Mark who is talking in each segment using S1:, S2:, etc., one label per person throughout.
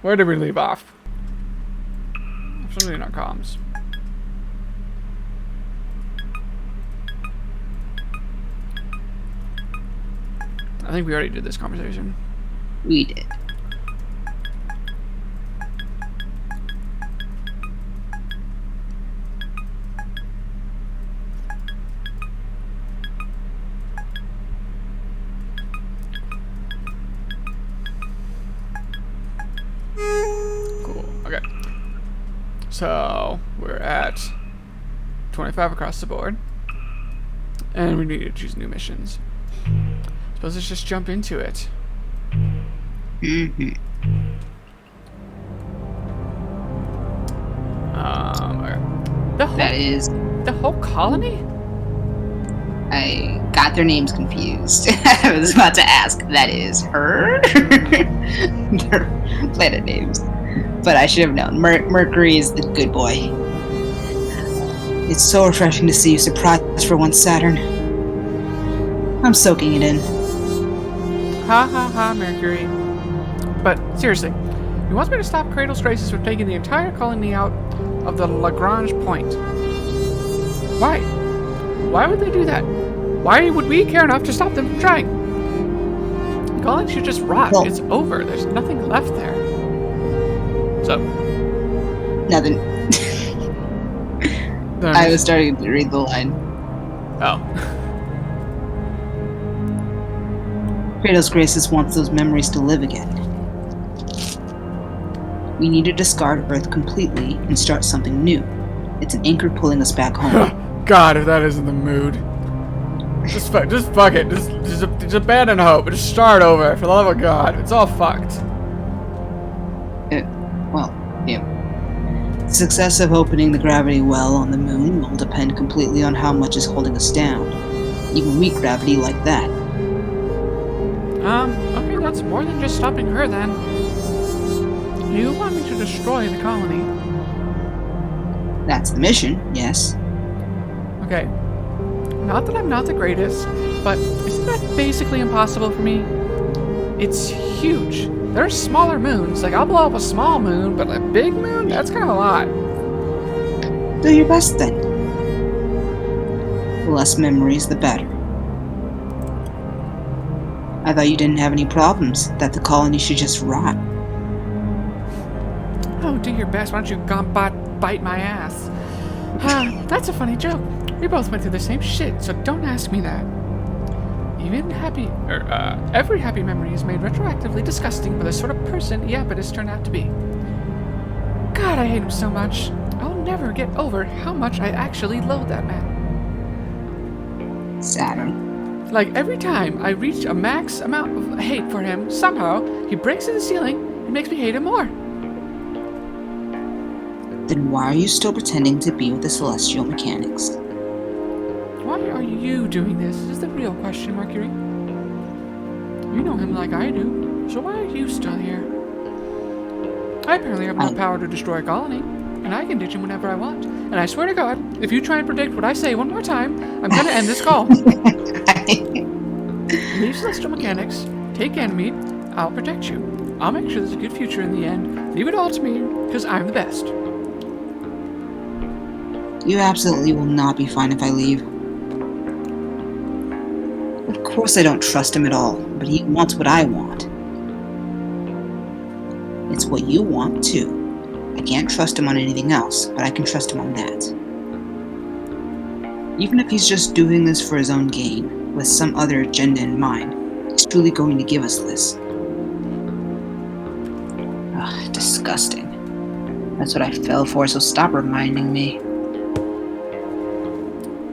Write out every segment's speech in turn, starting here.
S1: Where did we leave off? Something in our comms. I think we already did this conversation.
S2: We did.
S1: Cool. Okay. So we're at 25 across the board, and we need to choose new missions. Suppose let's just jump into it.
S2: Mm-hmm.
S1: Okay.
S2: That is...
S1: the whole colony?
S2: I got their names confused. I was about to ask. That is her? Their planet names. But I should have known. Mercury is the good boy. It's so refreshing to see you surprised for once, Saturn. I'm soaking it in.
S1: Ha ha ha, Mercury. But seriously, he wants me to stop Kratos Graces from taking the entire colony out of the Lagrange point. Why? Why would they do that? Why would we care enough to stop them from trying? The colony should just rot.
S2: Well,
S1: it's over. There's nothing left there. So.
S2: Nothing. I was starting to read the line.
S1: Oh.
S2: Kratos Graces wants those memories to live again. We need to discard Earth completely and start something new. It's an anchor pulling us back home.
S1: God, if that isn't the mood. Just fuck it. Just abandon hope. Just start over. For the love of God. It's all fucked.
S2: Well, yeah. The success of opening the gravity well on the moon will depend completely on how much is holding us down. Even weak gravity like that.
S1: Okay, that's more than just stopping her then. You want me to destroy the colony?
S2: That's the mission, yes.
S1: Okay. Not that I'm not the greatest, but isn't that basically impossible for me? It's huge. There are smaller moons. Like, I'll blow up a small moon, but a big moon? That's kind of a lot.
S2: Do your best then. The less memories, the better. I thought you didn't have any problems, that the colony should just rot.
S1: Oh, do your best. Why don't you bite my ass? That's a funny joke. We both went through the same shit, so don't ask me that. Every happy memory is made retroactively disgusting by the sort of person Iapetus turned out to be. God, I hate him so much. I'll never get over how much I actually loathe that man.
S2: Saturn.
S1: Like, every time I reach a max amount of hate for him, somehow he breaks through the ceiling and makes me hate him more.
S2: Then why are you still pretending to be with the celestial mechanics?
S1: Why are you doing this is the real question, Mercury. You know him like I do, so why are you still here? I apparently have enough power to destroy a colony, and I can ditch him whenever I want. And I swear to God, if you try and predict what I say one more time, I'm gonna end this call. Leave Celestial Mechanics, take Ganymede, I'll protect you. I'll make sure there's a good future in the end. Leave it all to me, because I'm the best.
S2: You absolutely will not be fine if I leave. Of course I don't trust him at all, but he wants what I want. It's what you want, too. I can't trust him on anything else, but I can trust him on that. Even if he's just doing this for his own gain, with some other agenda in mind, he's truly going to give us this. Ugh, disgusting. That's what I fell for, so stop reminding me.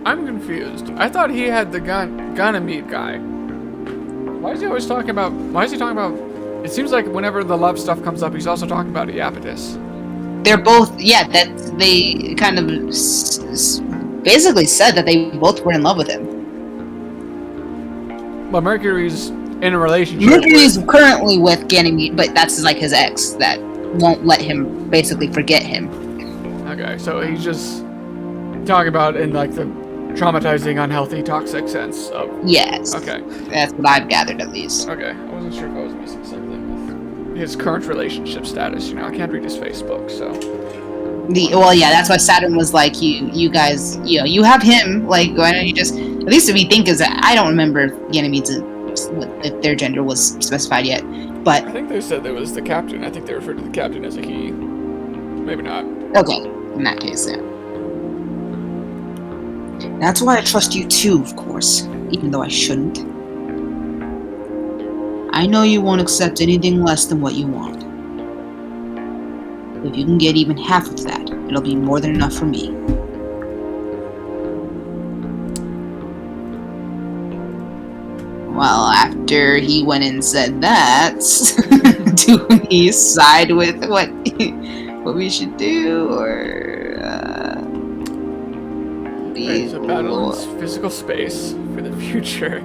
S1: I'm confused. I thought he had the Ganymede guy. Why is he talking about... It seems like whenever the love stuff comes up, he's also talking about Iapetus.
S2: They're both... Yeah, they kind of basically said that they both were in love with him.
S1: Well, Mercury's in a relationship.
S2: Mercury's currently with Ganymede, but that's like his ex that won't let him basically forget him.
S1: Okay, so he's just talking about in like the traumatizing, unhealthy, toxic sense of...
S2: Yes.
S1: Okay.
S2: That's what I've gathered, at least.
S1: Okay, I wasn't sure if I was missing something with his current relationship status. I can't read his Facebook, so.
S2: Well, yeah, that's why Saturn was like, you guys, you have him. Like, why don't you just? At least if we think is that I don't remember if Ganymedes if their gender was specified yet, but
S1: I think they said there was the captain. I think they referred to the captain as a he. Maybe not.
S2: okay, in that case, yeah. That's why I trust you too, of course, even though I shouldn't. I know you won't accept anything less than what you want. If you can get even half of that, it'll be more than enough for me. Well, after he went and said that, do we side with what we should do, or
S1: Right, so battle in physical space for the future,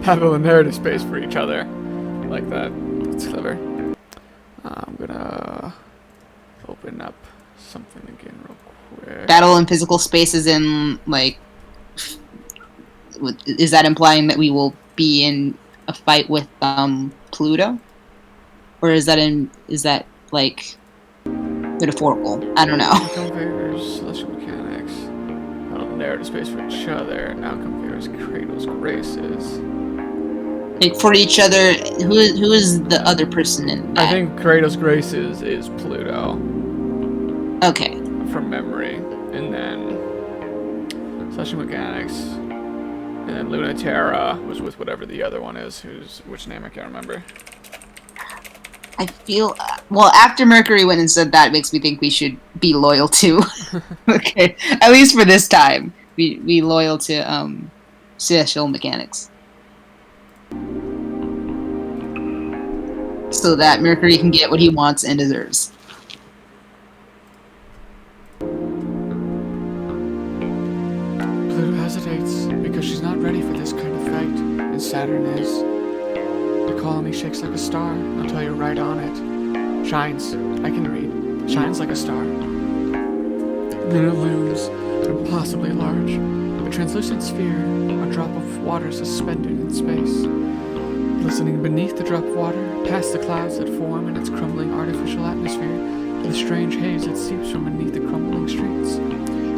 S1: battle in narrative space for each other, like that. That's clever. I'm gonna open up something again real quick.
S2: Battle in physical space is in, like, is that implying that we will be in a fight with Pluto, or is that like metaphorical? I don't know.
S1: Outcome favors celestial mechanics. Battle in narrative space for each other. Outcome favors Kratos' graces.
S2: Like for each other, who is the other person in that?
S1: I think Kratos' graces is Pluto.
S2: Okay.
S1: From memory, and then celestial mechanics. And then Lunaterra was with whatever the other one is, which name I can't remember.
S2: I feel, well, after Mercury went and said that, it makes me think we should be loyal to, okay, at least for this time, be loyal to celestial mechanics. So that Mercury can get what he wants and deserves.
S1: Pluto hesitates because she's not ready for this kind of fight, and Saturn is. The colony shakes like a star until you're right on it. Shines, I can read, shines like a star. Then it looms, impossibly large, a translucent sphere, a drop of water suspended in space. Glistening beneath the drop of water, past the clouds that form in its crumbling artificial atmosphere, to the strange haze that seeps from beneath the crumbling streets.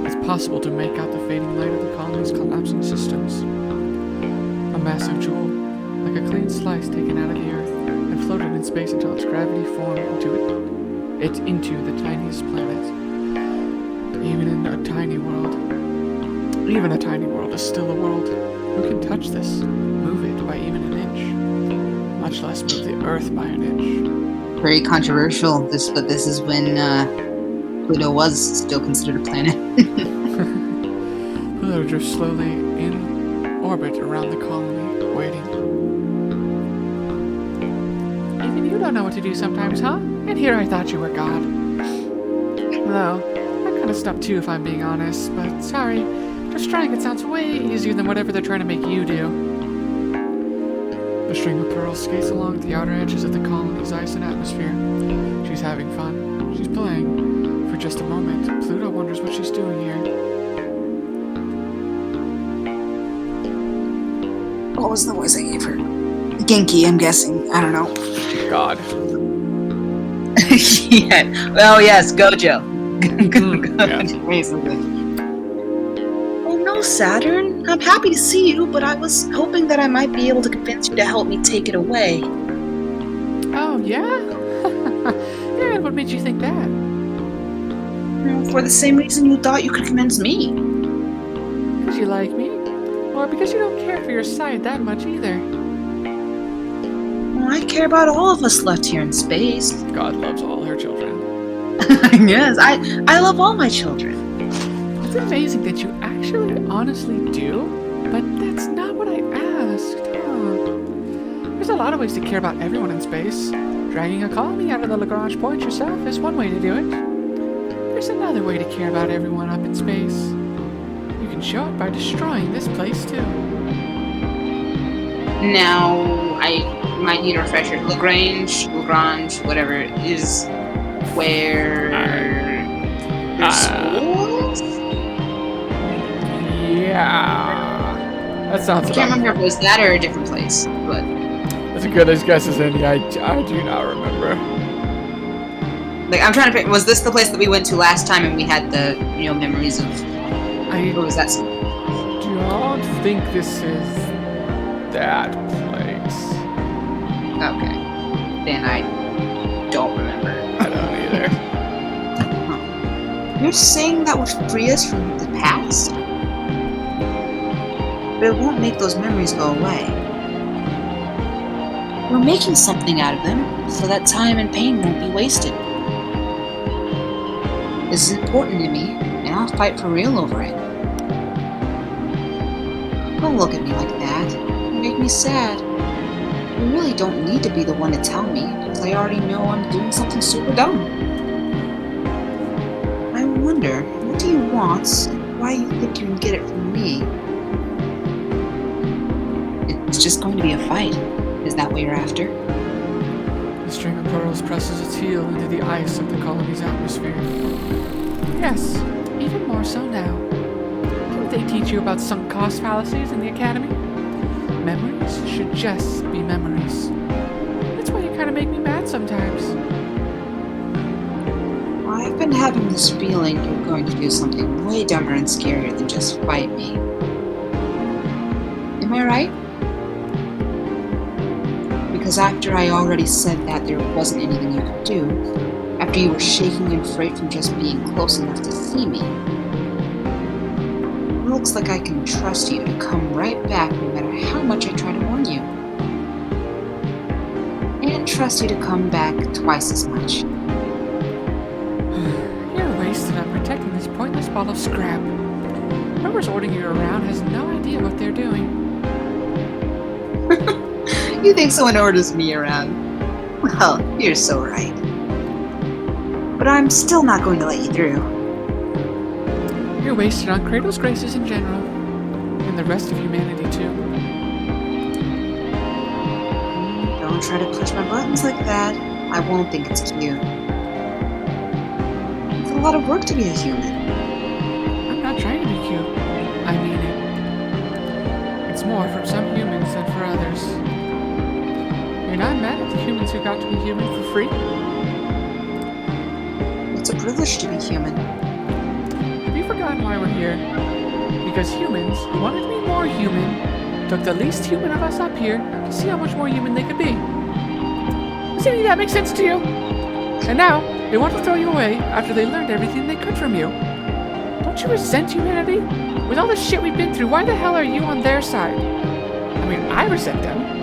S1: It's possible to make out the fading light of the colony's collapsing systems. A massive jewel, like a clean slice taken out of the earth, and floated in space until its gravity formed into the tiniest planet. Even in a tiny world, even a tiny world is still a world. Who can touch this, move it by even an inch, much less move the Earth by an inch?
S2: Very controversial. But this is when Pluto was still considered a planet.
S1: Pluto drifts slowly in orbit around the colony, waiting. Even you don't know what to do sometimes, huh? And here I thought you were God. Well, I'm kind of stumped too, if I'm being honest, but sorry. Destroying it sounds way easier than whatever they're trying to make you do. The string of pearls skates along the outer edges of the colony's ice and atmosphere. She's having fun. She's playing. For just a moment, Pluto wonders what she's doing here.
S2: What was the voice I gave her? Genki, I'm guessing. I don't know.
S1: God.
S2: Yeah. Well, yes, Gojo.
S1: Yeah.
S2: Basically. Oh no, Saturn. I'm happy to see you, but I was hoping that I might be able to convince you to help me take it away.
S1: Oh, yeah? Yeah, and what made you think that?
S2: For the same reason you thought you could convince me.
S1: Because you like me? Or because you don't care for your side that much either?
S2: Well, I care about all of us left here in space.
S1: God loves all her children.
S2: Yes, I love all my children.
S1: It's amazing that you actually honestly do, but that's not what I asked, huh? There's a lot of ways to care about everyone in space. Dragging a colony out of the Lagrange point yourself is one way to do it. There's another way to care about everyone up in space. You can show it by destroying this place too.
S2: Now, I might need a refresher. Lagrange, whatever, is where there's schools?
S1: Yeah. That sounds
S2: I
S1: about
S2: can't remember if it was that or a different place, but
S1: The As good as guess as any, I do not remember.
S2: Like, I'm trying to figure, was this the place that we went to last time and we had the, memories of, what was that?
S1: Do not think this is that place.
S2: Okay. Then I don't remember.
S1: I don't either.
S2: You're saying that would free us from the past? But it won't make those memories go away. We're making something out of them, so that time and pain won't be wasted. This is important to me, and I'll fight for real over it. Don't look at me like that. You make me sad. You really don't need to be the one to tell me, because I already know I'm doing something super dumb. I wonder, what do you want, and why you think you can get it from me? It's just going to be a fight. Is that what you're after?
S1: The string of pearls presses its heel into the ice of the colony's atmosphere. Yes, even more so now. Didn't they teach you about sunk cost fallacies in the academy? Memories should just be memories. That's why you kind of make me mad sometimes.
S2: I've been having this feeling you're going to do something way dumber and scarier than just fight me. Am I right? Because after I already said that there wasn't anything you could do, after you were shaking and afraid from just being close enough to see me, it looks like I can trust you to come right back no matter how much I try to warn you. And trust you to come back twice as much.
S1: You're wasted on protecting this pointless ball of scrap. Whoever's ordering you around has no idea what they're doing.
S2: You think someone orders me around? Well, you're so right. But I'm still not going to let you through.
S1: You're wasted on Cradle's graces in general, and the rest of humanity too.
S2: Don't try to push my buttons like that. I won't think it's cute. It's a lot of work to be a human.
S1: I'm not trying to be cute. I mean it. It's more for some humans than for others. You're not mad at the humans who got to be human for free?
S2: It's a privilege to be human.
S1: Have you forgotten why we're here? Because humans who wanted to be more human took the least human of us up here to see how much more human they could be. Does any of that make sense to you? And now, they want to throw you away after they learned everything they could from you. Don't you resent humanity? With all the shit we've been through, why the hell are you on their side? I mean, I resent them.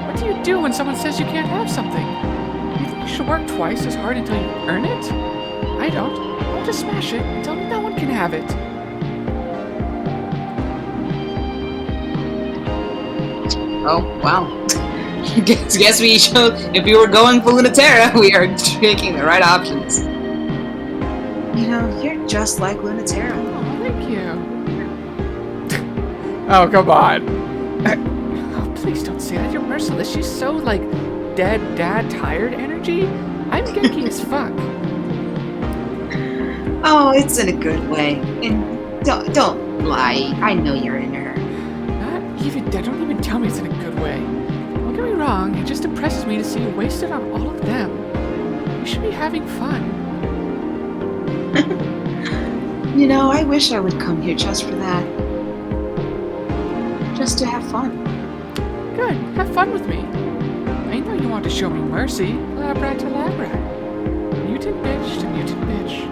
S1: What do you do when someone says you can't have something? You think you should work twice as hard until you earn it? I don't. I'll just smash it until no one can have it.
S2: Oh, wow. Guess we showed, if we were going for Lunaterra, we are taking the right options. You know, you're just like Lunaterra.
S1: Oh, thank you. Oh, come on. Oh, please don't say that. You're merciless. She's so, like, dead dad tired energy. I'm Genki as fuck.
S2: Oh, it's in a good way. And don't lie. I know you're in her.
S1: Not even dead. Don't even tell me it's in a good way. Don't get me wrong. It just impresses me to see you wasted on all of them. You should be having fun.
S2: You know, I wish I would come here just for that. Just to have fun.
S1: Good. Have fun with me. I know you want to show me mercy. Labrat to labrat. Mutant bitch to mutant bitch.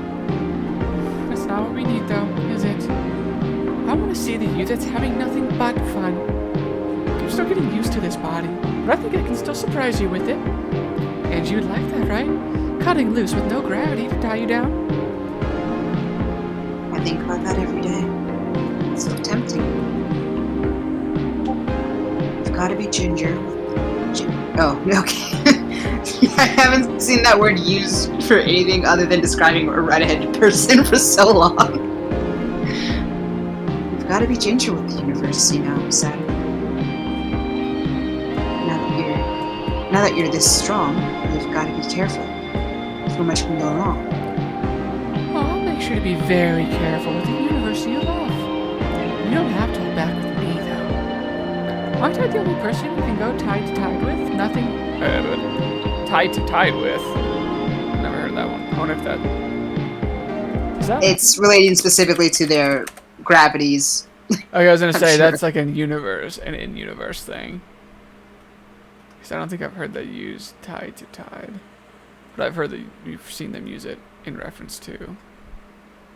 S1: That's not what we need, though, is it? I want to see the you that's having nothing but fun. I'm still getting used to this body, but I think I can still surprise you with it. And you'd like that, right? Cutting loose with no gravity to tie you down.
S2: I think about that every day. It's so tempting. You've got to be ginger. Oh, okay. I haven't seen that word used for anything other than describing a redheaded person for so long. You've got to be ginger with the universe, you know, Saturn. Now that you're this strong, you've got to be careful. So much can go wrong.
S1: Well, I'll make sure to be very careful with the universe you love. You don't have to hold back with me, though. Aren't I the only person you can go tide to tide with? Nothing. Tide to tide with? Never heard that one. I wonder if that. Is that?
S2: It's relating specifically to their gravities.
S1: Okay, I was gonna
S2: I'm
S1: say
S2: sure.
S1: that's like an in-universe thing. Because I don't think I've heard that used tide to tide, but I've heard that you've seen them use it in reference to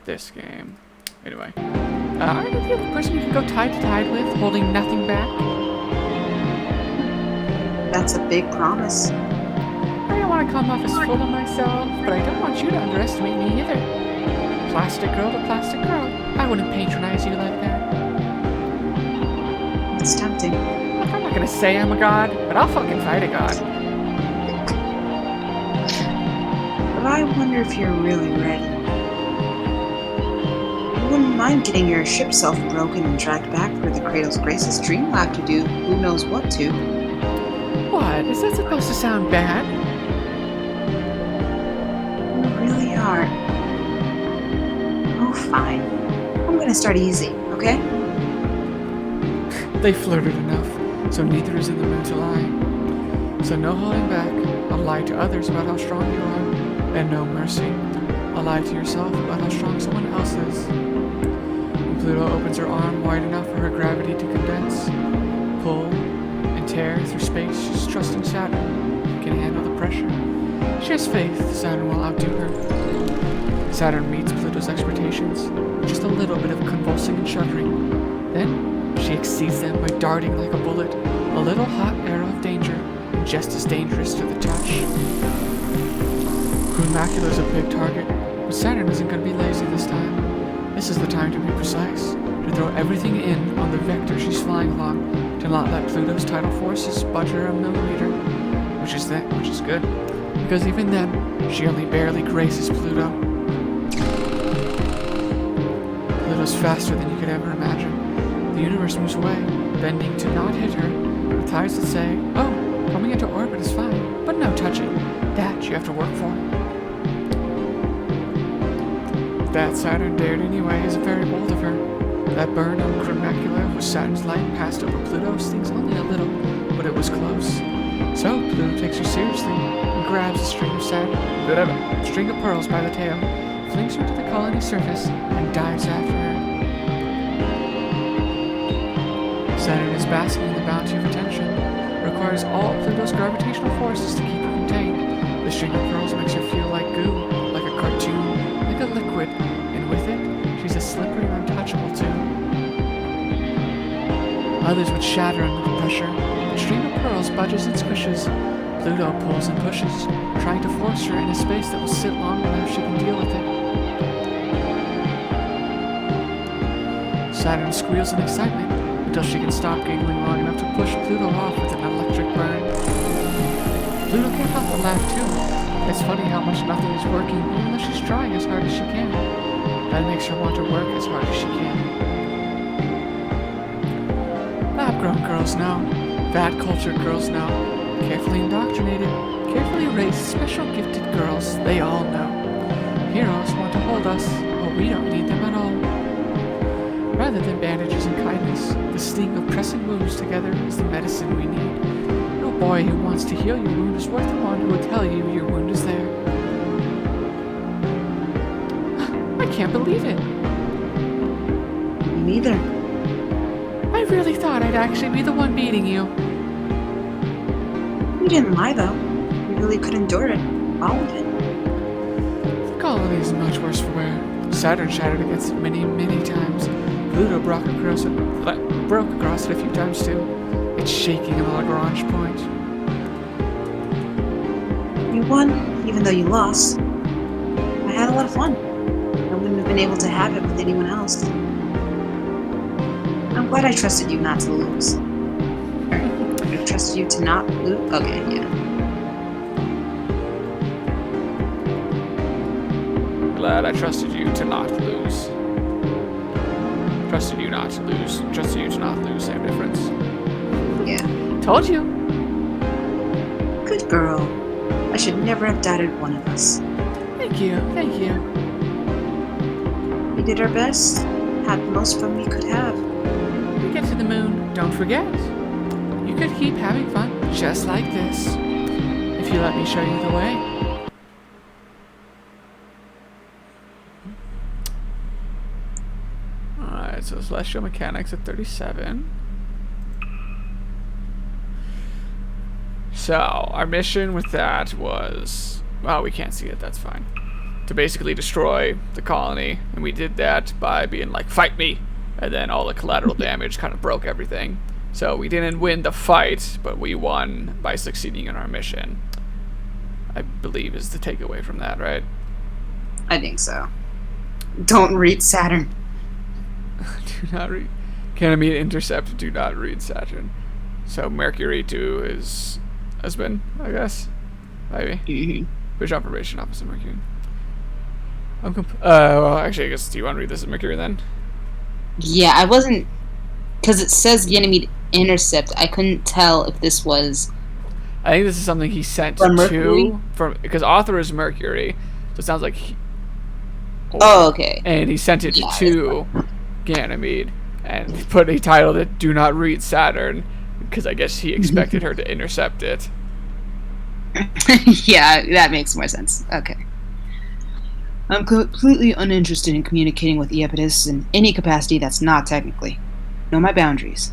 S1: this game. Anyway, aren't you the only person you can go tide to tide with, holding nothing back?
S2: That's a big promise.
S1: I don't want to come off as full of myself, but I don't want you to underestimate me either. Plastic girl to plastic girl. I wouldn't patronize you like that.
S2: It's tempting.
S1: I'm not gonna say I'm a god, but I'll fucking fight a god.
S2: But I wonder if you're really ready. You wouldn't mind getting your ship self broken and dragged back for the Cradle's Grace's dream lab to do who knows what to.
S1: What? Is that supposed to sound bad?
S2: You really are. Oh, fine. I'm gonna start easy, okay?
S1: They flirted enough, so neither is in the mood to lie. So no holding back. I'll lie to others about how strong you are, and no mercy. I'll lie to yourself about how strong someone else is. When Pluto opens her arm wide enough for her gravity to condense, pull, and tear through space, she's trusting Saturn can handle the pressure. She has faith Saturn will outdo her. Saturn meets Pluto's expectations, just a little bit of convulsing and shuddering. Then she exceeds them by darting like a bullet, a little hot arrow of danger, and just as dangerous to the touch. Queen Macula's a big target, but Saturn isn't going to be lazy this time. This is the time to be precise, to throw everything in on the vector she's flying along, to not let Pluto's tidal forces budge her a millimeter, which is good, because even then, she only barely graces Pluto. Pluto's faster than you could ever imagine. The universe moves away, bending to not hit her, with tides that say, oh, coming into orbit is fine, but no touching. That you have to work for. That Saturn dared anyway is very bold of her. That burn on Crimacula with Saturn's light passed over Pluto stings only a little, but it was close. So Pluto takes her seriously and grabs a string of pearls by the tail, flings her to the colony surface, and dives after her. Saturn is basking in the bounty of attention, requires all Pluto's gravitational forces to keep her contained. The string of pearls makes her feel like goo, like a cartoon, like a liquid, and with it, she's as slippery and untouchable too. Others would shatter under the pressure. The string of pearls budges and squishes. Pluto pulls and pushes, trying to force her in a space that will sit long enough she can deal with it. Saturn squeals in excitement until she can stop giggling long enough to push Pluto off with an electric burn. Pluto can't help but laugh too. It's funny how much nothing is working even though she's trying as hard as she can. That makes her want to work as hard as she can. Lab-grown girls know. Bad-cultured girls know. Carefully indoctrinated, carefully raised, special gifted girls, they all know. Heroes want to hold us, but we don't need them at all. Rather than bandages and kindness, the sting of pressing wounds together is the medicine we need. No boy who wants to heal your wound is worth the one who will tell you your wound is there. I can't believe it.
S2: Me neither.
S1: I really thought I'd actually be the one beating you.
S2: You didn't lie, though. You really could endure it. All of it.
S1: The colony is much worse for wear. Saturn shattered against it many, many times. Pluto broke across it a few times too. It's shaking in the Lagrange point.
S2: You won, even though you lost. I had a lot of fun. I wouldn't have been able to have it with anyone else. I'm glad I trusted you not to lose. I trusted you to not lose. Okay, yeah.
S1: Glad I trusted you to not lose. Trusted you not to lose. Trusted you to not lose. Same difference.
S2: Yeah.
S1: Told you.
S2: Good girl. I should never have doubted one of us.
S1: Thank you. Thank you.
S2: We did our best. Had the most fun we could have.
S1: We get to the moon. Don't forget. You could keep having fun just like this if you let me show you the way. Alright, so Celestial Mechanics at 37. So, our mission with that was... Well, we can't see it, that's fine. To basically destroy the colony, and we did that by being like, fight me! And then all the collateral damage kind of broke everything. So we didn't win the fight, but we won by succeeding in our mission. I believe is the takeaway from that, right?
S2: I think so. Don't read Saturn.
S1: Do not read... Ganymede intercept, do not read Saturn. So Mercury to his husband, I guess? Maybe.
S2: Mm-hmm.
S1: Which operation opposite Mercury? Well, actually, I guess, do you want to read this as Mercury then?
S2: Yeah, I wasn't... Because it says Ganymede intercept, I couldn't tell if this was...
S1: I think this is something he sent
S2: from
S1: to...
S2: Mercury?
S1: Because author is Mercury, so it sounds like he...
S2: Oh, okay.
S1: And he sent it to Ganymede, and he titled it "Do Not Read Saturn," because I guess he expected her to intercept it.
S2: Yeah, that makes more sense. Okay. I'm completely uninterested in communicating with Iapetus in any capacity that's not technically. Know my boundaries.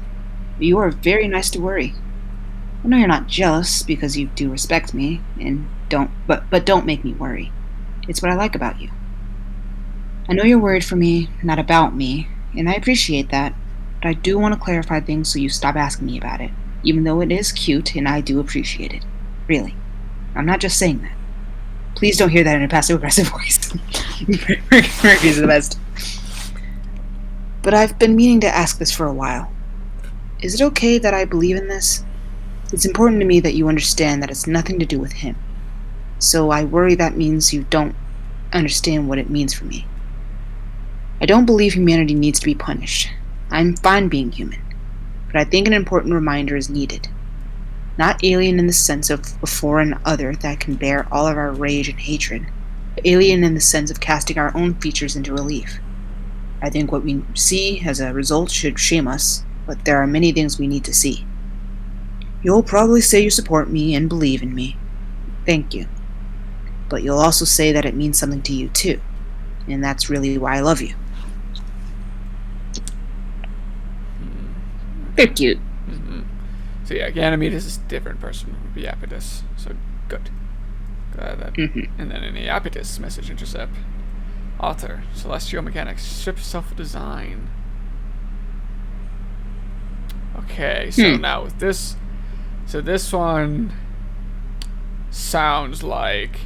S2: But you are very nice to worry. I know you're not jealous because you do respect me, and but don't make me worry. It's what I like about you. I know you're worried for me, not about me, and I appreciate that, but I do want to clarify things so you stop asking me about it, even though it is cute and I do appreciate it. Really. I'm not just saying that. Please don't hear that in a passive-aggressive voice. Mercury's the best. But I've been meaning to ask this for a while. Is it okay that I believe in this? It's important to me that you understand that it's nothing to do with him. So I worry that means you don't understand what it means for me. I don't believe humanity needs to be punished. I'm fine being human. But I think an important reminder is needed. Not alien in the sense of a foreign other that can bear all of our rage and hatred, but alien in the sense of casting our own features into relief. I think what we see as a result should shame us, but there are many things we need to see. You'll probably say you support me and believe in me. Thank you. But you'll also say that it means something to you too, and that's really why I love you. They're cute.
S1: Mm-hmm. So yeah, Ganymede is a different person from Iapetus, so good. Glad that.
S2: Mm-hmm.
S1: And then in Iapetus, message intercept. Author, Celestial Mechanics, ship self-design. Okay, so now with this... So this one sounds like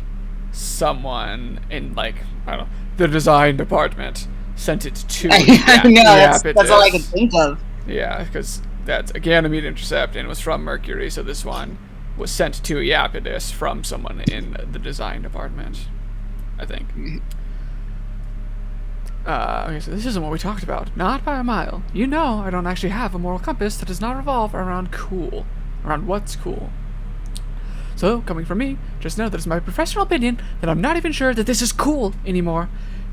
S1: someone in, like, I don't know, the design department sent it to
S2: I know, that's all I could think of.
S1: Yeah, because that's a Ganymede intercept and it was from Mercury, so this one was sent to Iapetus from someone in the design department, I think. Okay, so this isn't what we talked about. Not by a mile. You know I don't actually have a moral compass that does not revolve around cool. Around what's cool. So, coming from me, just know that it's my professional opinion that I'm not even sure that this is cool anymore.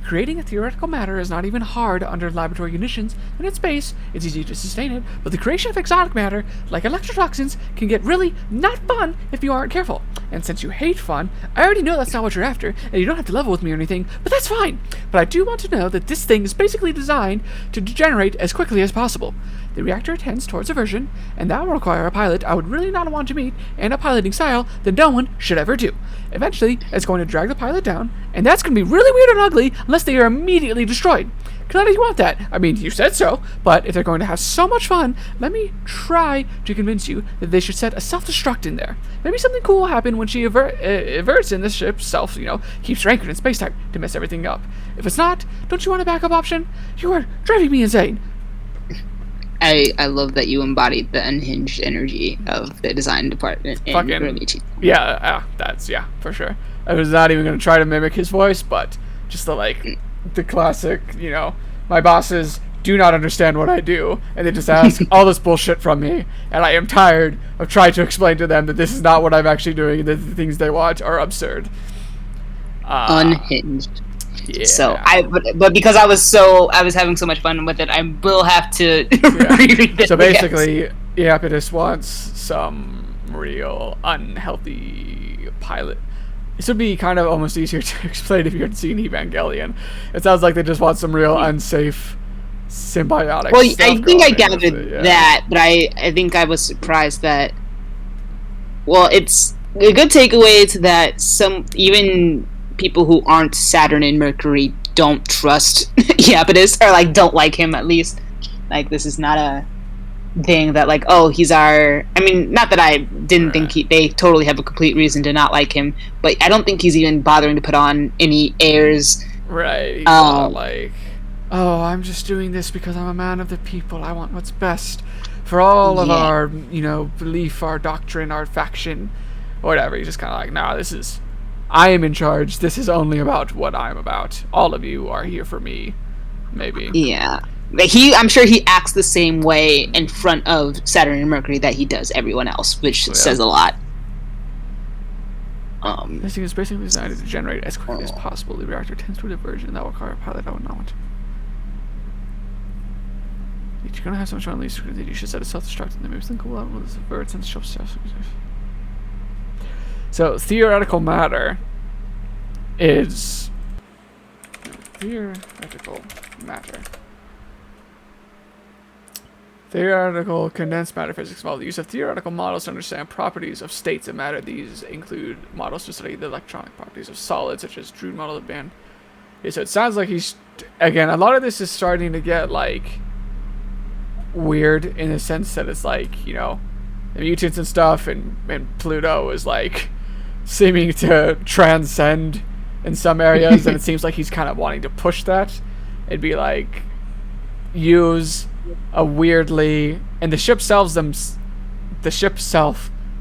S1: Creating a theoretical matter is not even hard under laboratory conditions, and in space, it's easy to sustain it, but the creation of exotic matter, like electrotoxins, can get really not fun if you aren't careful. And since you hate fun, I already know that's not what you're after, and you don't have to level with me or anything, but that's fine. But I do want to know that this thing is basically designed to degenerate as quickly as possible. The reactor tends towards aversion, and that will require a pilot I would really not want to meet, and a piloting style that no one should ever do. Eventually, it's going to drag the pilot down, and that's going to be really weird and ugly unless they are immediately destroyed. How do you want that? I mean, you said so, but if they're going to have so much fun, let me try to convince you that they should set a self-destruct in there. Maybe something cool will happen when she everts and this ship keeps anchored in space-time to mess everything up. If it's not, don't you want a backup option? You are driving me insane.
S2: I love that you embodied the unhinged energy of the design department in Romeichi.
S1: Yeah, yeah, for sure. I was not even going to try to mimic his voice, but just the classic, my bosses do not understand what I do, and they just ask all this bullshit from me, and I am tired of trying to explain to them that this is not what I'm actually doing, and that the things they want are absurd.
S2: Unhinged.
S1: Yeah.
S2: So but because I was having so much fun with it, I will have to reread this.
S1: So basically, Iapetus wants some real unhealthy pilot. This would be kind of almost easier to explain if you had seen Evangelion. It sounds like they just want some real unsafe symbiotic
S2: Well,
S1: stuff
S2: I think
S1: going
S2: I
S1: on
S2: gathered
S1: with it, yeah.
S2: that, but I think I was surprised that. Well, it's a good takeaway to that. Even people who aren't Saturn and Mercury don't trust Iapetus, or like don't like him at least. Like this is not a thing that like, oh, he's our. I mean, not that I didn't think they totally have a complete reason to not like him, but I don't think he's even bothering to put on any airs.
S1: Right. He's not like, oh, I'm just doing this because I'm a man of the people. I want what's best for all of our, belief, our doctrine, our faction, or whatever. He's just kind of like, nah, I am in charge. This is only about what I'm about. All of you are here for me. Maybe.
S2: Yeah. I'm sure he acts the same way in front of Saturn and Mercury that he does everyone else, which says a lot.
S1: This thing is basically designed to generate as quickly as possible. The reactor tends to diverge, and that will require a pilot I would not want. If you're gonna have so much on least, you should set a self-destruct and then maybe think about what is the birds and stuff. So theoretical matter is theoretical matter. Theoretical condensed matter physics involves the use of theoretical models to understand properties of states of matter. These include models to study the electronic properties of solids, such as Drude model of band. Yeah, so it sounds like again, a lot of this is starting to get like weird in the sense that it's like, the mutants and stuff, and Pluto is like seeming to transcend in some areas, and it seems like he's kind of wanting to push that. It'd be like use a weirdly, and the ship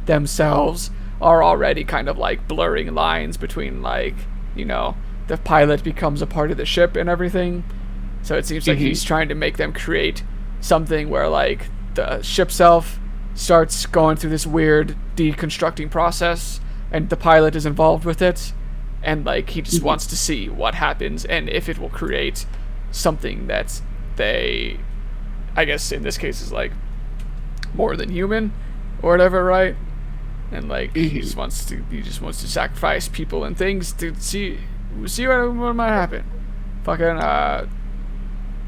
S1: themselves are already kind of like blurring lines between like, the pilot becomes a part of the ship and everything. So it seems like he's trying to make them create something where like the ship self starts going through this weird deconstructing process, and the pilot is involved with it, and like he just wants to see what happens and if it will create something that they, I guess in this case, is like more than human or whatever, right? And like he just wants to sacrifice people and things to see what might happen. Fucking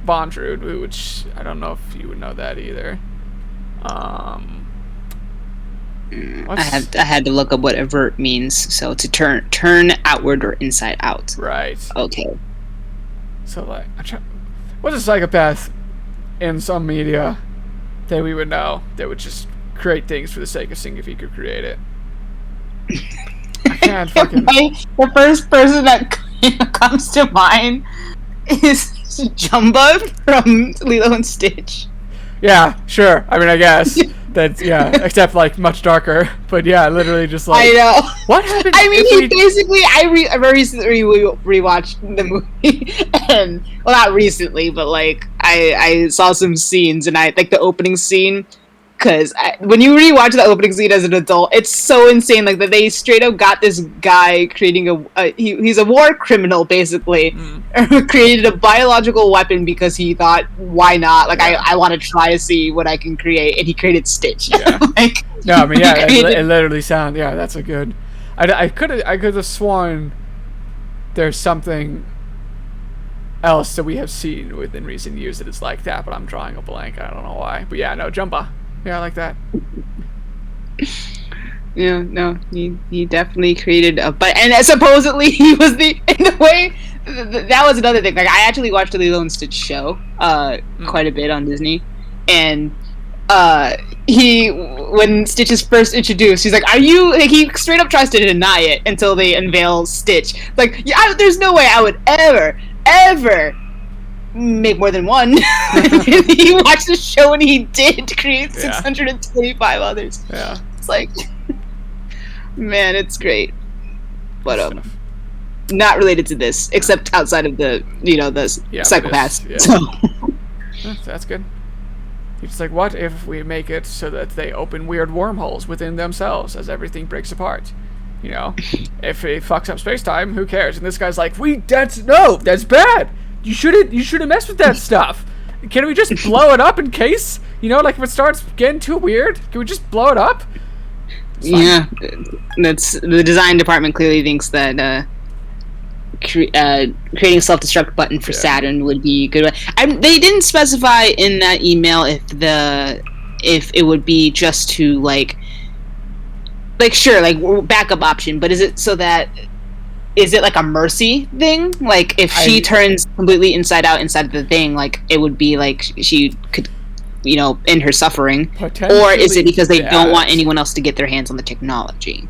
S1: Bondrude, which I don't know if you would know that either. I
S2: had to look up what avert means. So to turn outward or inside out.
S1: Right.
S2: Okay.
S1: So like, what's a psychopath in some media that we would know that would just create things for the sake of seeing if he could create it? I can't fucking.
S2: The first person that comes to mind is Jumba from Lilo and Stitch.
S1: Yeah, sure. I mean, I guess that's except like much darker. But yeah, literally just like.
S2: I know.
S1: What happened?
S2: I mean, basically. I recently rewatched the movie, and well, not recently, but like I saw some scenes, and I like the opening scene. Because when you rewatch the opening scene as an adult, it's so insane. Like that, they straight up got this guy creating he's a war criminal basically, created a biological weapon because he thought, why not? Like I want to try to see what I can create, and he created Stitch.
S1: Yeah.
S2: Like,
S1: no, I mean, yeah, it literally sounds. Yeah, that's a good. I could have sworn there's something else that we have seen within recent years that is like that, but I'm drawing a blank. I don't know why. But yeah, no, Jumba. Yeah, I like that.
S2: Yeah, no, he definitely created and supposedly he was in the way, that was another thing. Like, I actually watched the Lilo and Stitch show, quite a bit on Disney, and, when Stitch is first introduced, he's like, he straight up tries to deny it until they unveil Stitch. Like, yeah, there's no way I would ever make more than one. He watched the show and he did create 625 others.
S1: Yeah.
S2: It's like, man, it's great. But not related to this, except outside of the psychopaths.
S1: So that's good. It's like, what if we make it so that they open weird wormholes within themselves as everything breaks apart? If it fucks up space-time, who cares? And this guy's like, that's bad. You shouldn't mess with that stuff. Can we just blow it up in case? You know, like if it starts getting too weird, can we just blow it up?
S2: Yeah, that's the design department clearly thinks that creating a self-destruct button for Saturn would be good. They didn't specify in that email if it would be just to like sure, like backup option, but is it like a mercy thing? Like if she turns completely inside out inside of the thing, like it would be like she could, end her suffering, or is it because they don't want anyone else to get their hands on the technology?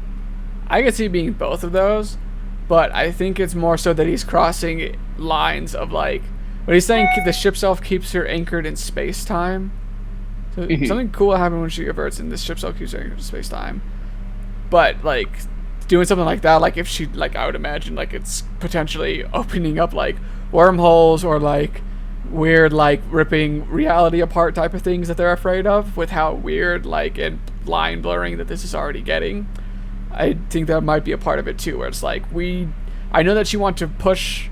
S1: I could see it being both of those, but I think it's more so that he's crossing lines of like, what he's saying, the ship self keeps her anchored in space-time. So something cool happened when she averts, and this ship self keeps her anchored in space-time. But like doing something like that, like if she, like I would imagine, like it's potentially opening up like wormholes or like weird like ripping reality apart type of things that they're afraid of, with how weird like and line blurring that this is already getting. I think that might be a part of it too, where it's like I know that you want to push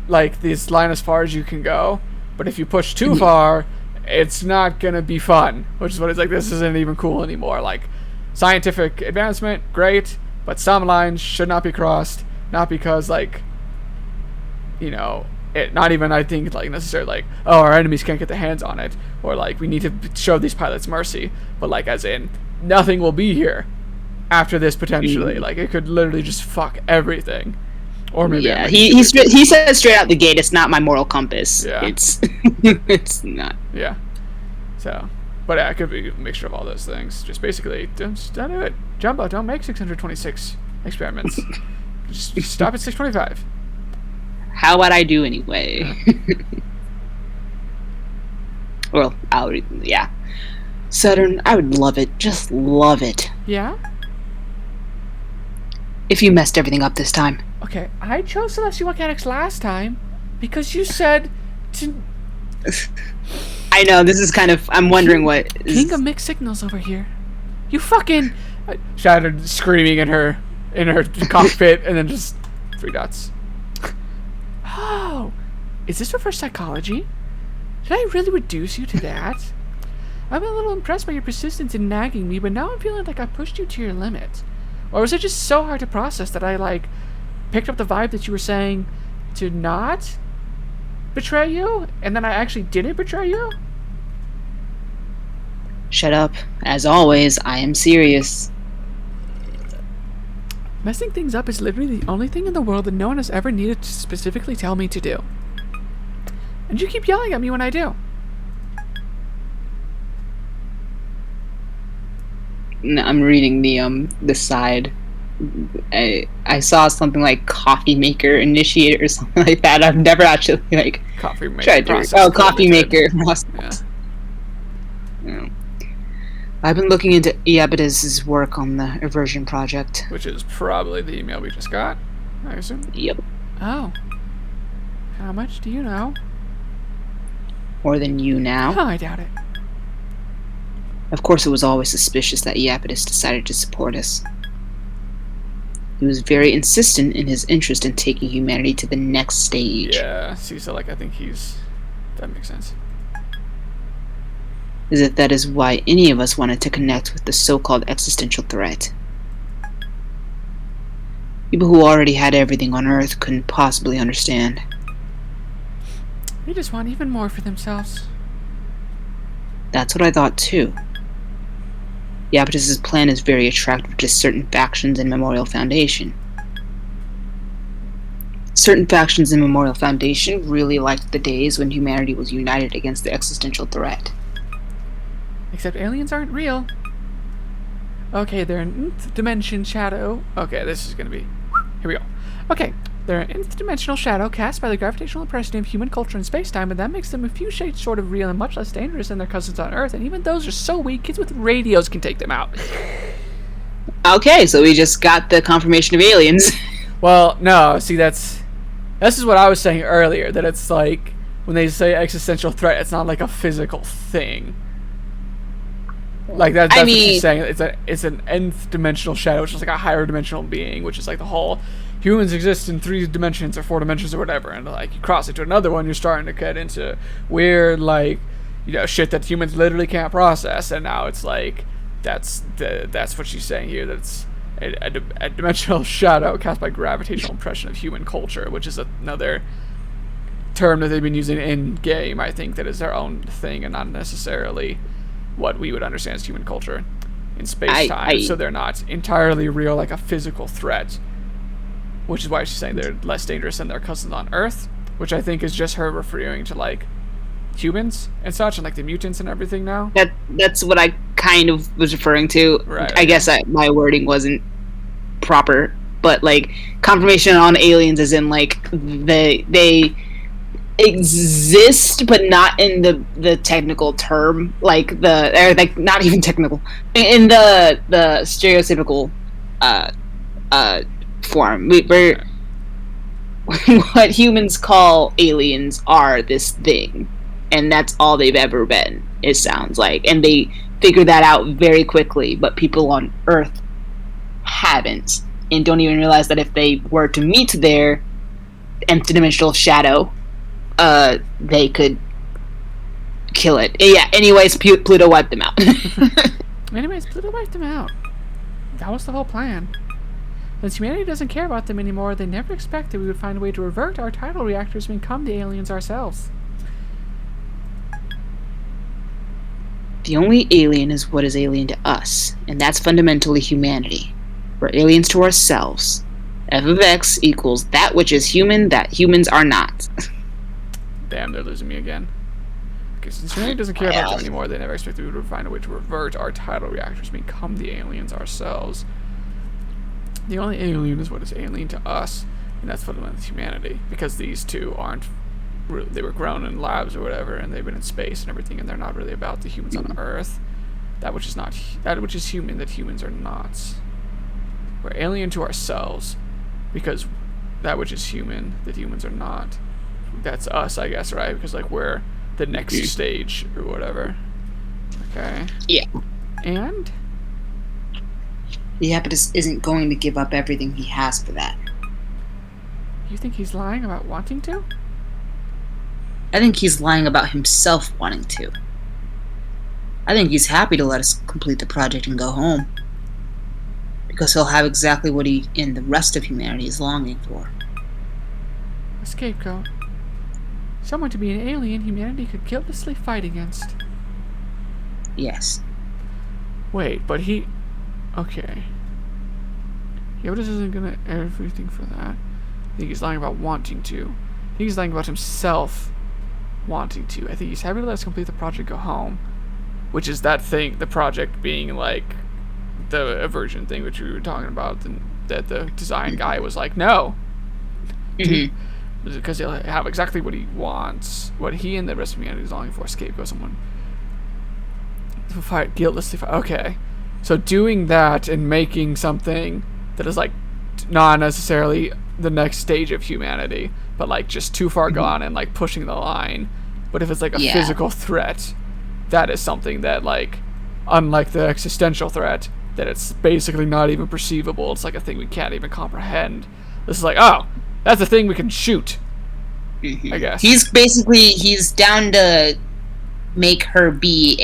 S1: like this line as far as you can go, but if you push too far, it's not gonna be fun, which is what it's like. This isn't even cool anymore. Like scientific advancement, great, but some lines should not be crossed, not because like it, not even I think like necessarily like, oh, our enemies can't get their hands on it, or like we need to show these pilots mercy, but like as in nothing will be here after this potentially. Like it could literally just fuck everything. Or maybe
S2: he said straight out the gate, it's not my moral compass. Yeah. It's not.
S1: Yeah. So, but yeah, it could be a mixture of all those things. Just basically don't do it. Jumbo, don't make 626 experiments. just stop at 625.
S2: How would I do anyway? Well, Saturn, I would love it. Just love it.
S1: Yeah?
S2: If you messed everything up this time.
S1: Okay, I chose Celestial Mechanics last time because you said to...
S2: I know, this is kind of... I'm wondering what...
S1: King of mixed signals over here. You fucking... Shattered screaming in her cockpit, and then just 3 dots. Oh, is this reverse psychology? Did I really reduce you to that? I'm a little impressed by your persistence in nagging me, but now I'm feeling like I pushed you to your limit. Or was it just so hard to process that I, like, picked up the vibe that you were saying to not betray you, and then I actually didn't betray you?
S2: Shut up. As always, I am serious.
S1: Messing things up is literally the only thing in the world that no one has ever needed to specifically tell me to do. And you keep yelling at me when I do.
S2: No, I'm reading the side. I saw something like coffee maker initiator or something like that. I've never actually like
S1: coffee maker.
S2: Coffee maker. Yeah. I've been looking into Iapetus' work on the Eversion project.
S1: Which is probably the email we just got, I assume?
S2: Yep.
S1: Oh. How much do you know?
S2: More than you now.
S1: Oh, I doubt it.
S2: Of course, it was always suspicious that Iapetus decided to support us. He was very insistent in his interest in taking humanity to the next stage.
S1: Yeah, see, so like I think that makes sense.
S2: That is why any of us wanted to connect with the so-called existential threat. People who already had everything on Earth couldn't possibly understand.
S1: They just want even more for themselves.
S2: That's what I thought too. Iapetus' plan is very attractive to certain factions in Memorial Foundation. Certain factions in Memorial Foundation really liked the days when humanity was united against the existential threat.
S1: Except aliens aren't real. Okay, they're an nth dimension shadow. Okay, this is gonna be... Here we go. Okay, they're an nth dimensional shadow cast by the gravitational impression of human culture and space-time, but that makes them a few shades short of real and much less dangerous than their cousins on Earth, and even those are so weak, kids with radios can take them out.
S2: Okay, so we just got the confirmation of aliens.
S1: Well, no, see, this is what I was saying earlier, that it's like, when they say existential threat, it's not like a physical thing. Like that's what she's saying. It's an nth dimensional shadow, which is like a higher dimensional being, which is like the whole humans exist in 3 dimensions or 4 dimensions or whatever, and like you cross it to another one, you're starting to get into weird like shit that humans literally can't process, and now it's like that's what she's saying here. That's a dimensional shadow cast by gravitational impression of human culture, which is another term that they've been using in game. I think that is their own thing and not necessarily what we would understand as human culture in space-time. So they're not entirely real, like a physical threat, which is why she's saying they're less dangerous than their cousins on Earth, which I think is just her referring to like humans and such, and like the mutants and everything now.
S2: That's what I kind of was referring to.
S1: Right.
S2: I guess my wording wasn't proper, but like confirmation on aliens as in like they exist, but not in the technical term, like not even technical, in the stereotypical form. We're what humans call aliens are this thing, and that's all they've ever been, it sounds like, and they figure that out very quickly, but people on Earth haven't, and don't even realize that if they were to meet their nth dimensional shadow, they could kill it. Yeah, anyways, Pluto wiped them out.
S1: Anyways, Pluto wiped them out. That was the whole plan. Since humanity doesn't care about them anymore, they never expected we would find a way to revert our tidal reactors and become the aliens ourselves.
S2: The only alien is what is alien to us, and that's fundamentally humanity. We're aliens to ourselves. F of X equals that which is human that humans are not.
S1: Damn, they're losing me again. Okay, since humanity doesn't care about them anymore, they never expected we would find a way to revert our tidal reactors and become the aliens ourselves. The only alien is what is alien to us, and that's fundamentally humanity, because these two aren't really, they were grown in labs or whatever, and they've been in space and everything, and they're not really about the humans on Earth. That which is human that humans are not. We're alien to ourselves, because that which is human that humans are not. That's us, I guess, right? Because like we're the next stage or whatever. Okay.
S2: Yeah.
S1: And
S2: the Iapetus isn't going to give up everything he has for that.
S1: You think he's lying about wanting to?
S2: I think he's lying about himself wanting to. I think he's happy to let us complete the project and go home, because he'll have exactly what he and the rest of humanity is longing for.
S1: A scapegoat. Someone to be an alien humanity could guiltlessly fight against.
S2: Yes.
S1: Wait, but he... Okay. Yoda's isn't gonna everything for that. I think he's lying about wanting to. I think he's lying about himself wanting to. I think he's happy to let us complete the project, go home. Which is that thing, the project being like the aversion thing which we were talking about, and that the design guy was like, no.
S2: Mm-hmm.
S1: Because he'll have exactly what he wants, what he and the rest of humanity is longing for, scapegoat, someone to fight, guiltlessly fight. Okay. So doing that and making something that is like not necessarily the next stage of humanity, but like just too far gone and like pushing the line. But if it's like a physical threat, that is something that like, unlike the existential threat, that it's basically not even perceivable. It's like a thing we can't even comprehend. This is like, oh, that's a thing we can shoot. I guess.
S2: He's down to make her be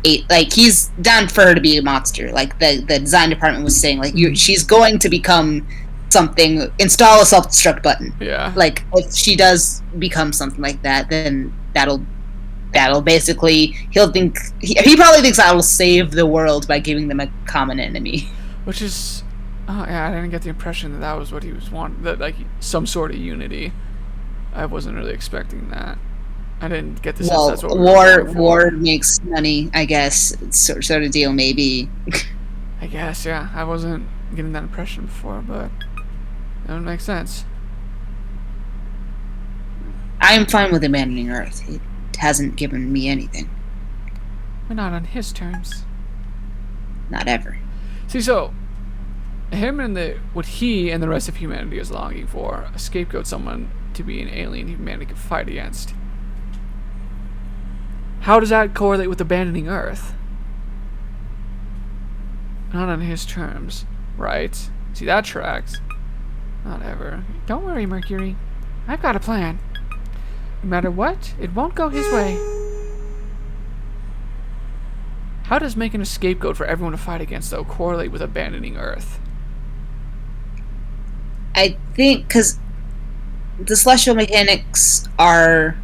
S2: he's down for her to be a monster. Like the design department was saying, like she's going to become something. Install a self-destruct button.
S1: Yeah.
S2: Like if she does become something like that, then that'll basically he probably thinks that'll save the world by giving them a common enemy.
S1: Which is, oh yeah, I didn't get the impression that was what he was wanting. That like some sort of unity. I wasn't really expecting that. I didn't get the sense that's what
S2: war makes money, I guess. Sort of deal, maybe.
S1: I guess, yeah. I wasn't getting that impression before, but that would make sense.
S2: I am fine with abandoning Earth. It hasn't given me anything.
S1: But not on his terms.
S2: Not ever.
S1: See, so him and what he and the rest of humanity is longing for, a scapegoat, someone to be an alien humanity can fight against. How does that correlate with abandoning Earth? Not on his terms, right? See, that tracks. Not ever. Don't worry, Mercury. I've got a plan. No matter what, it won't go his way. How does making a scapegoat for everyone to fight against, though, correlate with abandoning Earth?
S2: I think because the celestial mechanics are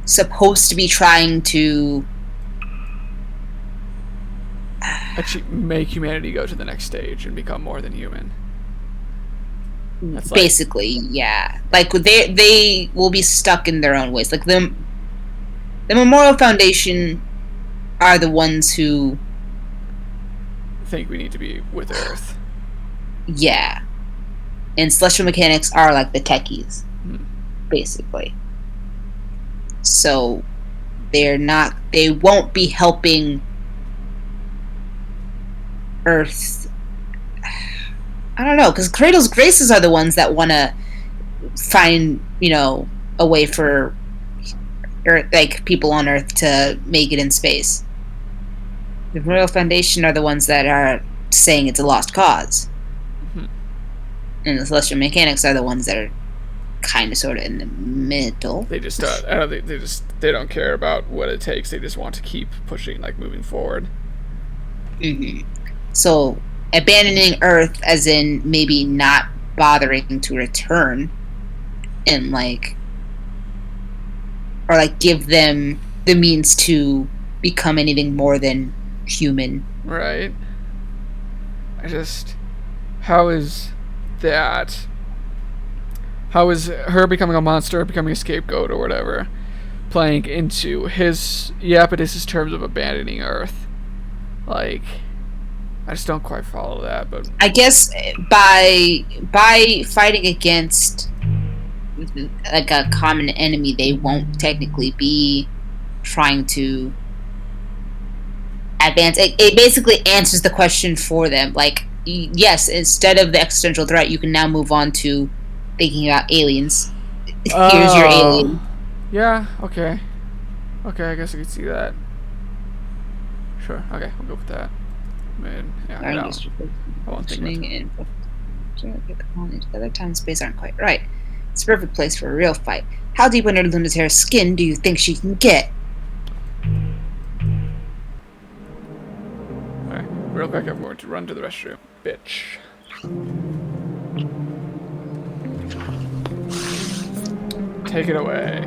S2: supposed to be trying to
S1: Actually, make humanity go to the next stage and become more than human. That's
S2: basically, yeah. Like they will be stuck in their own ways. Like the Memorial Foundation are the ones who
S1: think we need to be with Earth.
S2: Yeah. And celestial mechanics are like the techies, basically. So they won't be helping Earth. I don't know, because Cradle's Graces are the ones that want to find, a way for Earth, like people on Earth to make it in space. The Royal Foundation are the ones that are saying it's a lost cause. And the celestial mechanics are the ones that are kind of sort of in the middle.
S1: They just they don't care about what it takes. They just want to keep pushing, like moving forward.
S2: So abandoning Earth, as in maybe not bothering to return, and or give them the means to become anything more than human.
S1: Right. How is that? How is her becoming a monster, becoming a scapegoat or whatever, playing into his terms of abandoning Earth? I just don't quite follow that, but
S2: I guess by fighting against a common enemy, they won't technically be trying to advance. It basically answers the question for them. Yes, instead of the existential threat, you can now move on to thinking about aliens. Here's your alien.
S1: Yeah, okay. Okay, I guess I could see that. Sure, okay, we'll go with that. Yeah, I won't think
S2: Together, time and space aren't quite right. It's a perfect place for a real fight. How deep under Luna's skin do you think she can get?
S1: Alright, real quick, I'm going to run to the restroom. Bitch. Take it away.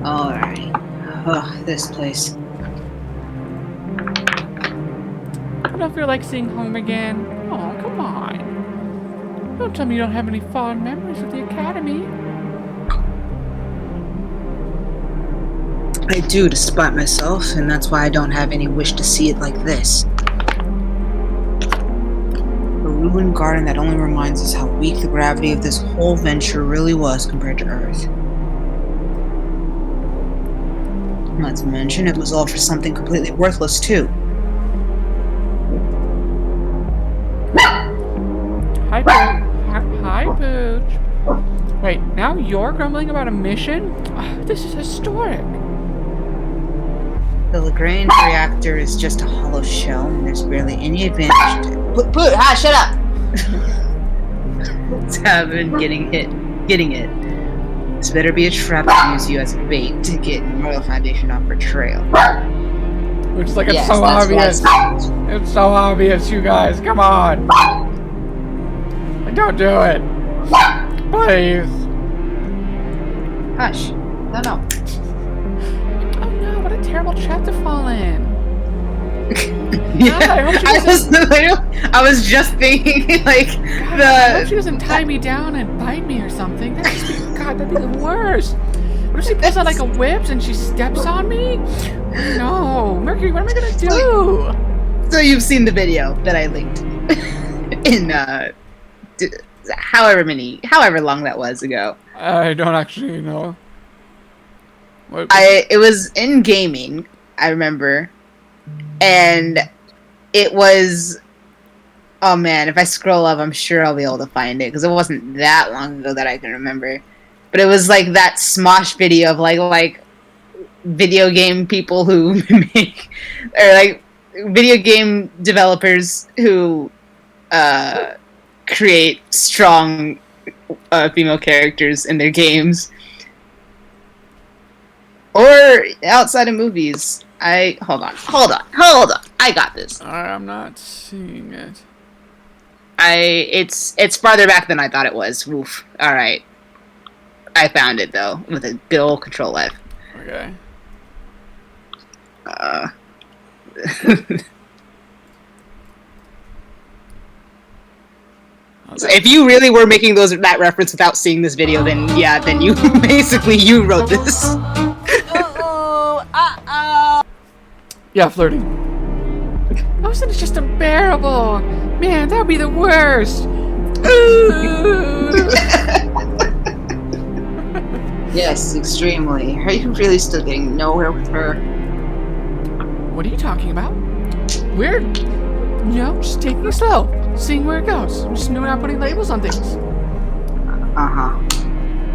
S2: Alright. Oh, this place.
S1: I don't feel like seeing home again. Oh, come on. Don't tell me you don't have any fond memories of the academy.
S3: I do, despite myself, and that's why I don't have any wish to see it like this. A ruined garden that only reminds us how weak the gravity of this whole venture really was compared to Earth. Not to mention, it was all for something completely worthless, too.
S1: Hi, Pooch. Hi, Pooch. Wait, now you're grumbling about a mission? This is historic.
S3: The Lagrange reactor is just a hollow shell, and there's barely any advantage to it.
S2: Put, shut up!
S3: Tavern getting it. This better be a trap to use you as a bait to get Memorial Foundation off her trail.
S1: Which is it's so obvious. It's so obvious, you guys. Come on. Don't do it. Please.
S2: Hush. No.
S1: Oh no, what a terrible trap to fall in.
S2: Yeah, I was just thinking,
S1: I hope she doesn't tie me down and bite me or something. That'd be the worst. What if she pulls out a whip and she steps on me? No, Mercury, what am I gonna do?
S3: So you've seen the video that I linked in however long that was ago.
S1: I don't actually know.
S3: It was in gaming, I remember. And it was, oh man, if I scroll up, I'm sure I'll be able to find it, because it wasn't that long ago that I can remember. But it was that Smosh video of like video game people who make, or video game developers who create strong female characters in their games, or outside of movies. Hold on. I got this.
S1: I'm not seeing it.
S3: It's farther back than I thought it was. Oof. All right. I found it though with a good old Control F.
S1: Okay.
S3: So if you really were making that reference without seeing this video, then yeah, then you basically you wrote this.
S1: Yeah, flirting. Oh, it's just unbearable. Man, that would be the worst.
S2: Yes, extremely. Are you really still getting nowhere with her?
S1: What are you talking about? We're, just taking it slow, seeing where it goes. Just not putting labels on things.
S2: Uh-huh.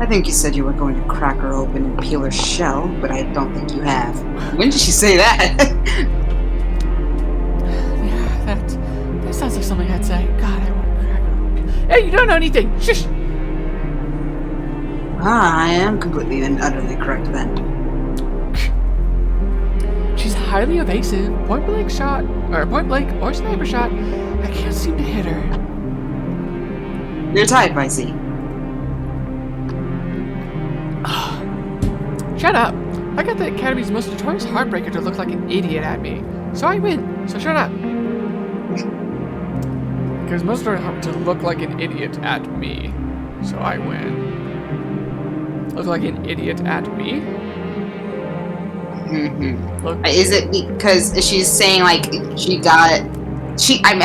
S2: I think you said you were going to crack her open and peel her shell, but I don't think you have. When did she say that?
S1: Yeah, that sounds like something I'd say. God, I want to crack her open. Hey, you don't know anything. Shush.
S2: I am completely and utterly correct then.
S1: She's highly evasive. Point blank or sniper shot. I can't seem to hit her.
S2: You're tied, Vicey.
S1: Shut up. I got the Academy's most notorious heartbreaker to look like an idiot at me. So I win. So shut up. Because most are to look like an idiot at me. So I win. Look like an idiot at me?
S2: Mm-hmm. Is it because she's saying like I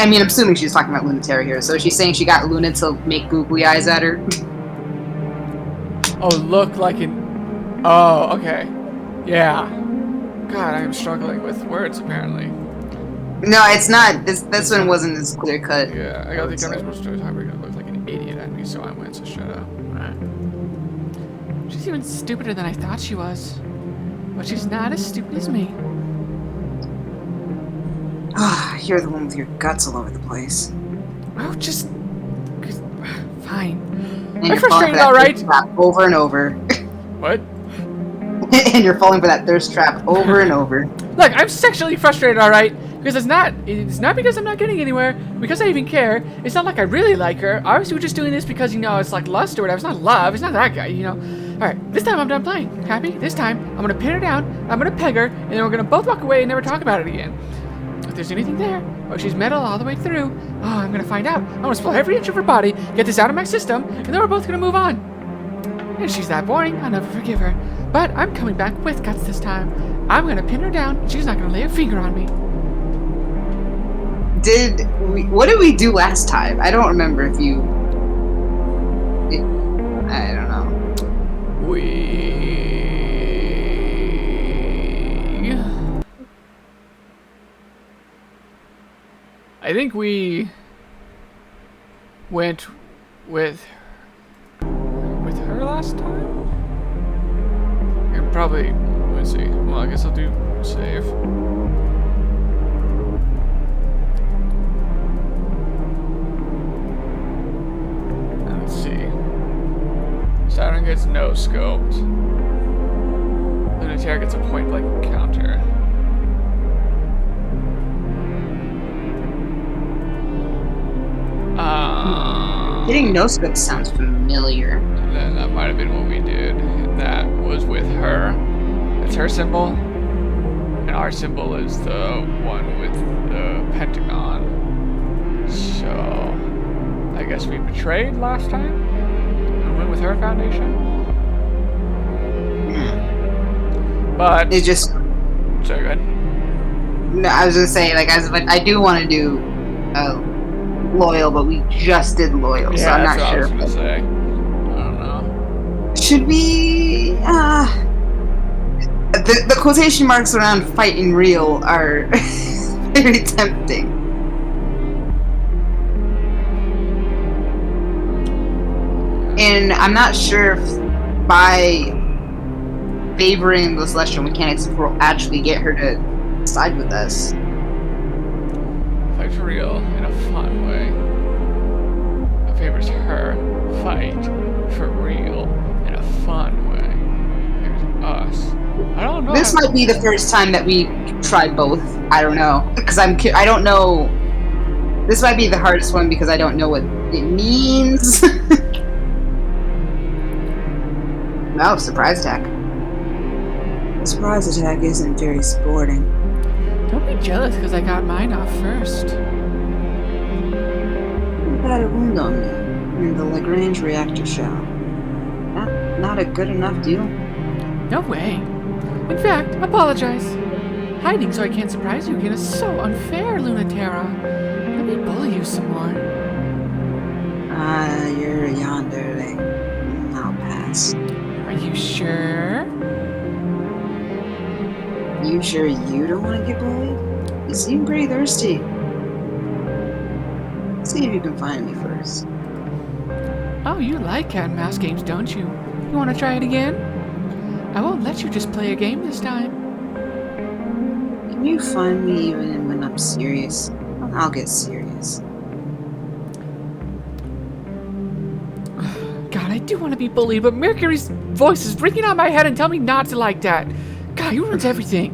S2: mean, I'm assuming she's talking about Lunatera here. So she's saying she got Luna to make googly eyes at her.
S1: Oh, look like an. Oh, okay. Yeah. God, I am struggling with words apparently.
S2: No, it's not. This one wasn't as clear cut.
S1: Yeah, I got the Academy's most notorious heartbreaker to look like an idiot at me. So I win. So shut up. Alright. She's even stupider than I thought she was. But she's not as stupid as me.
S2: You're the one with your guts all over the place.
S1: Oh, just... Fine.
S2: And
S1: I'm
S2: you're falling
S1: frustrated,
S2: for that
S1: alright?
S2: thirst trap over and over.
S1: What?
S2: And you're falling for that thirst trap over and over.
S1: Look, I'm sexually frustrated, alright? Because it's not because I'm not getting anywhere, because I even care. It's not like I really like her. Obviously, we're just doing this because, it's like lust or whatever. It's not love. It's not that guy, Alright, this time I'm done playing. Happy? This time, I'm gonna pin her down, I'm gonna peg her, and then we're gonna both walk away and never talk about it again. If there's anything there, or she's metal all the way through, I'm gonna find out. I'm gonna spoil every inch of her body, get this out of my system, and then we're both gonna move on. And if she's that boring, I'll never forgive her. But I'm coming back with guts this time. I'm gonna pin her down, and she's not gonna lay a finger on me.
S2: What did we do last time? I don't remember if you... I don't know.
S1: I think we went with her last time? And probably, let's see. Well, I guess I'll do save. Let's see. Saturn gets no scoped. Lunatera gets a point blank encounter.
S2: Getting no scope sounds familiar.
S1: Then that might have been what we did. That was with her. It's her symbol. And our symbol is the one with the pentagon. So, I guess we betrayed last time? And went with her foundation? But...
S2: It just...
S1: Sorry, go ahead.
S2: No, I was gonna say, I do want to do loyal, but we just did loyal, so I'm not sure.
S1: That's what I was gonna say. I don't know.
S2: Should we? The quotation marks around fighting real are very tempting. And I'm not sure if by favoring the Celestial mechanics will actually get her to side with us.
S1: Fight for real in a fun way. That favors her. Fight for real in a fun way. Favors us. I don't know how
S2: This might be the first time that we tried both. I don't know, because I don't know. This might be the hardest one because I don't know what it means. No, surprise attack. The surprise attack isn't very sporting.
S1: Don't be jealous because I got mine off first.
S2: You had a wound on me in the Lagrange reactor shell. Not a good enough deal?
S1: No way. In fact, apologize. Hiding so I can't surprise you again is so unfair, Lunaterra. Let me bully you some more.
S2: You're a yonderling. I'll pass.
S1: Are you sure?
S2: You sure you don't want to get bullied? You seem pretty thirsty. See if you can find me first.
S1: Oh, you like cat and mouse games, don't you? You want to try it again? I won't let you just play a game this time.
S2: Can you find me even when I'm serious? I'll get serious.
S1: God, I do want to be bullied, but Mercury's voice is ringing out my head and telling me not to like that. God, he ruins everything.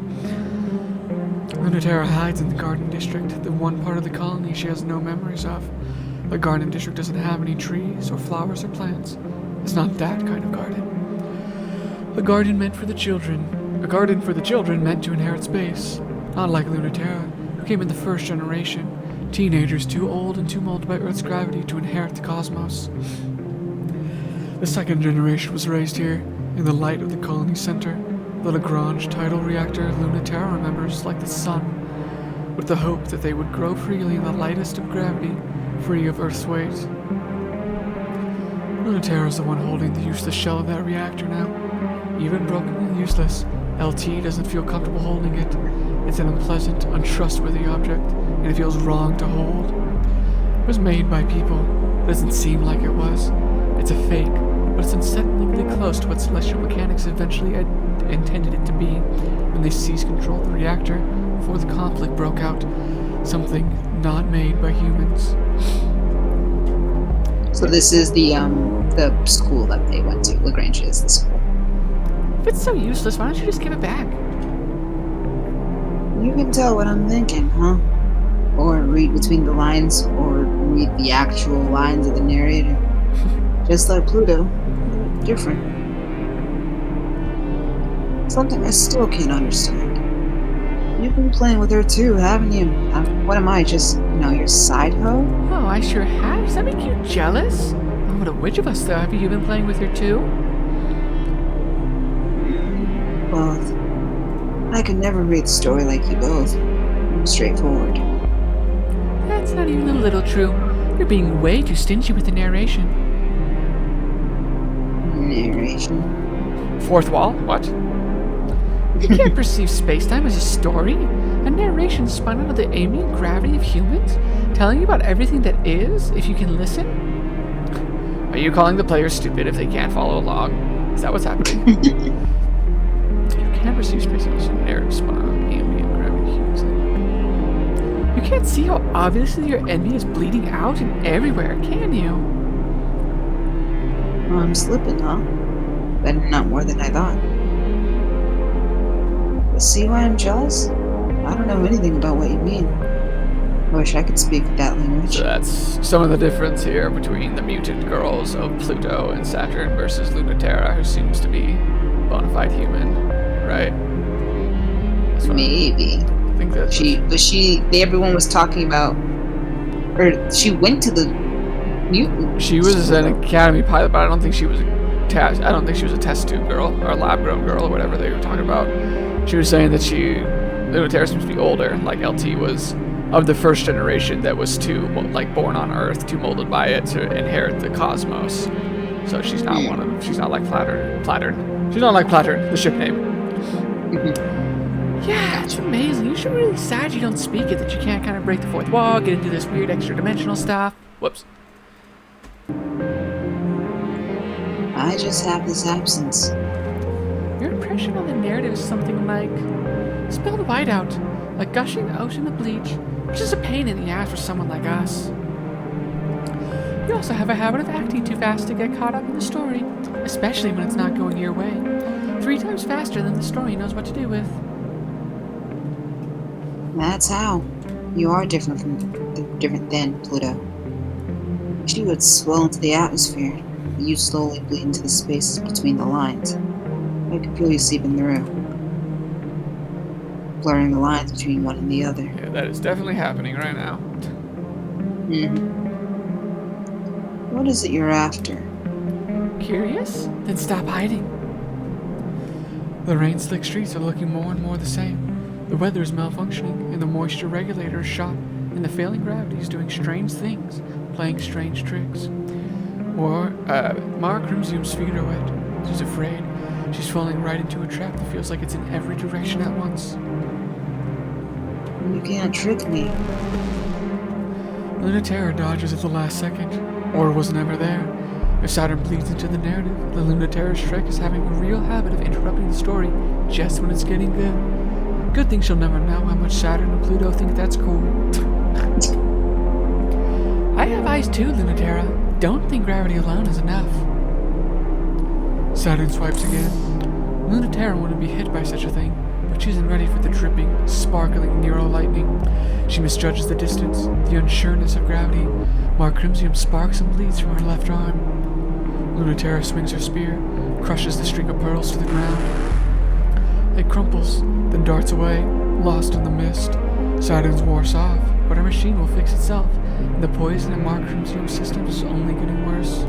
S1: Lunaterra hides in the Garden District, the one part of the colony she has no memories of. The Garden District doesn't have any trees or flowers or plants. It's not that kind of garden. A garden meant for the children. A garden for the children meant to inherit space. Not like Lunaterra, who came in the first generation. Teenagers too old and too molded by Earth's gravity to inherit the cosmos. The second generation was raised here, in the light of the colony center. The Lagrange tidal reactor Lunaterra remembers like the sun, with the hope that they would grow freely in the lightest of gravity, free of Earth's weight. Lunaterra is the one holding the useless shell of that reactor now. Even broken and useless, LT doesn't feel comfortable holding it. It's an unpleasant, untrustworthy object, and it feels wrong to hold. It was made by people. It doesn't seem like it was. It's a fake, but it's unsettlingly close to what celestial mechanics eventually intended it to be when they seized control of the reactor before the conflict broke out. Something not made by humans.
S2: So this is the school that they went to. Lagrange is the school.
S1: If it's so useless, why don't you just give it back?
S2: You can tell what I'm thinking, huh? Or read between the lines, or read the actual lines of the narrator. Just like Pluto, different. Something I still can't understand. You've been playing with her too, haven't you? What am I, just, your side hoe?
S1: Oh, I sure have. Does that make you jealous? Oh, what a which of us, though? Have you been playing with her too?
S2: Both. I could never read the story like you both. I'm straightforward.
S1: That's not even a little true. You're being way too stingy with the narration.
S2: Narration?
S1: Fourth wall? What? You can't perceive space-time as a story? A narration spun out of the ambient gravity of humans? Telling you about everything that is, if you can listen? Are you calling the players stupid if they can't follow along? Is that what's happening? You can't perceive space-time as a narrative spun out of the ambient gravity of humans. You can't see how obviously your enemy is bleeding out and everywhere, can you?
S2: Well, I'm slipping, huh? But not more than I thought. But see why I'm jealous? I don't know anything about what you mean. I wish I could speak that language.
S1: So that's some of the difference here between the mutant girls of Pluto and Saturn versus Lunaterra, who seems to be bona fide human, right?
S2: Maybe.
S1: I think that's
S2: everyone was talking about, or she went to the mutant.
S1: She was an academy pilot, but I don't think she was a test. I don't think she was a test tube girl or a lab grown girl or whatever they were talking about. She was saying that Lunaterra seems to be older, like LT was of the first generation that was too born on Earth, too molded by it to inherit the cosmos. So she's not she's not like Plattern. She's not like Plattern, the ship name. Yeah, it's amazing. You should be really sad you don't speak it, that you can't kind of break the fourth wall, get into this weird extra dimensional stuff. Whoops.
S2: I just have this absence.
S1: Your impression on the narrative is something like spilled whiteout, a gushing ocean of bleach, which is a pain in the ass for someone like us. You also have a habit of acting too fast to get caught up in the story, especially when it's not going your way. 3 times faster than the story knows what to do with.
S2: That's how. You are different than Pluto. She would swell into the atmosphere, but you slowly bleed into the spaces between the lines. I could feel you seeping through, blurring the lines between one and the other.
S1: Yeah, that is definitely happening right now.
S2: What is it you're after?
S1: Curious? Then stop hiding. The rain-slick streets are looking more and more the same. The weather is malfunctioning, and the moisture regulator is shot, and the failing gravity is doing strange things, playing strange tricks. Mara Crimson's feet are wet. She's afraid. She's falling right into a trap that feels like it's in every direction at once.
S2: You can't trick me.
S1: Lunaterra dodges at the last second, or was never there. If Saturn bleeds into the narrative, the Lunaterra's Shrek is having a real habit of interrupting the story just when it's getting good. Good thing she'll never know how much Saturn and Pluto think that's cool. I have eyes too, Lunaterra. Don't think gravity alone is enough. Saturn swipes again. Lunaterra wouldn't be hit by such a thing, but she isn't ready for the dripping, sparkling neuro-lightning. She misjudges the distance, the unsureness of gravity. Mara Crimson sparks and bleeds from her left arm. Lunaterra swings her spear, crushes the string of pearls to the ground. It crumples, then darts away, lost in the mist. Saturn's wars off, but her machine will fix itself, and the poison in Mara Crimson's system is only getting worse.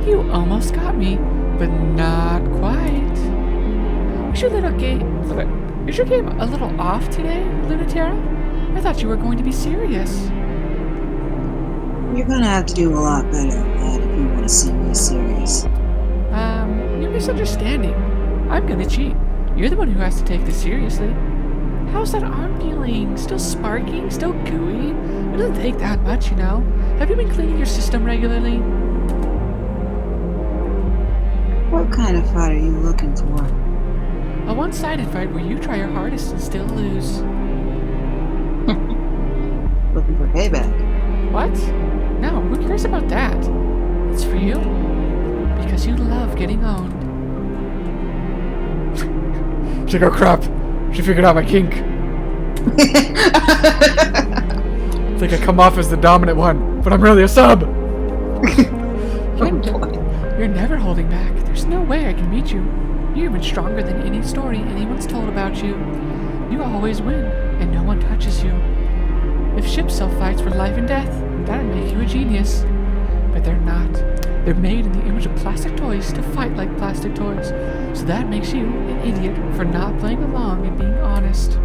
S1: You almost got me, but not quite. Is your game a little off today, Lunaterra? I thought you were going to be serious.
S2: You're gonna have to do a lot better than that if you want to see me serious.
S1: You're misunderstanding. I'm gonna cheat. You're the one who has to take this seriously. How's that arm feeling? Still sparking? Still gooey? It doesn't take that much, you know. Have you been cleaning your system regularly?
S2: What kind of fight are you looking for?
S1: A one-sided fight where you try your hardest and still lose.
S2: Looking for payback.
S1: What? No, who cares about that? It's for you. Because you love getting owned. She's like, oh crap. She figured out my kink. It's like I come off as the dominant one, but I'm really a sub. You're never holding back. There's no way I can beat you. You're even stronger than any story anyone's told about you. You always win, and no one touches you. If ships sell fights for life and death, that'd make you a genius. But they're not. They're made in the image of plastic toys to fight like plastic toys. So that makes you an idiot for not playing along and being honest.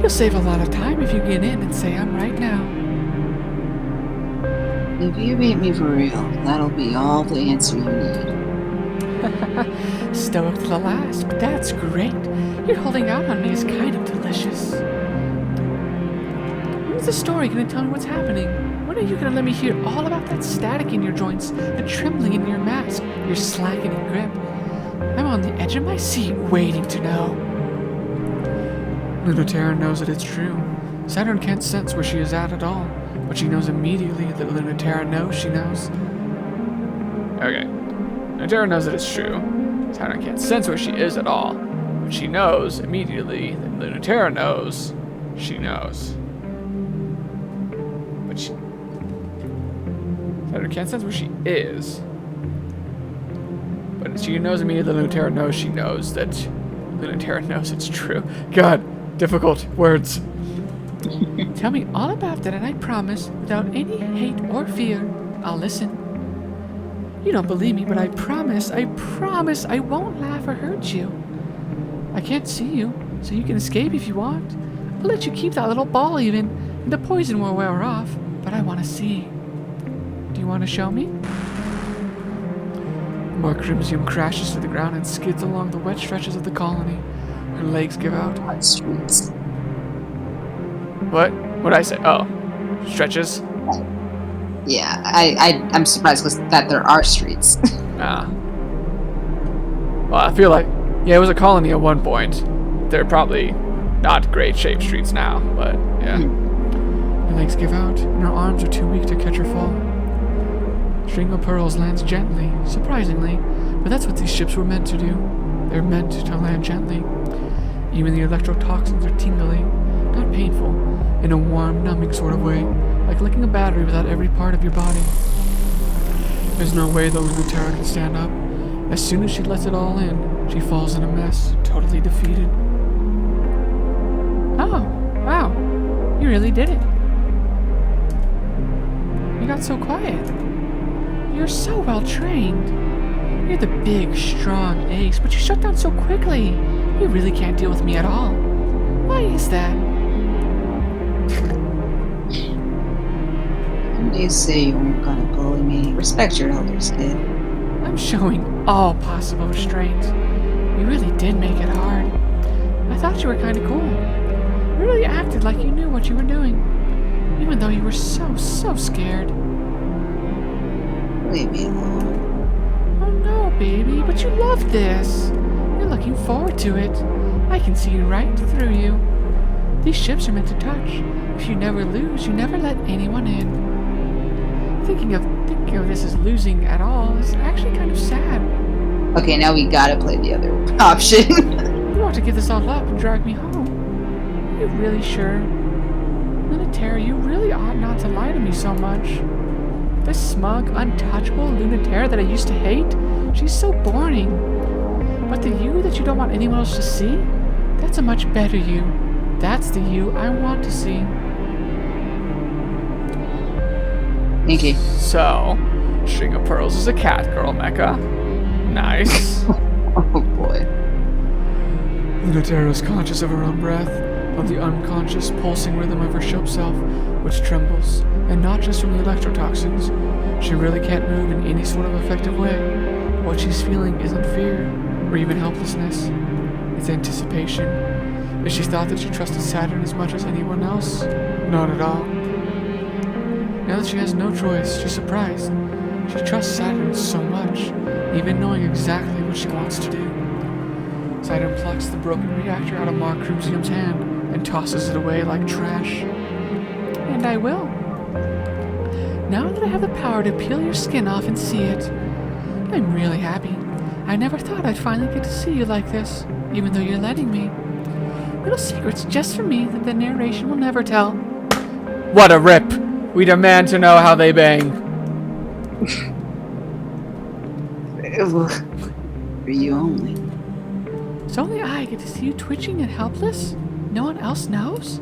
S1: You'll save a lot of time if you get in and say I'm right now.
S2: If you beat me for real, that'll be all the answer you need.
S1: Stoic to the last, but that's great. You're holding out on me is kind of delicious. When's the story gonna tell me what's happening? When are you gonna let me hear all about that static in your joints, the trembling in your mask, your slackening grip? I'm on the edge of my seat waiting to know. Lunaterra knows that it's true. Saturn can't sense where she is at all, but she knows immediately that Lunaterra knows she knows. Okay. Lunaterra knows that it's true. Saturn can't sense where she is at all, but she knows immediately that Lunaterra knows she knows. But Saturn can't sense where she is. But she knows immediately that Lunaterra knows she knows that Lunaterra knows it's true. God, difficult words. Tell me all about that and I promise, without any hate or fear, I'll listen. You don't believe me, but I promise I won't laugh or hurt you. I can't see you, so you can escape if you want. I'll let you keep that little ball even, and the poison will wear off, but I want to see. Do you want to show me? Mara Crimson crashes to the ground and skids along the wet stretches of the colony. Her legs give out.
S2: What streets?
S1: What? What'd I say? Oh, stretches?
S2: Yeah, I'm surprised that there are streets.
S1: Ah. Well, I feel like, yeah, it was a colony at one point. They're probably not great shaped streets now, but yeah. Her legs give out, and her arms are too weak to catch her fall. String of Pearls lands gently, surprisingly, but that's what these ships were meant to do. They're meant to land gently. Even the electrotoxins are tingly, not painful, in a warm, numbing sort of way, like licking a battery without every part of your body. There's no way the Lunatera can stand up. As soon as she lets it all in, she falls in a mess, totally defeated. Oh, wow. You really did it. You got so quiet. You're so well trained. You're the big, strong ace, but you shut down so quickly. You really can't deal with me at all. Why is that?
S2: You say you weren't gonna bully me. Respect your elders, kid.
S1: I'm showing all possible restraint. You really did make it hard. I thought you were kind of cool. You really acted like you knew what you were doing, even though you were so scared.
S2: Leave me alone.
S1: Oh no, baby, but you love this. You're looking forward to it. I can see right through you. These ships are meant to touch. If you never lose, you never let anyone in. Thinking of this as losing at all is actually kind of sad.
S2: Okay, now we gotta play the other option.
S1: You want to give this all up and drag me home. Are you really sure? Lunatera, you really ought not to lie to me so much. This smug, untouchable Lunatera that I used to hate, she's so boring. But the you that you don't want anyone else to see, that's a much better you. That's the you I want to see.
S2: Thank you.
S1: So, String of Pearls is a cat girl mecha. Nice.
S2: Oh boy.
S1: Lunatera is conscious of her own breath, of the unconscious pulsing rhythm of her ship self, which trembles, and not just from the electrotoxins. She really can't move in any sort of effective way. What she's feeling isn't fear, or even helplessness. It's anticipation. If she thought that she trusted Saturn as much as anyone else, not at all. Now that she has no choice, she's surprised. She trusts Saturn so much, even knowing exactly what she wants to do. Saturn plucks the broken reactor out of Mark Cruzium's hand and tosses it away like trash. And I will. Now that I have the power to peel your skin off and see it, I'm really happy. I never thought I'd finally get to see you like this, even though you're letting me. Little secrets just for me that the narration will never tell. What a rip! We demand to know how they bang.
S2: For you only.
S1: So only I get to see you twitching and helpless? No one else knows?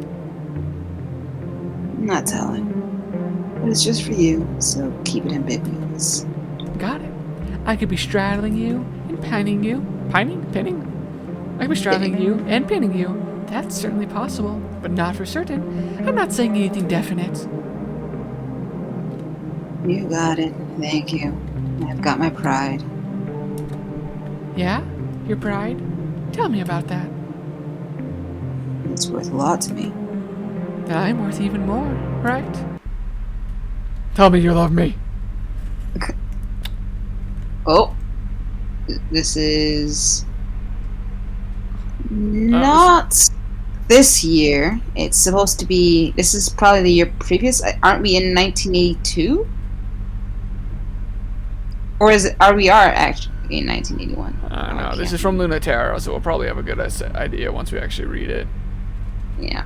S2: I'm not telling. But it's just for you, so keep it ambiguous.
S1: Got it. I could be straddling you and pinning you. Pinning? I could be straddling you and pinning you. That's certainly possible, but not for certain. I'm not saying anything definite.
S2: You got it. Thank you. I've got my pride.
S1: Yeah? Your pride? Tell me about that.
S2: It's worth a lot to me.
S1: I'm worth even more, right? Tell me you love me.
S2: Oh. This is not this year. It's supposed to be. This is probably the year previous. Aren't we in 1982? Or is it? We are actually in 1981.
S1: I don't know. This is from Lunatera, so we'll probably have a good idea once we actually read it.
S2: Yeah.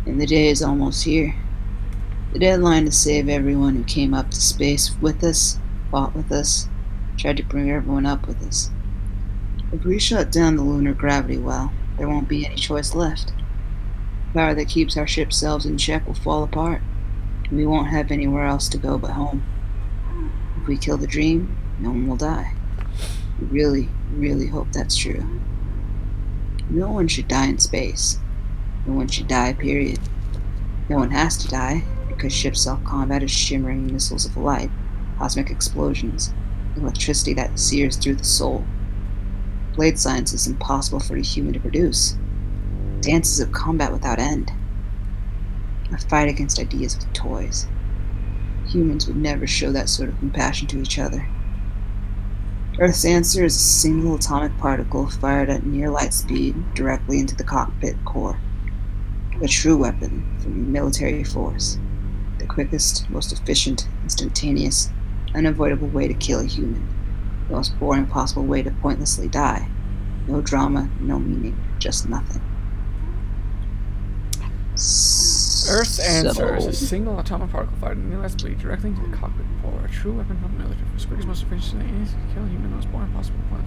S2: And the day is almost here. The deadline to save everyone who came up to space with us, fought with us, tried to bring everyone up with us. If we shut down the lunar gravity well, there won't be any choice left. The power that keeps our ship selves in check will fall apart, and we won't have anywhere else to go but home. If we kill the dream, no one will die. We really, really hope that's true. No one should die in space. No one should die, period. No one has to die, because ship self-combat is shimmering missiles of light, cosmic explosions, electricity that sears through the soul. Blade science is impossible for a human to produce. Dances of combat without end. A fight against ideas with toys. Humans would never show that sort of compassion to each other. Earth's answer is a single atomic particle fired at near light speed directly into the cockpit core. A true weapon for military force. The quickest, most efficient, instantaneous, unavoidable way to kill a human. The most boring possible way to pointlessly die. No drama, no meaning, just nothing.
S1: Earth's answer is a
S2: So-
S1: single atomic particle fired in the bleed directly into the cockpit for a true weapon from the military force. Quickest, most efficient, easy to kill a human, the most boring possible point.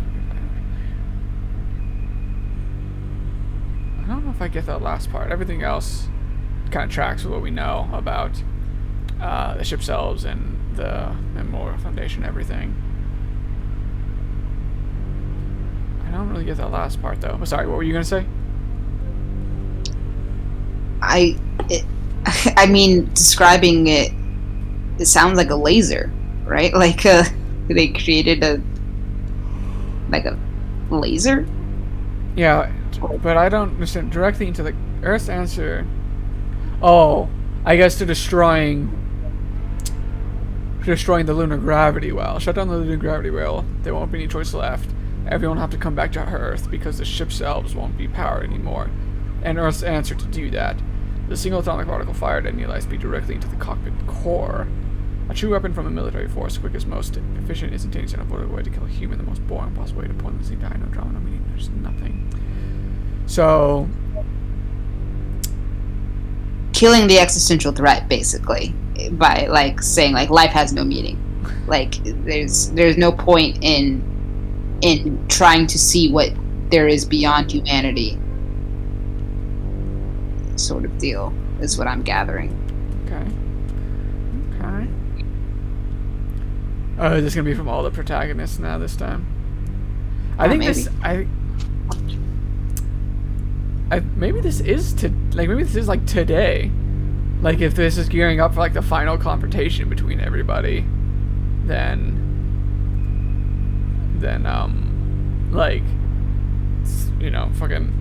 S1: I don't know if I get that last part. Everything else kind of tracks with what we know about the ship selves and the Memorial Foundation, everything. I don't really get that last part though. Sorry, what were you gonna say?
S2: I mean, describing it, it sounds like a laser, right? Like they created a laser.
S1: Yeah, but I don't understand. Directly into the Earth's answer. Oh, I guess to destroying the lunar gravity well. Shut down the lunar gravity well. There won't be any choice left. Everyone will have to come back to Earth because the ship selves won't be powered anymore. And Earth's answer to do that. The single atomic particle fired at near light speed directly into the cockpit core. A true weapon from a military force, quickest, most efficient, instantaneous, and unavoidable way to kill a human, the most boring possible way to pointlessly die, no drama, no meaning, there's nothing. So,
S2: Killing the existential threat, basically, by like saying like life has no meaning. Like there's no point in trying to see what there is beyond humanity. Sort of deal is what I'm gathering.
S1: okay. Oh, is this gonna be from all the protagonists now this time? I think
S2: maybe.
S1: maybe this is maybe this is like today. Like if this is gearing up for like the final confrontation between everybody, then like, you know, fucking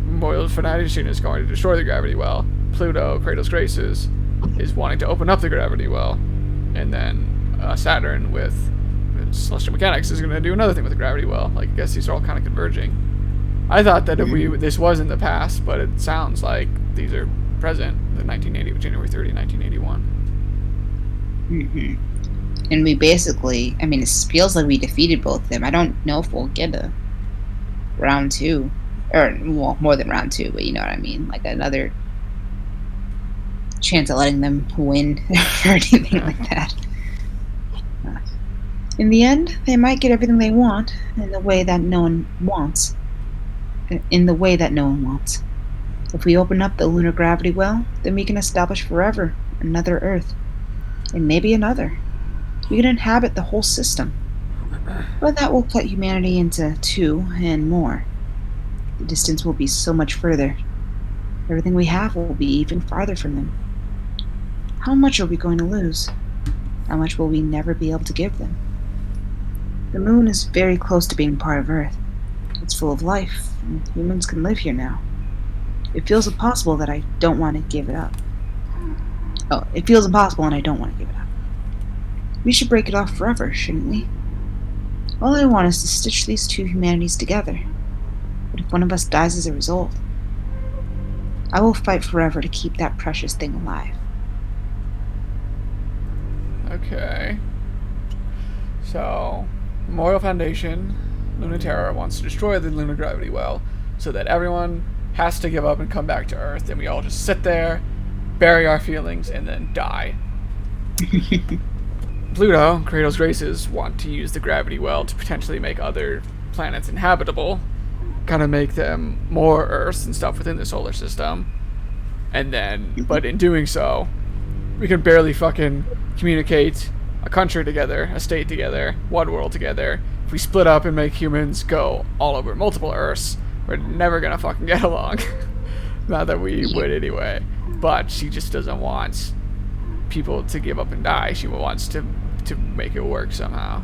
S1: Memorial Foundation is going to destroy the gravity well. Pluto, Kratos Graces, is wanting to open up the gravity well, and then Saturn with Celestial Mechanics is going to do another thing with the gravity well. Like, I guess these are all kind of converging. I thought that this was in the past, but it sounds like these are present. The 1980, January 30, 1981.
S2: Mm-hmm. And we basically, I mean, it feels like we defeated both of them. I don't know if we'll get a round two, or well, more than round two, but you know what I mean, like another chance at letting them win or anything like that. In the end, they might get everything they want in the way that no one wants. In the way that no one wants. If we open up the lunar gravity well, then we can establish forever another Earth, and maybe another. We can inhabit the whole system. But that will cut humanity into two and more. The distance will be so much further. Everything we have will be even farther from them. How much are we going to lose? How much will we never be able to give them? The moon is very close to being part of Earth. It's full of life, and humans can live here now. It feels impossible that I don't want to give it up. Oh, it feels impossible and I don't want to give it up. We should break it off forever, shouldn't we? All I want is to stitch these two humanities together. But if one of us dies as a result, I will fight forever to keep that precious thing alive.
S1: Okay. So, Memorial Foundation, Lunaterra wants to destroy the lunar gravity well so that everyone has to give up and come back to Earth, and we all just sit there, bury our feelings, and then die. Pluto, Kratos Graces, want to use the gravity well to potentially make other planets inhabitable, kind of make them more Earths and stuff within the solar system. And then, but in doing so, we can barely fucking communicate a country together, a state together, one world together. If we split up and make humans go all over multiple Earths, we're never gonna fucking get along. Not that we would anyway. But she just doesn't want people to give up and die. She wants to make it work somehow.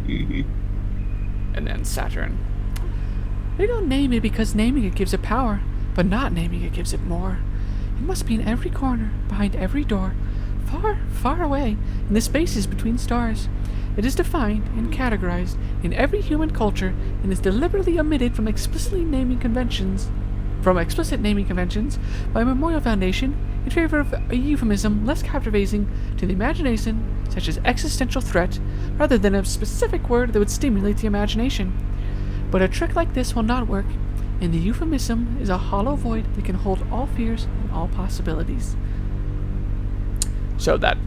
S1: And then Saturn. They don't name it because naming it gives it power, but not naming it gives it more. It must be in every corner, behind every door, far, far away, in the spaces between stars. It is defined and categorized in every human culture and is deliberately omitted from explicitly naming conventions. from explicit naming conventions by Memorial Foundation in favor of a euphemism less captivating to the imagination, such as existential threat, rather than a specific word that would stimulate the imagination. But a trick like this will not work, and the euphemism is a hollow void that can hold all fears and all possibilities. So that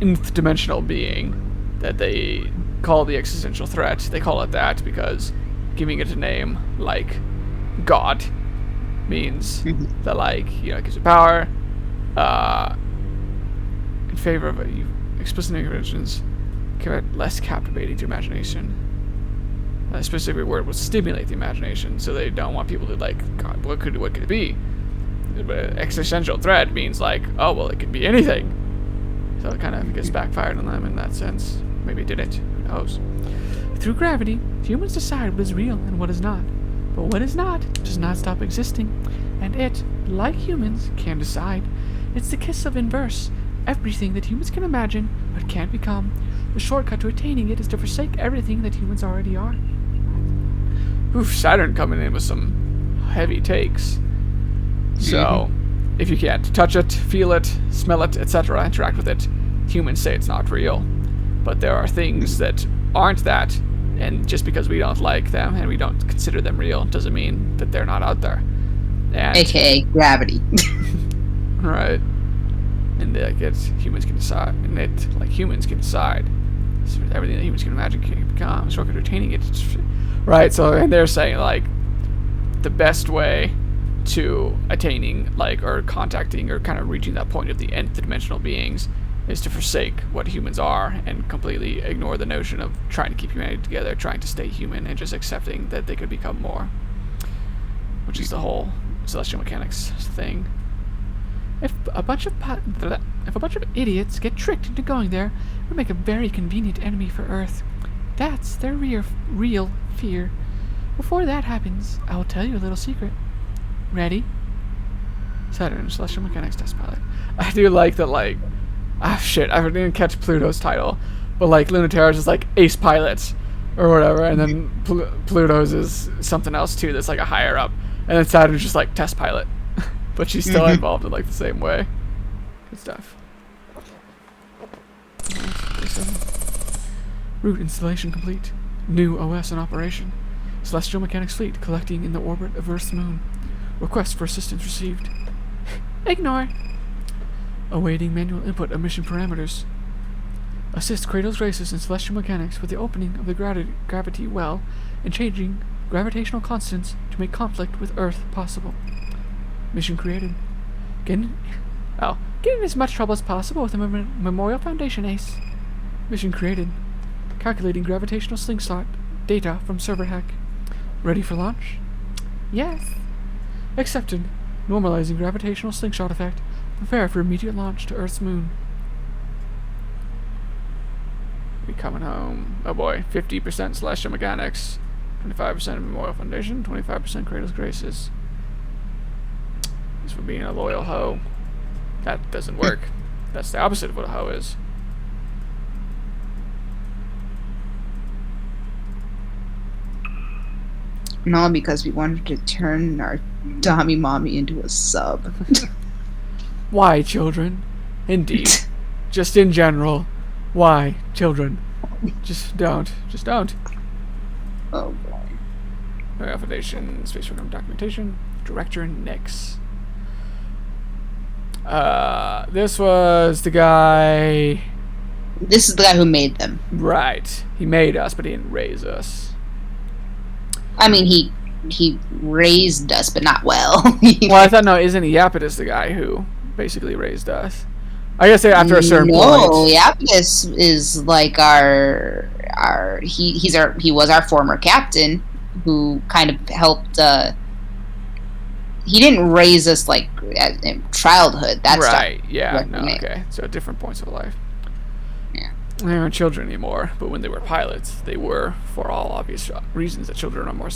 S1: nth dimensional being that they call the existential threat, they call it that because giving it a name like God means that, like, you know, it gives it power in favor of explicit conventions, less captivating to imagination. A specific word would stimulate the imagination, so they don't want people to, like, God, what could it be? But existential threat means, like, oh, well, it could be anything. So it kind of gets backfired on them in that sense. Maybe it didn't. Who knows? Through gravity, humans decide what is real and what is not. But what is not does not stop existing. And it, like humans, can decide. It's the kiss of inverse. Everything that humans can imagine but can't become. The shortcut to attaining it is to forsake everything that humans already are. Oof, Saturn coming in with some heavy takes. So, if you can't touch it, feel it, smell it, etc., interact with it, humans say it's not real. But there are things that aren't that, and just because we don't like them and we don't consider them real doesn't mean that they're not out there. And,
S2: AKA gravity.
S1: right. And humans can decide, and humans can decide. So everything that humans can imagine can become, so retaining it. Right, so, and they're saying, like, the best way to attaining, like, or contacting, or kind of reaching that point of the nth dimensional beings is to forsake what humans are and completely ignore the notion of trying to keep humanity together, trying to stay human, and just accepting that they could become more. Which is the whole celestial mechanics thing. If a bunch of idiots get tricked into going there, it would make a very convenient enemy for Earth. That's their real fear. Before that happens, I will tell you a little secret. Ready? Saturn, Celestial Mechanics Test Pilot. I do like that, like... Ah, shit, I didn't catch Pluto's title. But, like, Lunaterra's is, like, Ace Pilot, or whatever, and then Pluto's is something else, too, that's, like, a higher up. And then Saturn's just, like, Test Pilot. But she's still involved in, like, the same way. Good stuff. Route installation complete. New OS in operation. Celestial Mechanics Fleet collecting in the orbit of Earth's moon. Request for assistance received. Ignore. Awaiting manual input of mission parameters. Assist Kratos Races in Celestial Mechanics with the opening of the gravity well and changing gravitational constants to make conflict with Earth possible. Mission created. Get in as much trouble as possible with the Memorial Foundation Ace. Mission created. Calculating gravitational slingshot data from server hack. Ready for launch? Yes. Accepted. Normalizing gravitational slingshot effect. Prepare for immediate launch to Earth's moon. We coming home. Oh boy. 50% Celestial Mechanics. 25% Memorial Foundation. 25% Kratos Graces. This for being a loyal hoe. That doesn't work. That's the opposite of what a hoe is.
S2: No, because we wanted to turn our Dami Mommy into a sub.
S1: Why, children? Indeed. Just in general. Why, children? Just don't. Just don't.
S2: Oh boy.
S1: Memorial Foundation, Space Program Documentation, Director Nix. This was the guy...
S2: This is the guy who made them.
S1: Right. He made us, but he didn't raise us.
S2: I mean, he raised us, but not well.
S1: Well, I thought, no, isn't Iapetus the guy who basically raised us? I guess after a certain point.
S2: No, Iapetus is like he was our former captain who kind of helped. He didn't raise us like in childhood. That's
S1: right. Yeah. No. Okay. So at different points of life.
S2: Yeah.
S1: They aren't children anymore, but when they were pilots, they were, for all obvious reasons, that children are more...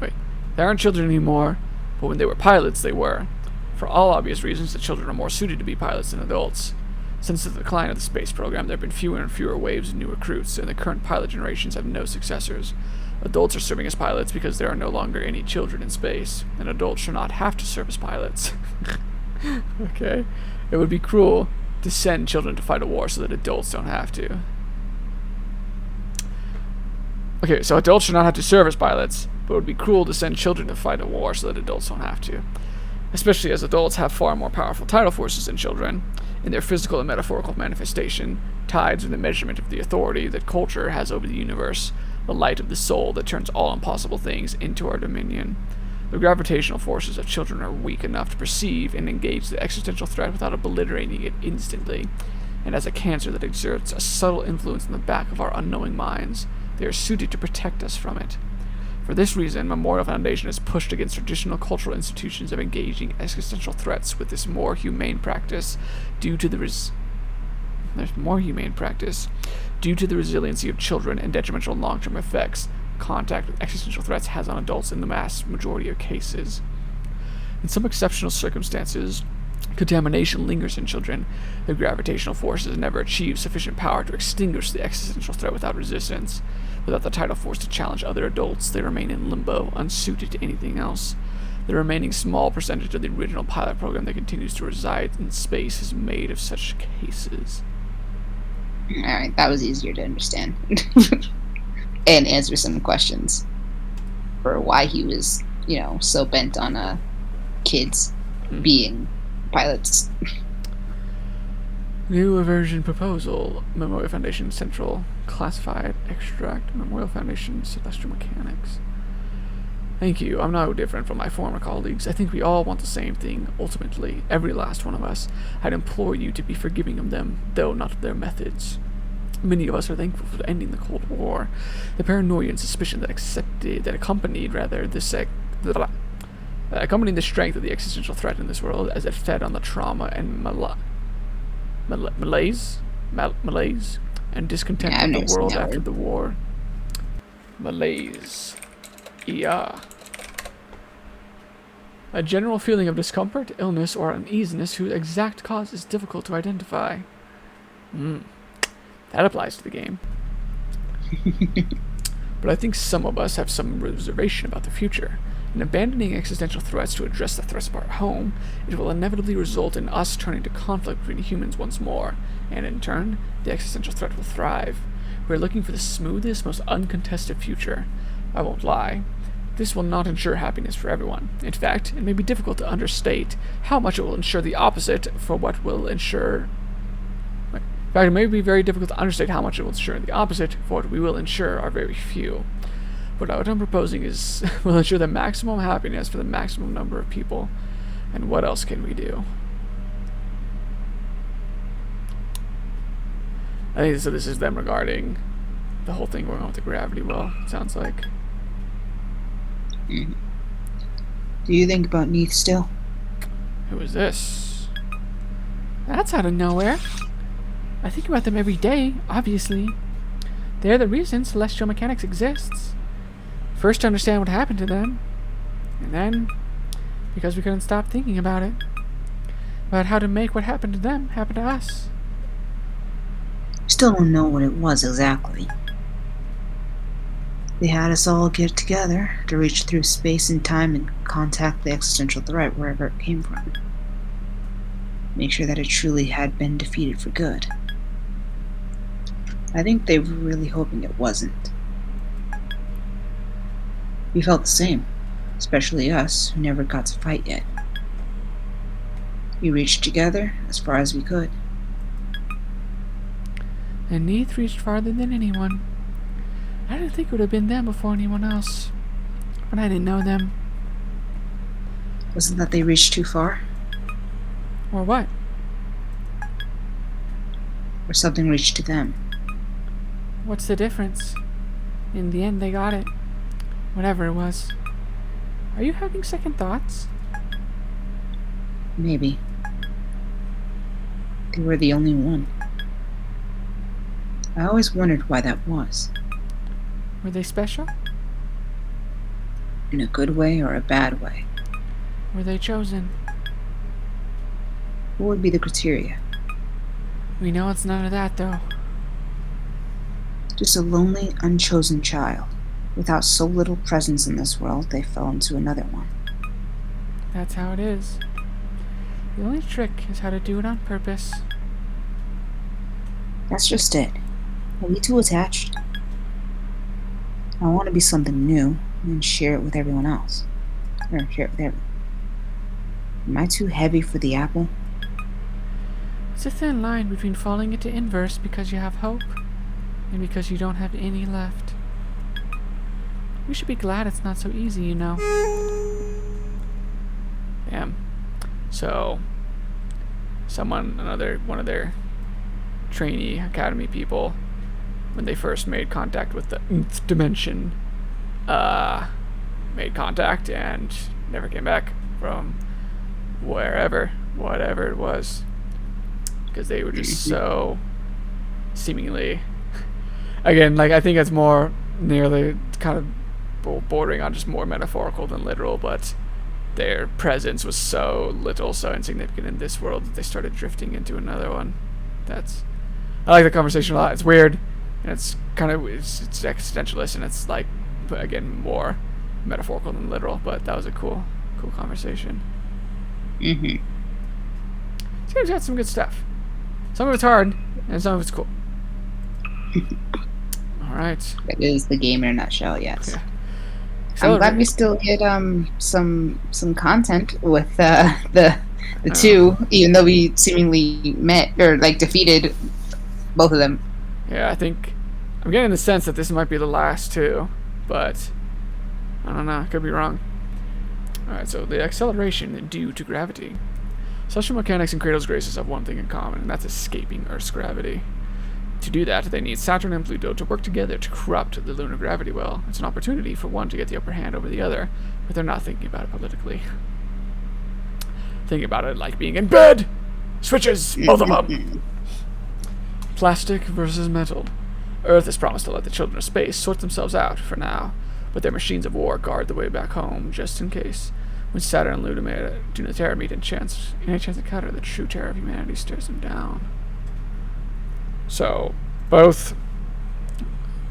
S1: They aren't children anymore, but when they were pilots, they were, for all obvious reasons, that children are more suited to be pilots than adults. Since the decline of the space program, there have been fewer and fewer waves of new recruits, and the current pilot generations have no successors. Adults are serving as pilots because there are no longer any children in space, and adults should not have to serve as pilots. Okay? It would be cruel to send children to fight a war so that adults don't have to. Okay, so adults should not have to serve as pilots, but it would be cruel to send children to fight a war so that adults don't have to. Especially as adults have far more powerful tidal forces than children, in their physical and metaphorical manifestation. Tides are the measurement of the authority that culture has over the universe, the light of the soul that turns all impossible things into our dominion. The gravitational forces of children are weak enough to perceive and engage the existential threat without obliterating it instantly, and as a cancer that exerts a subtle influence in the back of our unknowing minds, they are suited to protect us from it. For this reason, Memorial Foundation has pushed against traditional cultural institutions of engaging existential threats with this more humane practice due to the resiliency of children and detrimental long-term effects contact with existential threats has on adults in the vast majority of cases. In some exceptional circumstances, contamination lingers in children. The gravitational forces never achieve sufficient power to extinguish the existential threat without resistance. Without the tidal force to challenge other adults, they remain in limbo, unsuited to anything else. The remaining small percentage of the original pilot program that continues to reside in space is made of such cases.
S2: Alright, that was easier to understand. And answer some questions for why he was, so bent on kids being pilots.
S1: New version proposal. Memorial Foundation Central Classified Extract. Memorial Foundation Celestial Mechanics. Thank you. I'm no different from my former colleagues. I think we all want the same thing, ultimately. Every last one of us. I'd implore you to be forgiving of them, though not of their methods. Many of us are thankful for ending the Cold War. The paranoia and suspicion that accompanied the strength of the existential threat in this world as it fed on the trauma and malaise and discontent of the world after the war. Malaise. Yeah. A general feeling of discomfort, illness, or uneasiness whose exact cause is difficult to identify. That applies to the game. But I think some of us have some reservation about the future. In abandoning existential threats to address the threats of our home, it will inevitably result in us turning to conflict between humans once more, and in turn, the existential threat will thrive. We're looking for the smoothest, most uncontested future. I won't lie. This will not ensure happiness for everyone. In fact, it may be difficult to understate how much it will ensure the opposite for what will ensure... In fact, it may be very difficult to understate how much it will ensure the opposite for what we will ensure are very few. But what I'm proposing is will ensure the maximum happiness for the maximum number of people. And what else can we do? I think so. This is them regarding the whole thing going on with the gravity well, it sounds like.
S2: Do you think about Neith still?
S1: Who is this? That's out of nowhere. I think about them every day, obviously. They're the reason Celestial Mechanics exists. First to understand what happened to them, and then because we couldn't stop thinking about it. About how to make what happened to them happen to us.
S2: Still don't know what it was exactly. They had us all get together to reach through space and time and contact the existential threat wherever it came from. Make sure that it truly had been defeated for good. I think they were really hoping it wasn't. We felt the same, especially us, who never got to fight yet. We reached together as far as we could.
S1: And Neith reached farther than anyone. I didn't think it would have been them before anyone else. But I didn't know them.
S2: Wasn't that they reached too far?
S1: Or what?
S2: Or something reached to them?
S1: What's the difference? In the end, they got it. Whatever it was. Are you having second thoughts?
S2: Maybe. They were the only one. I always wondered why that was.
S1: Were they special?
S2: In a good way or a bad way?
S1: Were they chosen?
S2: What would be the criteria?
S1: We know it's none of that, though.
S2: Just a lonely, unchosen child. Without so little presence in this world, they fell into another one.
S1: That's how it is. The only trick is how to do it on purpose.
S2: That's just it. Are we too attached? I want to be something new and share it with everyone else. Or share it with everyone. Am I too heavy for the apple?
S1: It's a thin line between falling into inverse because you have hope and because you don't have any left. We should be glad it's not so easy, you know. Damn. So, one of their trainee academy people, when they first made contact with the nth dimension, made contact and never came back from whatever it was, because they were just so seemingly, again, like, I think it's more nearly kind of bordering on just more metaphorical than literal, but their presence was so little, so insignificant in this world that they started drifting into another one. I like the conversation a lot. It's weird, and it's kind of it's existentialist, and it's like, but again, more metaphorical than literal. But that was a cool conversation.
S2: Mm-hmm.
S1: This game's got some good stuff. Some of it's hard, and some of it's cool. All right.
S2: That is the game in a nutshell. Yes.
S1: Yeah.
S2: I'm glad we still get some content with the two, even though we seemingly met or like defeated both of them.
S1: Yeah, I think I'm getting the sense that this might be the last two, but I don't know. I could be wrong. Alright, so the acceleration due to gravity. Celestial mechanics and Cradle's Graces have one thing in common, and that's escaping Earth's gravity. To do that, they need Saturn and Pluto to work together to corrupt the lunar gravity well. It's an opportunity for one to get the upper hand over the other, but they're not thinking about it politically. Thinking about it like being in bed! Switches! Both of them! Plastic versus metal. Earth has promised to let the children of space sort themselves out for now, but their machines of war guard the way back home, just in case. When Saturn and Lunatera meet in a chance encounter, the true terror of humanity stares them down. So, both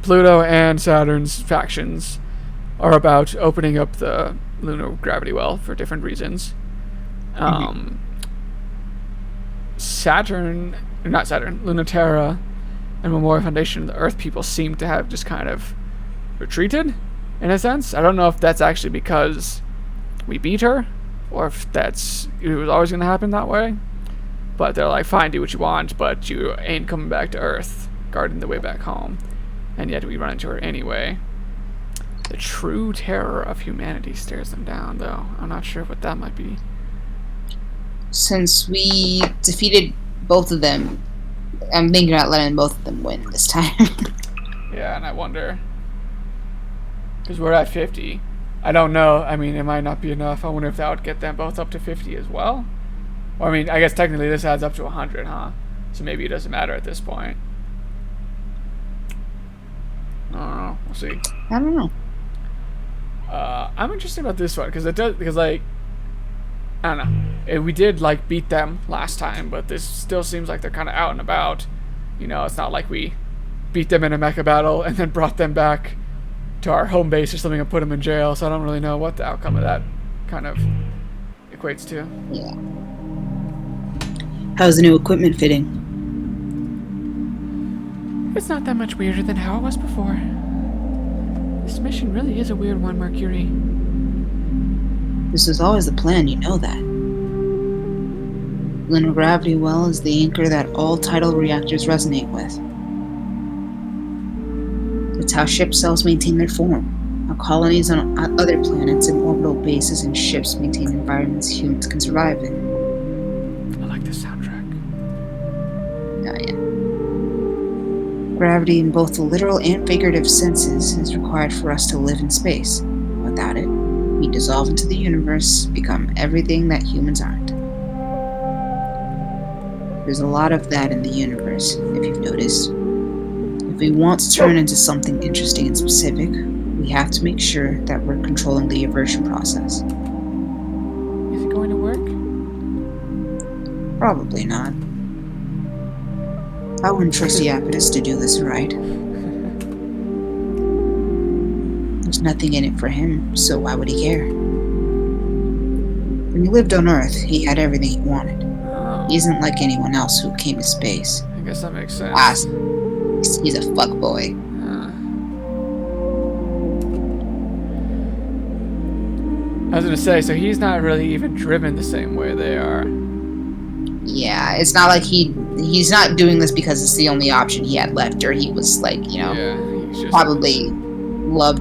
S1: Pluto and Saturn's factions are about opening up the lunar gravity well for different reasons. Lunatera and Memorial Foundation, the Earth people seem to have just kind of retreated, in a sense. I don't know if that's actually because we beat her, or if it was always going to happen that way. But they're like, fine, do what you want, but you ain't coming back to Earth, guarding the way back home. And yet we run into her anyway. The true terror of humanity stares them down, though. I'm not sure what that might be.
S2: Since we defeated both of them, I'm thinking about letting both of them win this time.
S1: Yeah, and I wonder, because we're at 50. I don't know. I mean, it might not be enough. I wonder if that would get them both up to 50 as well. Well, I mean, I guess technically this adds up to 100, huh? So maybe it doesn't matter at this point. I don't know. We'll see.
S2: I don't know.
S1: I'm interested about this one because like, I don't know. We did like beat them last time, but this still seems like they're kind of out and about. You know, it's not like we beat them in a mecha battle and then brought them back to our home base or something and put them in jail. So I don't really know what the outcome of that kind of equates to.
S2: Yeah. How's the new equipment fitting?
S1: It's not that much weirder than how it was before. This mission really is a weird one, Mercury.
S2: This was always the plan, you know that. Lunar gravity well is the anchor that all tidal reactors resonate with. It's how ship cells maintain their form, how colonies on other planets and orbital bases and ships maintain environments humans can survive in.
S1: I like this soundtrack.
S2: Oh, yeah. Gravity in both the literal and figurative senses is required for us to live in space. Without it, we dissolve into the universe, become everything that humans aren't. There's a lot of that in the universe, if you've noticed. If we want to turn into something interesting and specific, we have to make sure that we're controlling the aversion process.
S1: Is it going to work?
S2: Probably not. I wouldn't trust the Iapetus to do this right.
S3: There's nothing in it for him, so why would he care? When he lived on Earth, he had everything he wanted.
S1: Oh,
S3: He isn't like anyone else who came to space.
S1: I guess that makes sense.
S3: He's a fuckboy.
S1: I was gonna say, so he's not really even driven the same way they are.
S3: Yeah, it's not like he's not doing this because it's the only option he had left, or he was like,
S1: Yeah, he's just
S3: probably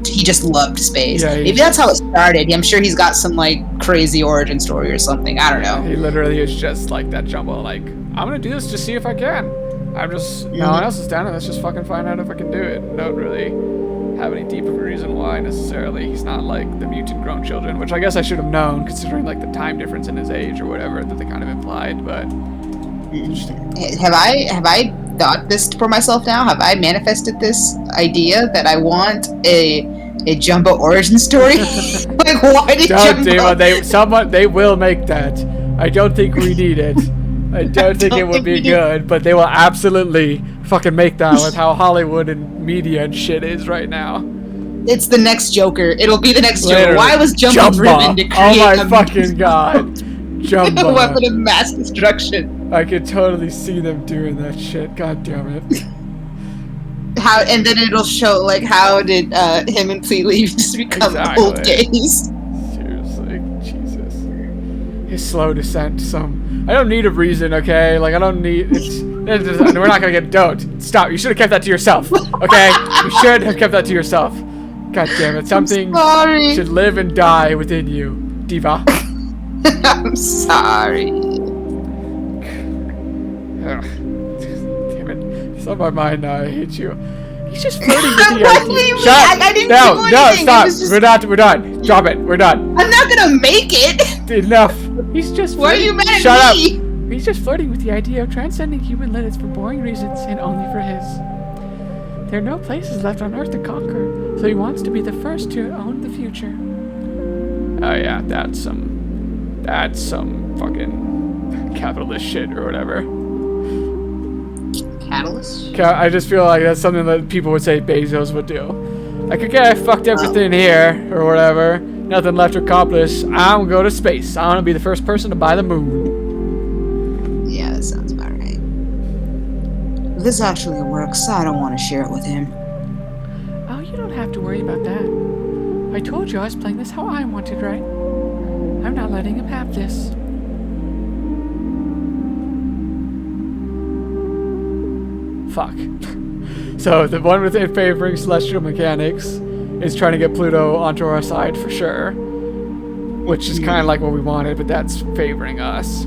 S3: he just loved space.
S1: Yeah,
S3: Maybe that's how it started. I'm sure he's got some like crazy origin story or something. I don't know.
S1: He literally is just like that Jumbo, like, I'm gonna do this to see if I can. No one else is down, and let's just fucking find out if I can do it. Don't really have any deep of a reason why necessarily. He's not like the mutant grown children, which I guess I should have known considering like the time difference in his age or whatever that they kind of implied, but
S3: Have I thought this for myself now? Have I manifested this idea that I want a Jumbo origin story? Like, why did
S1: don't,
S3: Jumbo?
S1: Dima, they will make that. I don't think we need it. I don't think it would be good, but they will absolutely fucking make that with how Hollywood and media and shit is right now.
S3: It's the next Joker. It'll be the next Joker.
S1: Literally.
S3: Why was Jumbo driven to create
S1: Oh my
S3: a
S1: fucking god. Jumbo.
S3: weapon of mass destruction?
S1: I could totally see them doing that shit. God damn it.
S3: And then it'll show like how did him and Plealeaf just become old gays?
S1: Seriously, Jesus. His slow descent to some. I don't need a reason, okay? Like I don't need. We're not gonna get. Don't stop. You should have kept that to yourself, okay? You should have kept that to yourself. God damn it. Something should live and die within you, Diva.
S3: I'm sorry.
S1: Ugh. Damn it. It's on my mind now. I hate you. He's just flirting with the idea. Shut up.
S3: I didn't
S1: No,
S3: do
S1: no,
S3: anything.
S1: stop.
S3: It was just-
S1: We're done. Drop it. We're done.
S3: I'm not gonna make it.
S1: Enough. He's just
S3: Why are
S1: flirting.
S3: you mad at
S1: Shut
S3: me?
S1: up. He's just flirting with the idea of transcending human limits for boring reasons and only for his. There are no places left on Earth to conquer, so he wants to be the first to own the future. Oh yeah, that's some fucking capitalist shit or whatever.
S3: Catalyst?
S1: I just feel like that's something that people would say Bezos would do. Like, okay, I fucked everything here or whatever. Nothing left to accomplish. I'm gonna go to space. I want to be the first person to buy the moon.
S3: Yeah, that sounds about right. If this actually works, I don't want to share it with him.
S1: Oh, you don't have to worry about that. I told you I was playing this how I wanted, right? I'm not letting him have this. Fuck. So the one with it favoring celestial mechanics is trying to get Pluto onto our side for sure. Which is kind of like what we wanted, but that's favoring us.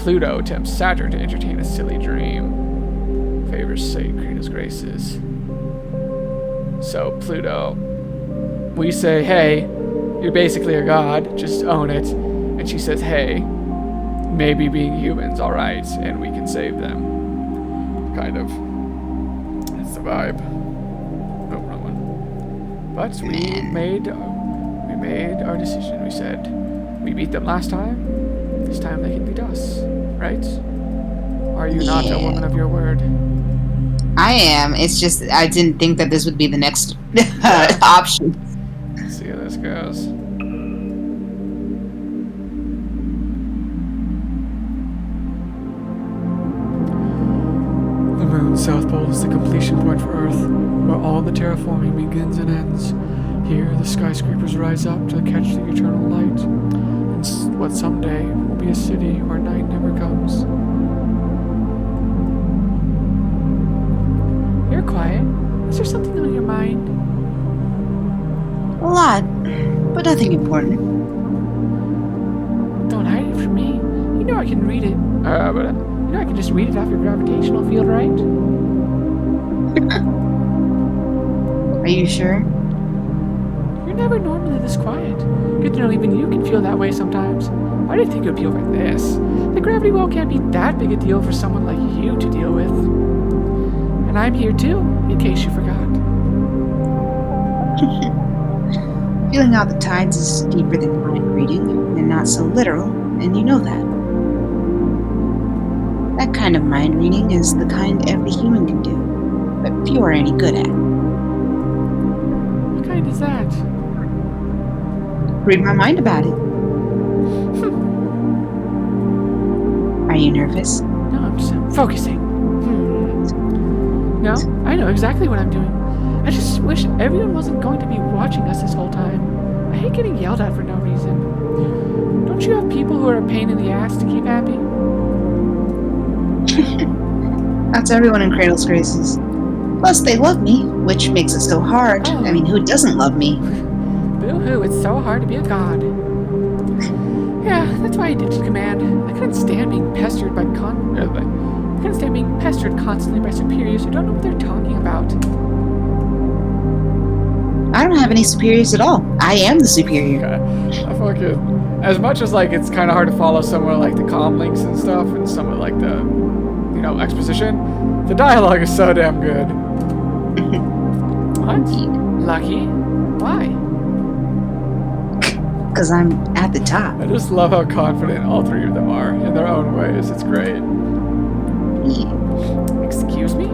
S1: Pluto tempts Saturn to entertain a silly dream. Favors Satan's graces. So Pluto, we say, hey, you're basically a god, just own it. And she says, hey, maybe being human's alright, and we can save them. Kind of. That's the vibe. Oh, wrong one. But we made our decision. We said, we beat them last time, this time they can beat us, right? Are you not a woman of your word?
S3: I am. It's just I didn't think that this would be the next option.
S1: Let's see how this goes. The moon's south pole is the completion point for Earth, where all the terraforming begins and ends. Here, the skyscrapers rise up to catch the eternal light, and what someday will be a city where night never comes. You're quiet. Is there something on your mind?
S3: A lot, but nothing important.
S1: Don't hide it from me. You know I can read it. But you know I can just read it off your gravitational field, right?
S3: Are you sure?
S1: You're never normally this quiet. Good to know even you can feel that way sometimes. Why do you think it would be over this? The gravity well can't be that big a deal for someone like you to deal with. And I'm here too, in case you forgot.
S3: Feeling out the tides is deeper than mind reading, and not so literal, and you know that. That kind of mind reading is the kind every human can do, but few are any good at.
S1: What kind is that?
S2: read my mind about it. Are you nervous?
S1: No, I'm just focusing. No, I know exactly what I'm doing. I just wish everyone wasn't going to be watching us this whole time. I hate getting yelled at for no reason. Don't you have people who are a pain in the ass to keep happy?
S2: That's everyone in Cradle's Graces. Plus, they love me, which makes it so hard.
S1: Oh.
S2: I mean, who doesn't love me?
S1: Boo-hoo, it's so hard to be a god. Yeah, that's why I ditched command. I couldn't stand being pestered by I couldn't stand being pestered constantly by superiors who don't know what they're talking about.
S2: I don't have any superiors at all. I am the superior.
S1: Okay. I fucking, as much as like it's kind of hard to follow some of like the comm links and stuff and some of like the, you know, exposition, the dialogue is so damn good. What? Lucky? Why?
S2: Because I'm at the top.
S1: I just love how confident all three of them are in their own ways. It's great.
S2: Yeah.
S1: Excuse me?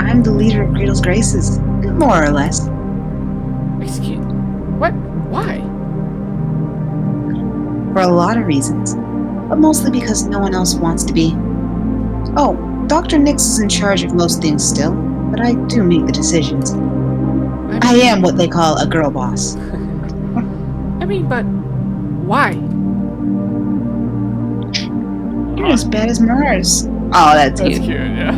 S2: I'm the leader of Cradle's Graces, more or less.
S1: Excuse... What? Why?
S2: For a lot of reasons, but mostly because no one else wants to be. Oh, Dr. Nix is in charge of most things still, but I do make the decisions. I am what they call a girl boss.
S1: I mean, but... Why?
S2: You're as bad as Mars. Oh, that's
S1: That's
S2: cute.
S1: cute, yeah.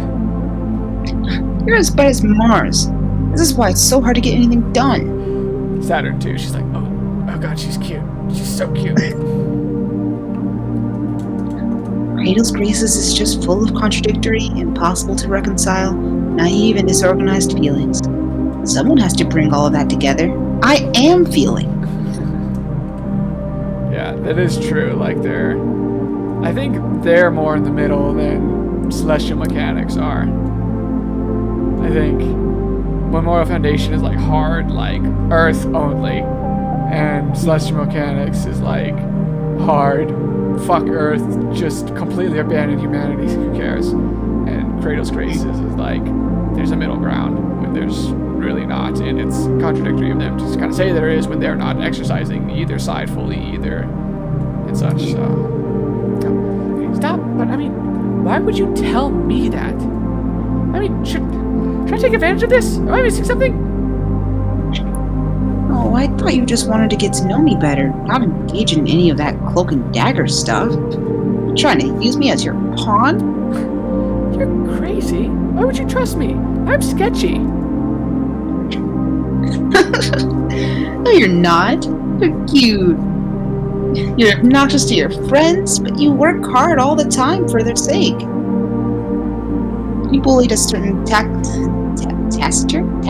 S2: You're as bad as Mars. This is why it's so hard to get anything done.
S1: Saturn, too. She's like, oh god, she's cute. She's so cute.
S2: Cradle's Graces is just full of contradictory, impossible to reconcile, naive and disorganized feelings. Someone has to bring all of that together. I am feeling.
S1: Yeah, that is true. Like, I think they're more in the middle than Celestial Mechanics are. I think Memorial Foundation is like hard, like Earth only, and Celestial Mechanics is like hard, fuck Earth, just completely abandon humanity, who cares? And Cradle's Graces is like, there's a middle ground when there's really not, and it's contradictory of them to kind of say there is when they're not exercising either side fully either, and such, so... Stop, but I mean, why would you tell me that? I mean, should I take advantage of this? Am I missing something?
S2: Oh, I thought you just wanted to get to know me better, not engage in any of that cloak and dagger stuff. You're trying to use me as your pawn?
S1: You're crazy. Why would you trust me? I'm sketchy.
S2: No, you're not. You're cute. You're obnoxious to your friends, but you work hard all the time for their sake. You bullied a certain taciturn?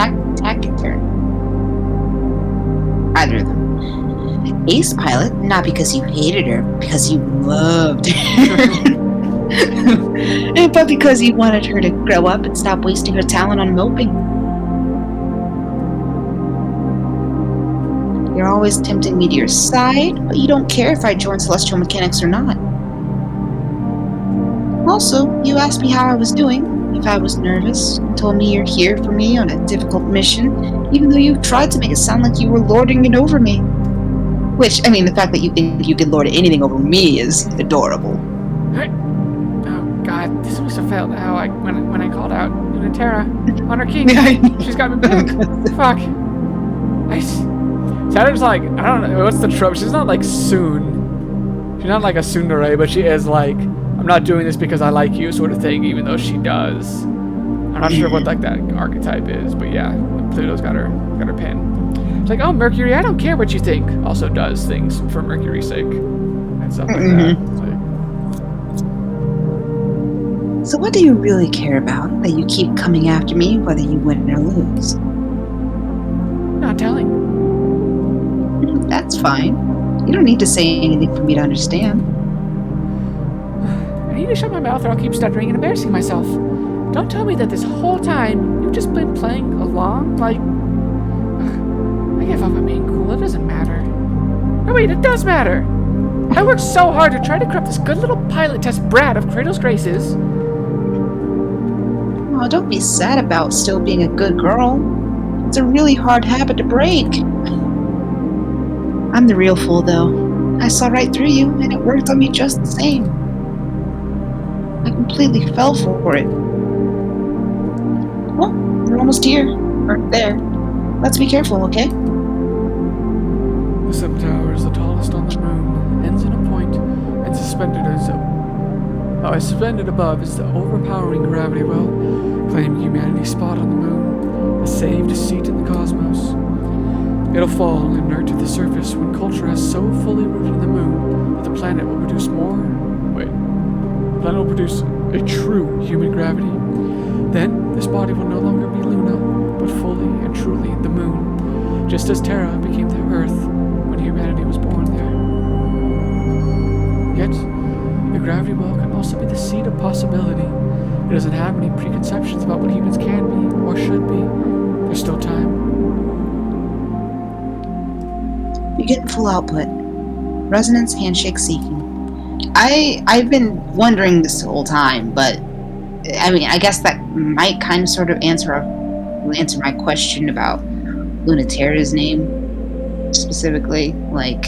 S2: Either of them. Ace Pilot, not because you hated her, because you loved her. But because you wanted her to grow up and stop wasting her talent on moping. You're always tempting me to your side, but you don't care if I join Celestial Mechanics or not. Also, you asked me how I was doing, if I was nervous, and told me you're here for me on a difficult mission, even though you tried to make it sound like you were lording it over me. Which, I mean, the fact that you think you can lord anything over me is adorable.
S1: Oh god, this must have felt how when I called out Unitera on her king. She's got me pinned. Fuck. Saturn's like, I don't know, what's the trope? She's not like soon. She's not like a tsundere, but she is like, I'm not doing this because I like you sort of thing, even though she does. I'm not sure what like that archetype is, but yeah, Pluto's got her pin. It's like, oh, Mercury, I don't care what you think. Also does things for Mercury's sake. And stuff like that. It's like,
S2: So what do you really care about that you keep coming after me whether you win or lose?
S1: not telling.
S2: That's fine. You don't need to say anything for me to understand.
S1: I need to shut my mouth or I'll keep stuttering and embarrassing myself. Don't tell me that this whole time you've just been playing along like... I give up on being cool, it doesn't matter. No wait, it does matter! I worked so hard to try to corrupt this good little pilot test brat of Cradle's Graces.
S2: Oh, don't be sad about still being a good girl. It's a really hard habit to break. I'm the real fool, though. I saw right through you, and it worked on me just the same. I completely fell for it. Well, we're almost here. Or there. Let's be careful, okay?
S1: The Sim Tower is the tallest on the moon, ends in a point, and suspended above is the overpowering gravity well, claiming humanity's spot on the moon, a saved seat in the cosmos. It'll fall inert to the surface when culture has so fully rooted in the moon that the planet will produce a true human gravity. Then, this body will no longer be Luna, but fully and truly the moon, just as Terra became the Earth when humanity was born there. Yet, the gravity well can also be the seat of possibility. It doesn't have any preconceptions about what humans can be or should be. There's still time.
S2: You're getting full output. Resonance handshake seeking. I've been wondering this whole time, but I mean, I guess that might kind of sort of answer my question about Lunaterra's name specifically, like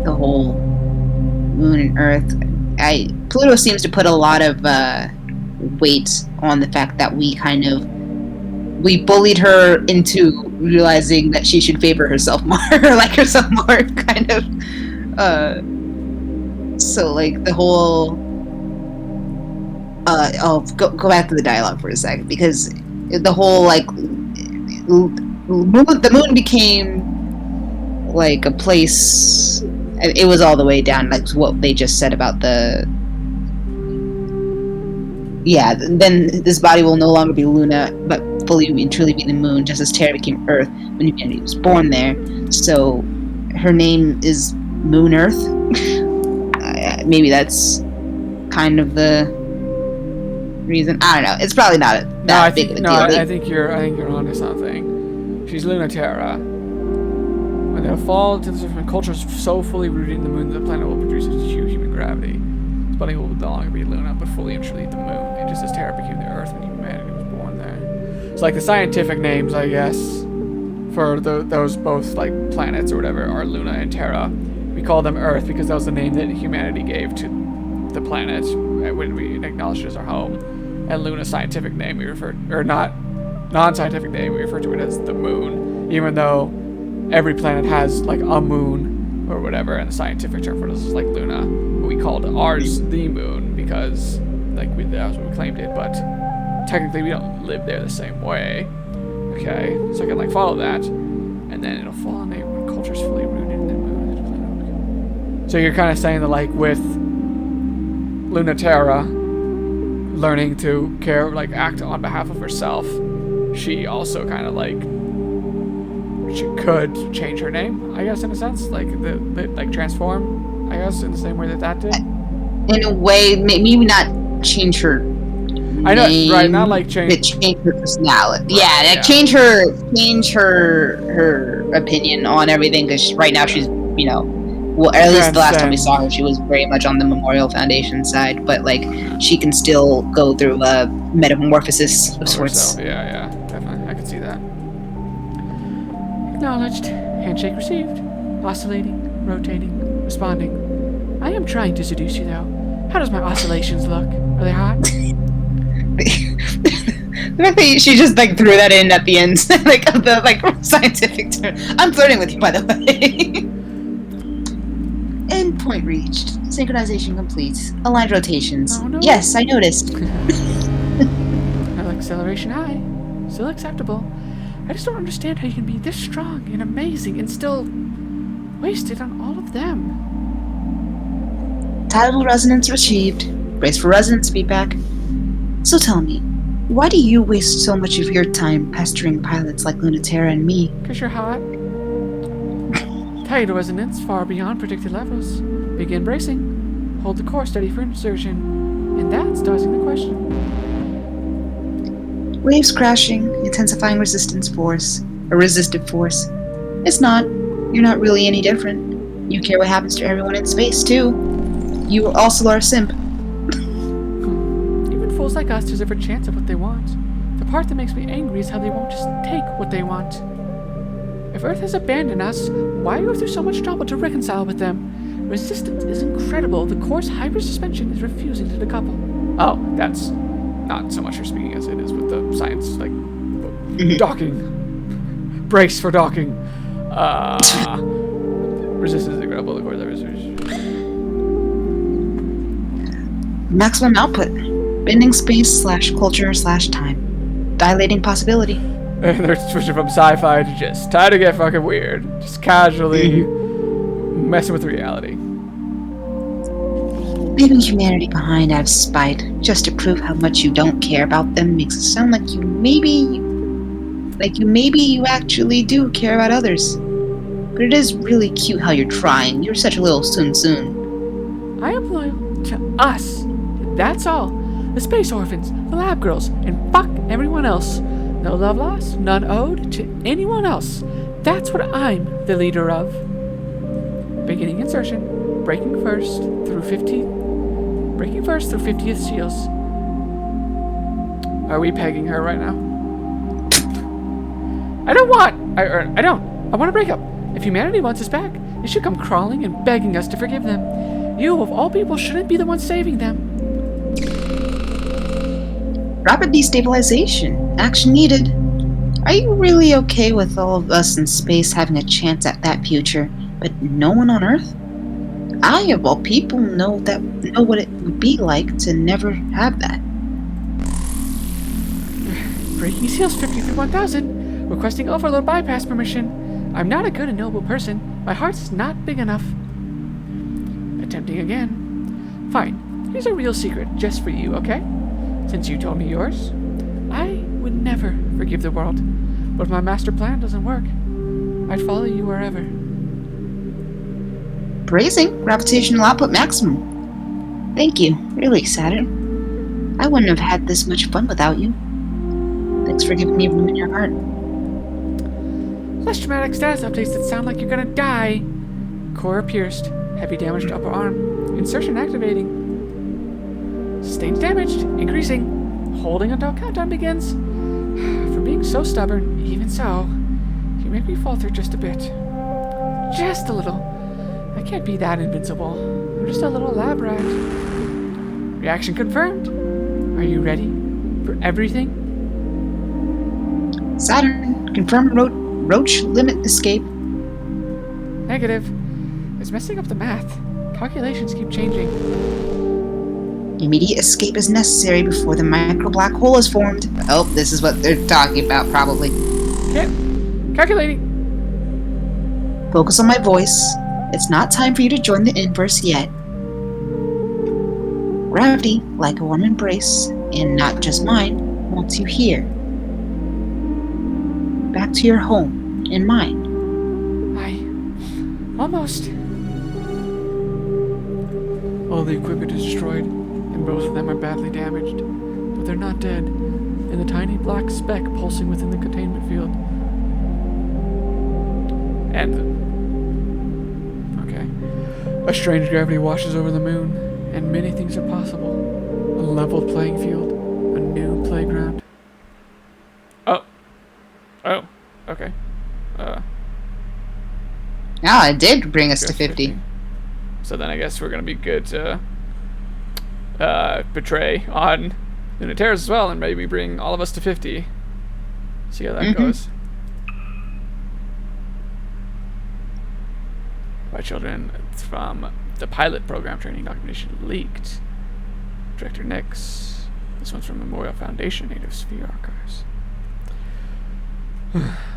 S2: the whole moon and Earth. Pluto seems to put a lot of weight on the fact that we bullied her into realizing that she should favor herself more, or like herself more, kind of. So like the whole. I'll go back to the dialogue for a second, because the whole like the moon became like a place. It was all the way down, like what they just said about the. Yeah, then this body will no longer be Luna, but fully and truly be the moon, just as Terra became Earth when humanity was born there. So her name is Moon Earth. Maybe that's kind of the reason. I don't know. It's probably not that big of a deal.
S1: I think you're onto something. She's Lunaterra. When they'll fall to the surface, when culture is so fully rooted in the moon that the planet will produce its huge human gravity. This body will no longer be Luna, but fully and truly the moon. And just as Terra became the Earth when humanity was born there. So like the scientific names, I guess, for those both like planets or whatever are Luna and Terra. We call them Earth because that was the name that humanity gave to the planet when we acknowledged it as our home. And Luna's scientific name we refer, or non-scientific name, we refer to it as the moon, even though every planet has like a moon or whatever, and the scientific term for this is like Luna. But we called ours the moon because like that was what we claimed it, but technically we don't live there the same way. Okay, so I can like follow that, and then it'll fall on when culture's fully rooted in the moon. So you're kind of saying that like with Lunaterra learning to care, like act on behalf of herself, she also kind of like she could change her name, I guess, in a sense, like like transform, I guess, in the same way that did.
S2: In a way, maybe not change her.
S1: I know, right? Not like change.
S2: But change her personality.
S1: Right,
S2: yeah, like change her opinion on everything. Because right now she's, well, at least the last time we saw her, she was very much on the Memorial Foundation side. But like, she can still go through a metamorphosis of sorts.
S1: Yeah, definitely, I can see that. Acknowledged. Handshake received. Oscillating, rotating, responding. I am trying to seduce you, though. How does my oscillations look? Are they hot?
S2: She just like threw that in at the end, like of the like scientific term. I'm flirting with you, by the way. Endpoint reached. Synchronization complete. Aligned rotations.
S1: Oh, no.
S2: Yes, I noticed.
S1: Now acceleration high. Still acceptable. I just don't understand how you can be this strong and amazing and still wasted on all of them.
S2: Tidal resonance achieved. Brace for resonance feedback. So tell me, why do you waste so much of your time pestering pilots like Lunaterra and me?
S1: 'Cause you're hot. Tidal resonance far beyond predicted levels. Begin bracing. Hold the core steady for insertion. And that's dodging the question.
S2: Waves crashing, intensifying resistance force. A resistive force. It's not. You're not really any different. You care what happens to everyone in space, too. You also are a simp.
S1: Even fools like us deserve a chance at what they want. The part that makes me angry is how they won't just take what they want. If If Earth has abandoned us, why go through so much trouble to reconcile with them? Resistance is incredible. The core's hypersuspension is refusing to decouple. Oh, that's not so much for speaking as it is with the science, like, docking. Brace for docking. Resistance is incredible. The core's hypersuspension.
S2: Maximum output. Bending space / culture / time. Dilating possibility.
S1: And they're switching from sci-fi to just time to get fucking weird. Just casually messing with reality.
S2: Leaving humanity behind out of spite, just to prove how much you don't care about them, makes it sound like you maybe actually do care about others. But it is really cute how you're trying. You're such a little soon.
S1: I am loyal to us. That's all. The space orphans, the lab girls, and fuck everyone else. No love lost, none owed to anyone else. That's what I'm the leader of. Beginning insertion. Breaking first through 50th seals. Are we pegging her right now? I want to break up. If humanity wants us back, they should come crawling and begging us to forgive them. You, of all people, shouldn't be the one saving them.
S2: Rapid destabilization. Action needed. Are you really okay with all of us in space having a chance at that future, but no one on Earth? I, of all people, know what it would be like to never have that.
S1: Breaking seals 53-1000. Requesting overload bypass permission. I'm not a good and noble person. My heart's not big enough. Attempting again. Fine. Here's a real secret just for you, okay? Since you told me yours, I would never forgive the world. But if my master plan doesn't work, I'd follow you wherever.
S2: Praising gravitational output maximum. Thank you, really, Saturn. I wouldn't have had this much fun without you. Thanks for giving me room in your heart.
S1: Less dramatic status updates that sound like you're gonna die. Core pierced. Heavy damage to upper arm. Insertion activating. Sustained damaged. Increasing. Holding until countdown begins. For being so stubborn, even so, you make me falter just a bit. Just a little. I can't be that invincible. I'm just a little lab rat. Reaction confirmed. Are you ready for everything?
S2: Saturn, confirm Roach limit escape.
S1: Negative. It's messing up the math. Calculations keep changing.
S2: Immediate escape is necessary before the micro black hole is formed. Oh, this is what they're talking about, probably.
S1: Yep. Calculating.
S2: Focus on my voice. It's not time for you to join the inverse yet. Gravity, like a warm embrace, and not just mine, wants you here. Back to your home and mine.
S1: Almost. All the equipment is destroyed, and both of them are badly damaged. But they're not dead, and the tiny black speck pulsing within the containment field. Okay. A strange gravity washes over the moon, and many things are possible. A leveled playing field, a new playground. Oh, okay.
S2: It did bring us to 50.
S1: So then I guess we're gonna be good to betray on Lunateras as well, and maybe bring all of us to 50. See how that goes. By children from the pilot program training documentation leaked. Director Nix. This one's from Memorial Foundation Native Sphere Archives.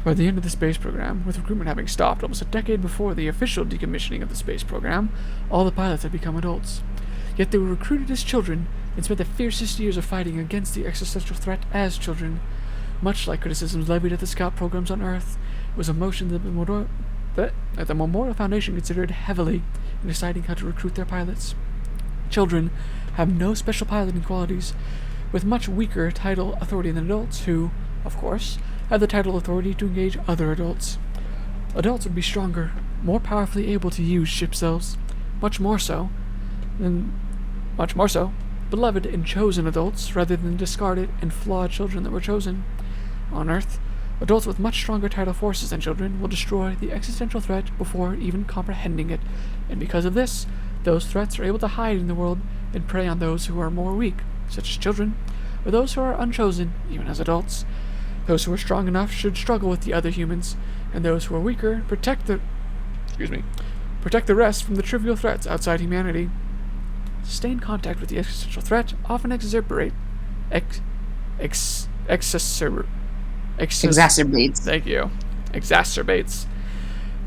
S1: By the end of the space program, with recruitment having stopped almost a decade before the official decommissioning of the space program, all the pilots had become adults. Yet they were recruited as children and spent the fiercest years of fighting against the existential threat as children. Much like criticisms levied at the scout programs on Earth, it was a motion that the Memorial Foundation considered heavily in deciding how to recruit their pilots. Children have no special piloting qualities, with much weaker tidal authority than adults who, of course, have the tidal authority to engage other adults. Adults would be stronger, more powerfully able to use ship cells, much more so, beloved and chosen adults rather than discarded and flawed children that were chosen. On Earth, Adults with much stronger tidal forces than children will destroy the existential threat before even comprehending it, and because of this, those threats are able to hide in the world and prey on those who are more weak, such as children, or those who are unchosen, even as adults. Those who are strong enough should struggle with the other humans, and those who are weaker protect the rest from the trivial threats outside humanity. Sustained contact with the existential threat often exacerbates. Thank you. Exacerbates.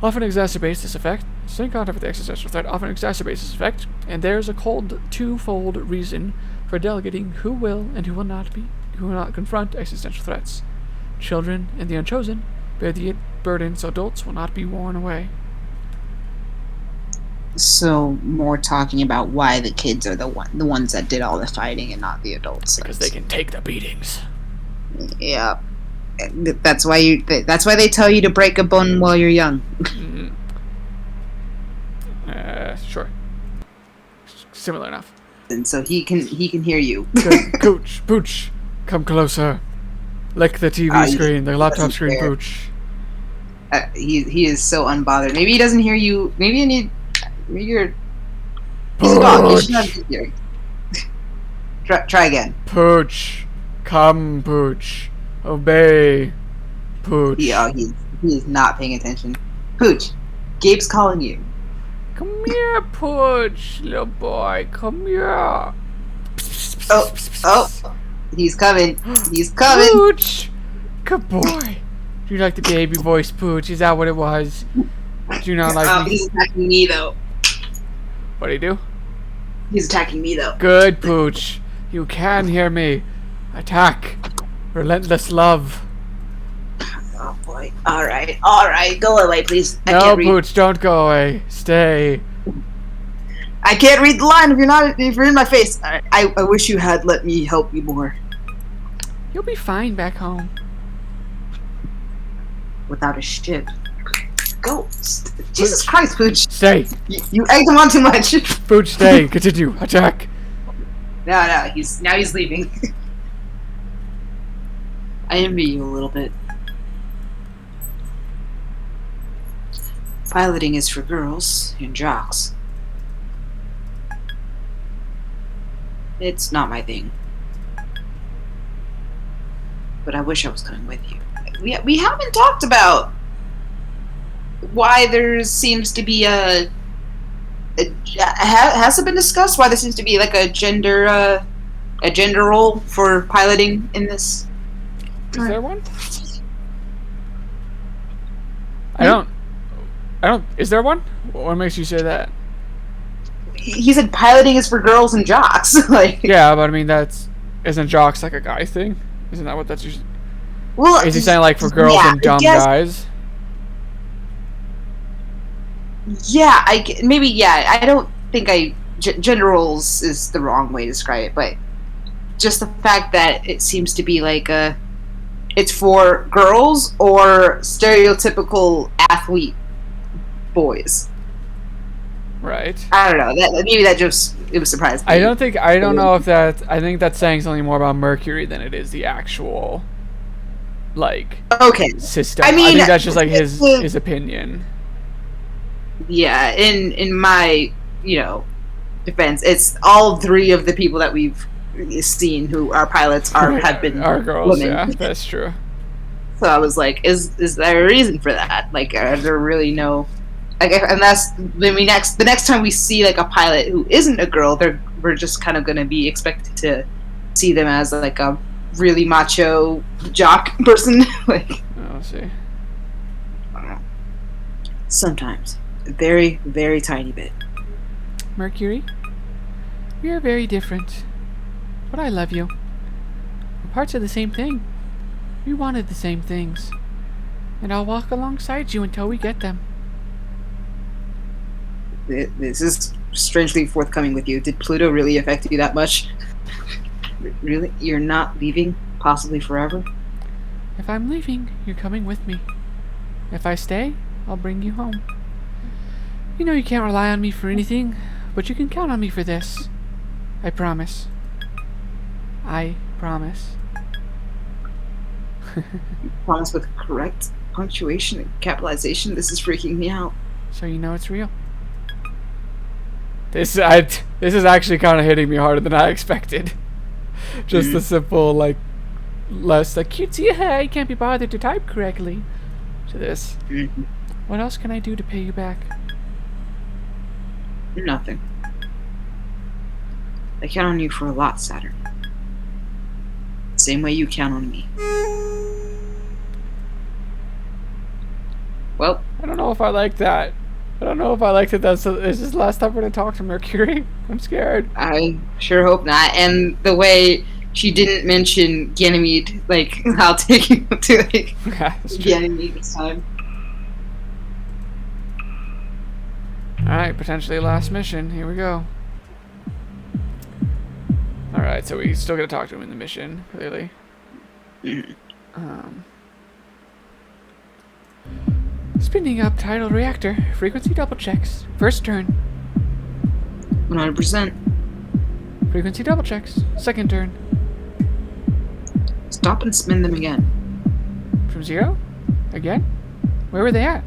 S1: Often exacerbates this effect. Sustained contact with the existential threat often exacerbates this effect, and there's a cold twofold reason for delegating who will and who will not confront existential threats. Children and the unchosen bear the burden, so adults will not be worn away.
S2: So more talking about why the kids are the ones that did all the fighting and not the adults.
S1: Because they can take the beatings.
S2: Yeah, that's why they tell you to break a bone while you're young.
S1: Mm-hmm. Sure. Similar enough.
S2: And so he can hear you.
S1: Pooch, Pooch, come closer. Lick the TV screen, the laptop screen, care. Pooch.
S2: He is so unbothered. Maybe he doesn't hear you. Maybe you're. He's a dog. You should not be hearing. Try again.
S1: Pooch, come, Pooch. Obey, Pooch.
S2: Yeah, he is not paying attention. Pooch, Gabe's calling you.
S1: Come here, Pooch, little boy. Come here.
S2: Oh, he's coming. He's coming.
S1: Pooch, good boy. Do you like the baby voice, Pooch? Is that what it was? Do you not like me?
S2: He's attacking me though.
S1: What do you do?
S2: He's attacking me though.
S1: Good, Pooch. You can hear me. Attack. Relentless love.
S2: Oh boy. Alright. Go away, please.
S1: No, Pooch, don't go away. Stay.
S2: I can't read the line if you're in my face. I wish you had let me help you more.
S1: You'll be fine back home.
S2: Without a ship. Go. Jesus Christ, Pooch.
S1: Stay.
S2: You egged him on too much.
S1: Pooch, stay. Continue. Attack.
S2: No. He's leaving. I envy you a little bit. Piloting is for girls and jocks. It's not my thing. But I wish I was coming with you. We haven't talked about why there seems to be has it been discussed why there seems to be like a gender role for piloting in this?
S1: Is there one? I don't. Is there one? What makes you say that?
S2: He said piloting is for girls and jocks. Like.
S1: Yeah, but I mean isn't jocks like a guy thing? Isn't that what that's usually?
S2: Well,
S1: is he saying like for girls and dumb guys?
S2: Yeah, I don't think gender roles is the wrong way to describe it, but just the fact that it seems to be like it's for girls or stereotypical athlete boys.
S1: Right.
S2: I don't know. Maybe that just it was surprising.
S1: I don't know if that. I think that's saying something more about Mercury than it is the actual, like, system. I think that's just like his opinion.
S2: Yeah, in my defense, it's all three of the people that we've seen who are pilots have been
S1: girls.
S2: Women.
S1: Yeah, that's true.
S2: So I was like, is there a reason for that? Like, are there really no? Like, unless the next time we see like a pilot who isn't a girl, we're just kind of going to be expected to see them as like a really macho jock person. Like,
S1: I'll see.
S2: I don't know. Sometimes, a very, very tiny bit.
S1: Mercury, we are very different, but I love you. We're parts of the same thing. We wanted the same things, and I'll walk alongside you until we get them.
S2: This is strangely forthcoming with you. Did Pluto really affect you that much? Really? You're not leaving? Possibly forever?
S1: If I'm leaving, you're coming with me. If I stay, I'll bring you home. You know you can't rely on me for anything, but you can count on me for this. I promise. I promise.
S2: Promise with correct punctuation and capitalization. This is freaking me out.
S1: So you know it's real. This is actually kind of hitting me harder than I expected. Just the simple, like, less like cutesy, hey, can't be bothered to type correctly. To this. What else can I do to pay you back?
S2: Nothing. I count on you for a lot, Saturn. Same way you count on me. Well,
S1: I don't know if I like that. I don't know if I like that. Is this the last time we're gonna talk to Mercury? I'm scared.
S2: I sure hope not. And the way she didn't mention Ganymede, like, I'll take you to, like,
S1: Yeah, that's true.
S2: Ganymede this time.
S1: Alright, potentially last mission. Here we go. Alright, so we still gotta talk to him in the mission, clearly. Spinning up tidal reactor. Frequency double checks. First turn.
S2: 100%.
S1: Frequency double checks. Second turn.
S2: Stop and spin them again.
S1: From 0? Again? Where were they at?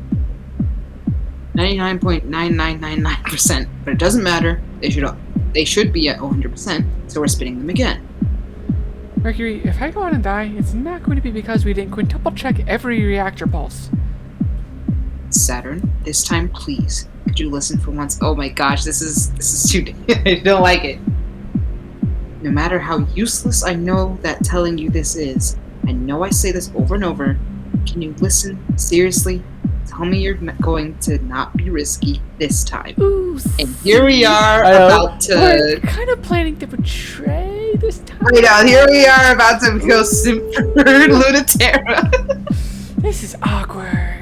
S2: 99.9999%. But it doesn't matter. They should be at 100%, so we're spinning them again.
S1: Mercury, if I go on and die, it's not going to be because we didn't quintuple check every reactor pulse.
S2: Saturn, this time please. Could you listen for once? Oh my gosh, this is too I don't like it. No matter how useless I know that telling you this is, I know I say this over and over. Can you listen seriously? Tell me you're going to not be risky this time.
S1: Ooh,
S2: And here we are
S1: I know.
S2: about
S1: We're
S2: to.
S1: kind of planning to betray this time.
S2: I know, here we are about to go Simford Lunaterra.
S1: This is awkward.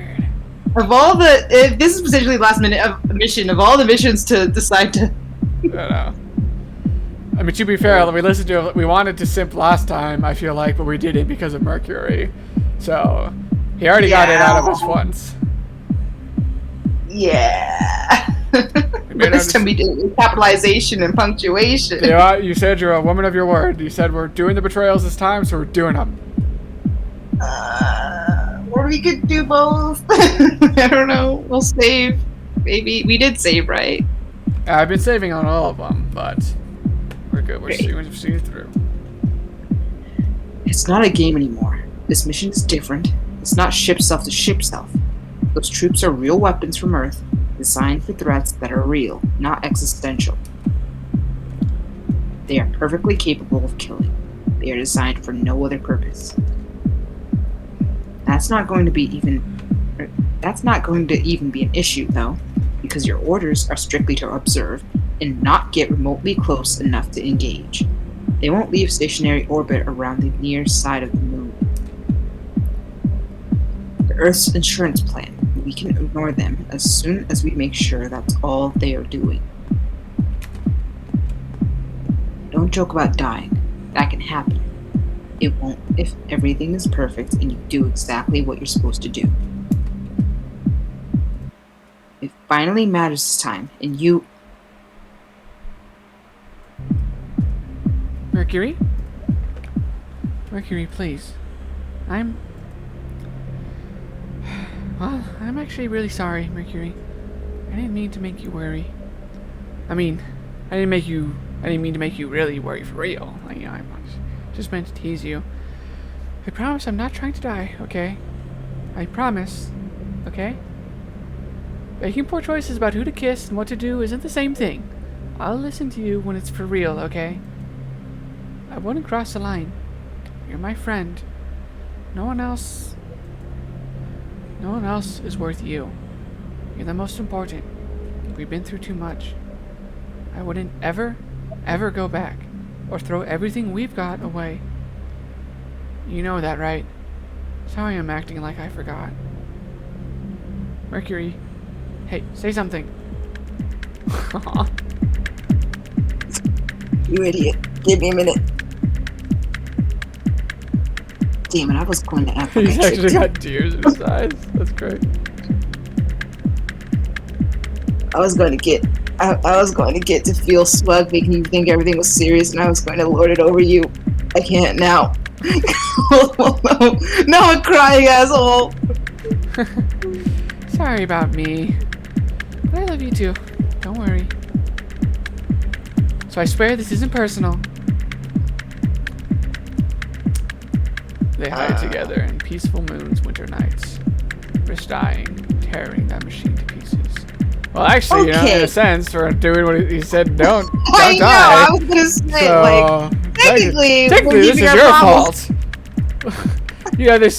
S2: Of all the, if this is potentially the last minute of mission, of all the missions to decide to.
S1: I don't know. I mean, to be fair, we listened to it. We wanted to simp last time, I feel like, but we did it because of Mercury. So, he already got it out of us once.
S2: Yeah.
S1: We made
S2: This time we did it with capitalization and punctuation.
S1: You know what? You said you're a woman of your word. You said we're doing the betrayals this time, so we're doing them.
S2: Or we could do both. I don't know. We'll save. Maybe we did save, right?
S1: I've been saving on all of them, but we're good. We're seeing it through.
S2: It's not a game anymore. This mission is different. It's not ship self to ship self. Those troops are real weapons from Earth, designed for threats that are real, not existential. They are perfectly capable of killing. They are designed for no other purpose. That's not going to even be an issue, though, because your orders are strictly to observe and not get remotely close enough to engage. They won't leave stationary orbit around the near side of the moon. The Earth's insurance plan. We can ignore them as soon as we make sure that's all they are doing. Don't joke about dying. That can happen. It won't if everything is perfect and you do exactly what you're supposed to do. It finally matters this time, and you...
S1: Mercury? Mercury, please. Well, I'm actually really sorry, Mercury. I didn't mean to make you worry. I mean, I didn't mean to make you really worry for real. Like, I just meant to tease you. I promise I'm not trying to die, okay? I promise, okay? Making poor choices about who to kiss and what to do isn't the same thing. I'll listen to you when it's for real, okay? I wouldn't cross the line. You're my friend. No one else is worth you. You're the most important. We've been through too much. I wouldn't ever go back or throw everything we've got away. You know that, right? Sorry I'm acting like I forgot. Mercury, hey, say something.
S2: You idiot. Give me a minute. Damn it, I was going to act like
S1: He's
S2: I
S1: actually
S2: tricked
S1: got tears in his eyes. That's great.
S2: I was going to get to feel smug, making you think everything was serious, and I was going to lord it over you. I can't now. No, I'm crying, asshole.
S1: Sorry about me. But I love you too. Don't worry. So I swear this isn't personal. They hide together in peaceful moons, winter nights. Risk dying, tearing that machine to pieces. Well, actually, you know, in
S2: Okay.
S1: a sense, for doing what he said, don't
S2: I know.
S1: die.
S2: I was gonna say,
S1: So,
S2: like, technically,
S1: technically,
S2: we're
S1: this
S2: keeping
S1: is
S2: our
S1: your
S2: promise.
S1: fault. You know, this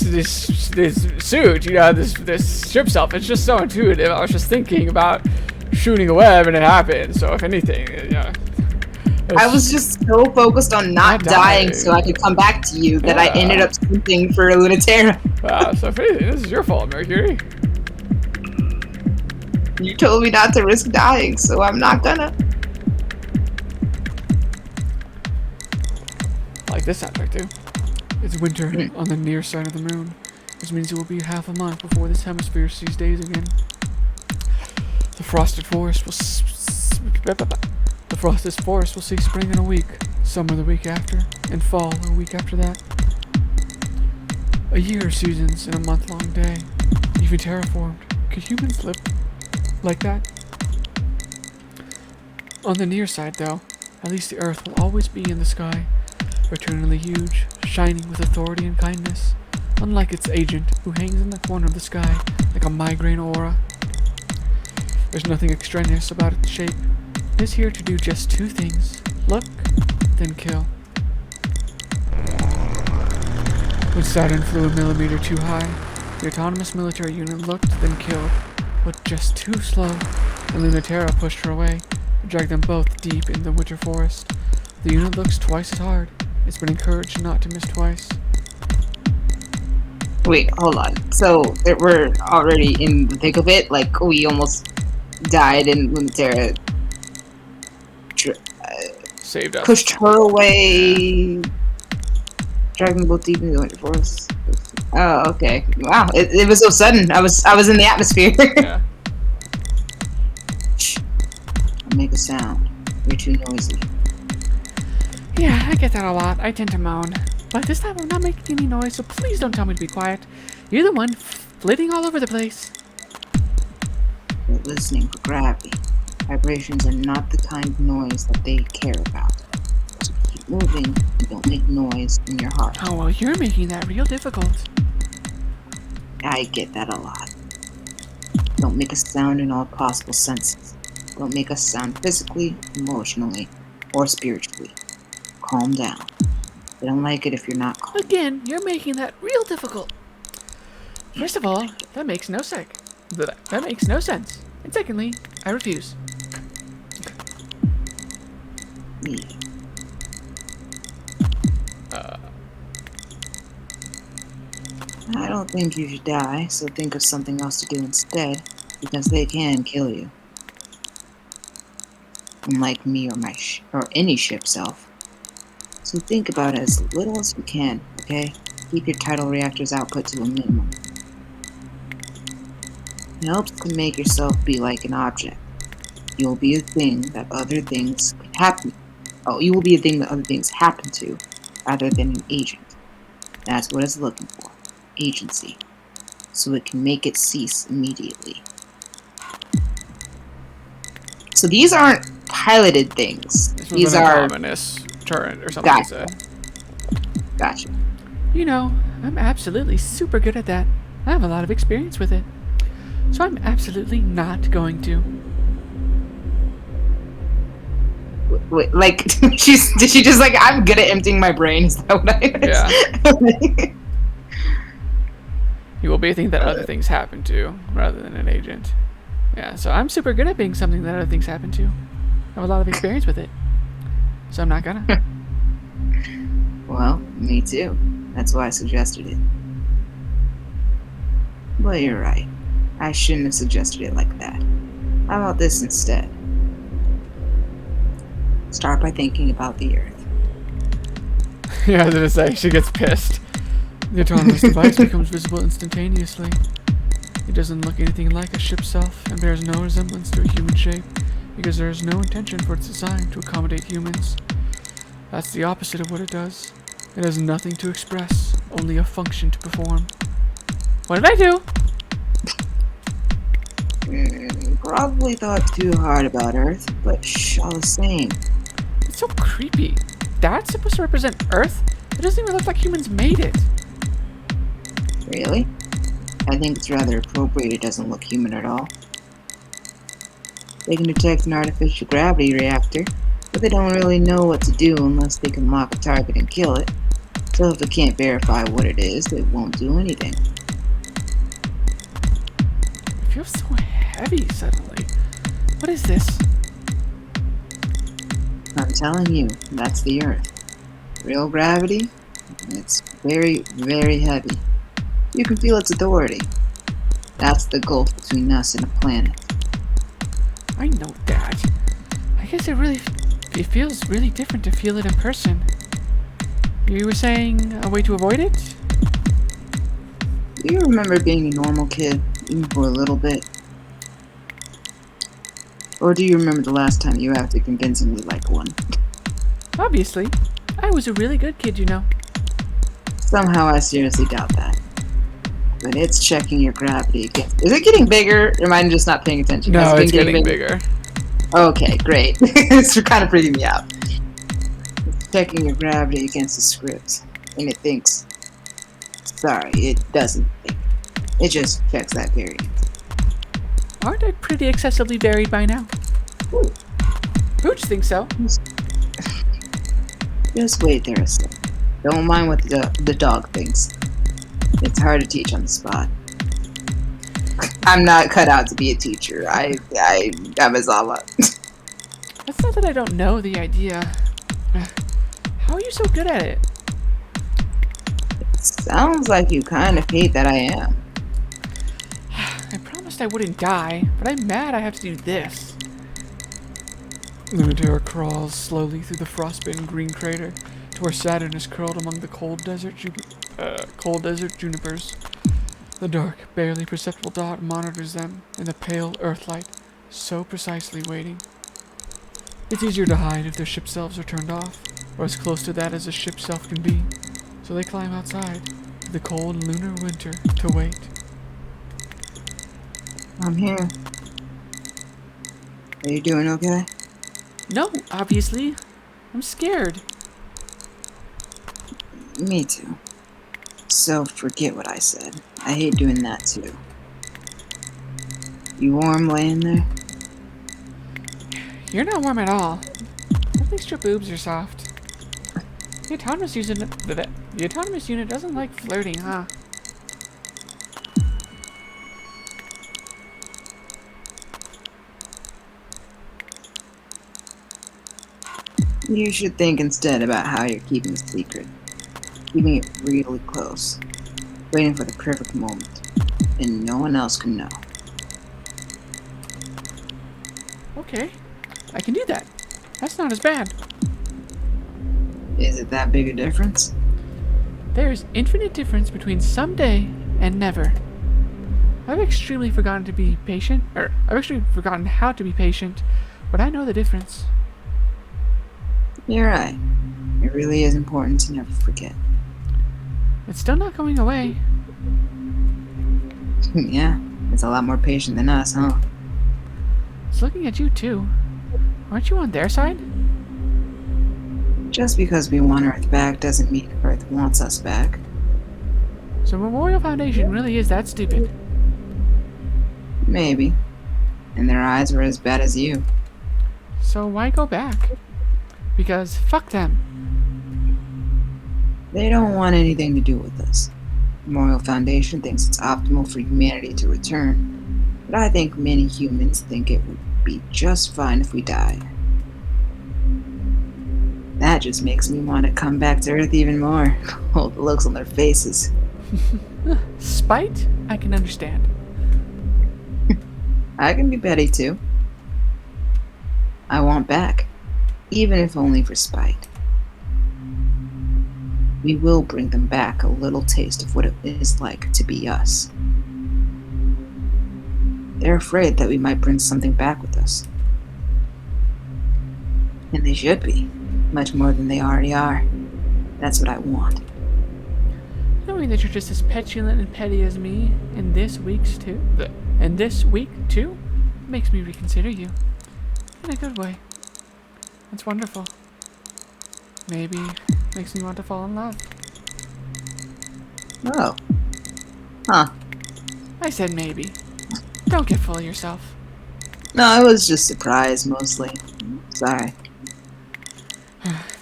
S1: suit, you know, this ship self, it's just so intuitive. I was just thinking about shooting a web and it happened. So if anything, you know.
S2: I was just so focused on not
S1: Not
S2: dying
S1: dying.
S2: so I could come back to you that I
S1: Yeah.
S2: ended up sleeping for Lunaterra.
S1: Wow, so if anything, this is your fault, Mercury.
S2: You told me not to risk dying, so I'm not gonna.
S1: I like this soundtrack too. It's winter on the near side of the moon. This means it will be half a month before this hemisphere sees days again. The frosted forest will see spring in a week, summer the week after, and fall a week after that. A year of seasons in a month-long day. Even terraformed. Could humans live like that? On the near side, though, at least the Earth will always be in the sky, eternally huge, shining with authority and kindness, unlike its agent, who hangs in the corner of the sky like a migraine aura. There's nothing extraneous about its shape. It is here to do just two things: look, then kill. When Saturn flew a millimeter too high, the autonomous military unit looked, then killed, but just too slow, and Lunaterra pushed her away, and dragged them both deep in the winter forest. The unit looks twice as hard. It's been encouraged not to miss twice.
S2: Wait, hold on. So we're already in the thick of it. Like we almost died, and Lunaterra
S1: Saved us.
S2: pushed her away, dragging them both deep into the winter forest. Oh, okay. Wow, it was so sudden. I was in the atmosphere.
S1: Yeah.
S2: Shh. Don't make a sound. You're too noisy.
S1: Yeah, I get that a lot. I tend to moan. But this time I'm not making any noise, so please don't tell me to be quiet. You're the one flitting all over the place.
S2: You're listening for gravity. Vibrations are not the kind of noise that they care about. So keep moving and don't make noise in your heart.
S1: Oh, well, you're making that real difficult.
S2: I get that a lot. Don't make a sound in all possible senses. Don't make us sound physically, emotionally, or spiritually. Calm down. They don't like it if you're not calm.
S1: Again, you're making that real difficult. First of all, that makes no sense. That makes no sense. And secondly, I refuse.
S2: Yeah. I don't think you should die, so think of something else to do instead, because they can kill you. Unlike me or any ship self. So think about it as little as you can, okay? Keep your tidal reactor's output to a minimum. It helps to make yourself be like an object. You'll be a thing that other things happen. Oh, you will be a thing that other things happen to, rather than an agent. That's what it's looking for. Agency. So it can make it cease immediately. So these aren't piloted things.
S1: This
S2: These
S1: was an
S2: are...
S1: ominous turret or something.
S2: Gotcha.
S1: Like that.
S2: Gotcha.
S1: You know, I'm absolutely super good at that. I have a lot of experience with it. So I'm absolutely not going to.
S2: Wait, like, did she just like, I'm good at emptying my brain? Is that what I
S1: Yeah. You will be a thing that other things happen to, rather than an agent. Yeah, so I'm super good at being something that other things happen to. I have a lot of experience with it. So I'm not gonna.
S2: Well, me too. That's why I suggested it. But you're right. I shouldn't have suggested it like that. How about this instead? Start by thinking about the Earth.
S1: Yeah, I was gonna say, she gets pissed. The autonomous device becomes visible instantaneously. It doesn't look anything like a ship self and bears no resemblance to a human shape because there is no intention for its design to accommodate humans. That's the opposite of what it does. It has nothing to express, only a function to perform. What did I do?
S2: Probably thought too hard about Earth, but all the same.
S1: It's so creepy. That's supposed to represent Earth? It doesn't even look like humans made it.
S2: Really? I think it's rather appropriate it doesn't look human at all. They can detect an artificial gravity reactor, but they don't really know what to do unless they can lock a target and kill it. So if they can't verify what it is, they won't do anything.
S1: It feels so heavy suddenly. What is this?
S2: I'm telling you, that's the Earth. Real gravity? It's very, very heavy. You can feel its authority. That's the gulf between us and a planet.
S1: I know that. I guess it feels really different to feel it in person. You were saying a way to avoid it?
S2: Do you remember being a normal kid, even for a little bit? Or do you remember the last time you acted convincingly like one?
S1: Obviously. I was a really good kid, you know.
S2: Somehow I seriously doubt that. But it's checking your gravity again. Is it getting bigger? Or am I just not paying attention? Has it been
S1: getting bigger.
S2: Okay, great. It's kind of freaking me out. It's checking your gravity against the script. And it thinks. Sorry, it doesn't think. It just checks that variant.
S1: Aren't I pretty excessively varied by now? Pooch thinks so.
S2: Just wait there a sec. Don't mind what the dog thinks. It's hard to teach on the spot. I'm not cut out to be a teacher. I'm a Zala.
S1: It's not that I don't know the idea. How are you so good at it?
S2: Sounds like you kind of hate that I am.
S1: I promised I wouldn't die, but I'm mad I have to do this. Lunaterra crawls slowly through the frostbitten green crater to where Saturn is curled among the cold desert junipers. The dark, barely perceptible dot monitors them in the pale earthlight, so precisely waiting. It's easier to hide if their ship selves are turned off, or as close to that as a ship self can be, so they climb outside to the cold lunar winter to wait.
S2: I'm here. Are you doing okay?
S1: No, obviously. I'm scared.
S2: Me too. So forget what I said. I hate doing that too. You warm laying there?
S1: You're not warm at all. At least your boobs are soft. The autonomous unit doesn't like flirting, huh?
S2: You should think instead about how you're keeping a secret. Keeping it really close. Waiting for the perfect moment. And no one else can know.
S1: Okay, I can do that. That's not as bad.
S2: Is it that big a difference?
S1: There's infinite difference between someday and never. I've actually forgotten how to be patient, but I know the difference.
S2: You're right. It really is important to never forget.
S1: It's still not going away.
S2: Yeah, it's a lot more patient than us, huh?
S1: It's looking at you too. Aren't you on their side?
S2: Just because we want Earth back doesn't mean Earth wants us back.
S1: So Memorial Foundation really is that stupid.
S2: Maybe. And their eyes were as bad as you.
S1: So why go back? Because fuck them.
S2: They don't want anything to do with us. Memorial Foundation thinks it's optimal for humanity to return, but I think many humans think it would be just fine if we died. That just makes me want to come back to Earth even more. All the looks on their faces.
S1: Spite? I can understand.
S2: I can be petty too. I want back, even if only for spite. We will bring them back a little taste of what it is like to be us. They're afraid that we might bring something back with us. And they should be, much more than they already are. That's what I want.
S1: Knowing that you're just as petulant and petty as me, and this week too, makes me reconsider you. In a good way. It's wonderful. Maybe makes me want to fall in love.
S2: Oh. Huh.
S1: I said maybe. Don't get full of yourself.
S2: No, I was just surprised mostly. Sorry.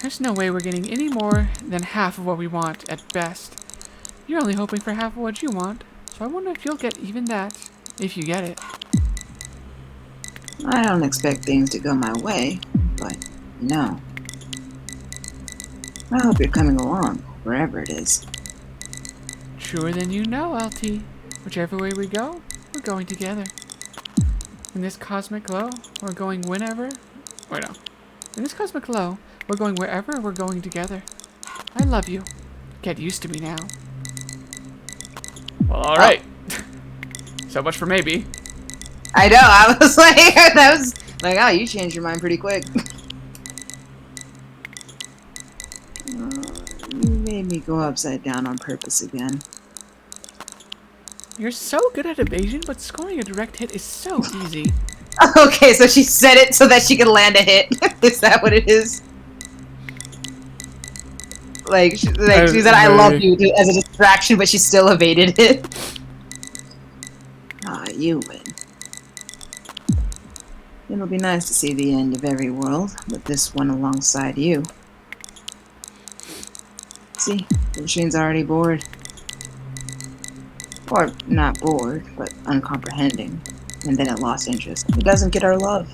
S1: There's no way we're getting any more than half of what we want at best. You're only hoping for half of what you want, so I wonder if you'll get even that, if you get it.
S2: I don't expect things to go my way, but, you know. I hope you're coming along, wherever it is.
S1: Truer than you know, LT. Whichever way we go, we're going together. In this cosmic glow, we're going whenever... Wait, no. In this cosmic glow, we're going wherever we're going together. I love you. Get used to me now. Well, alright. So much for maybe.
S2: I know, I was like, that was like, oh, you changed your mind pretty quick. You made me go upside down on purpose again.
S1: You're so good at evasion, but scoring a direct hit is so easy.
S2: Okay, so she said it so that she could land a hit. Is that what it is? Like, she said, I love you as a distraction, but she still evaded it. Ah, you win. It'll be nice to see the end of every world, with this one alongside you. See, the machine's already bored. Or not bored, but uncomprehending. And then it lost interest. It doesn't get our love.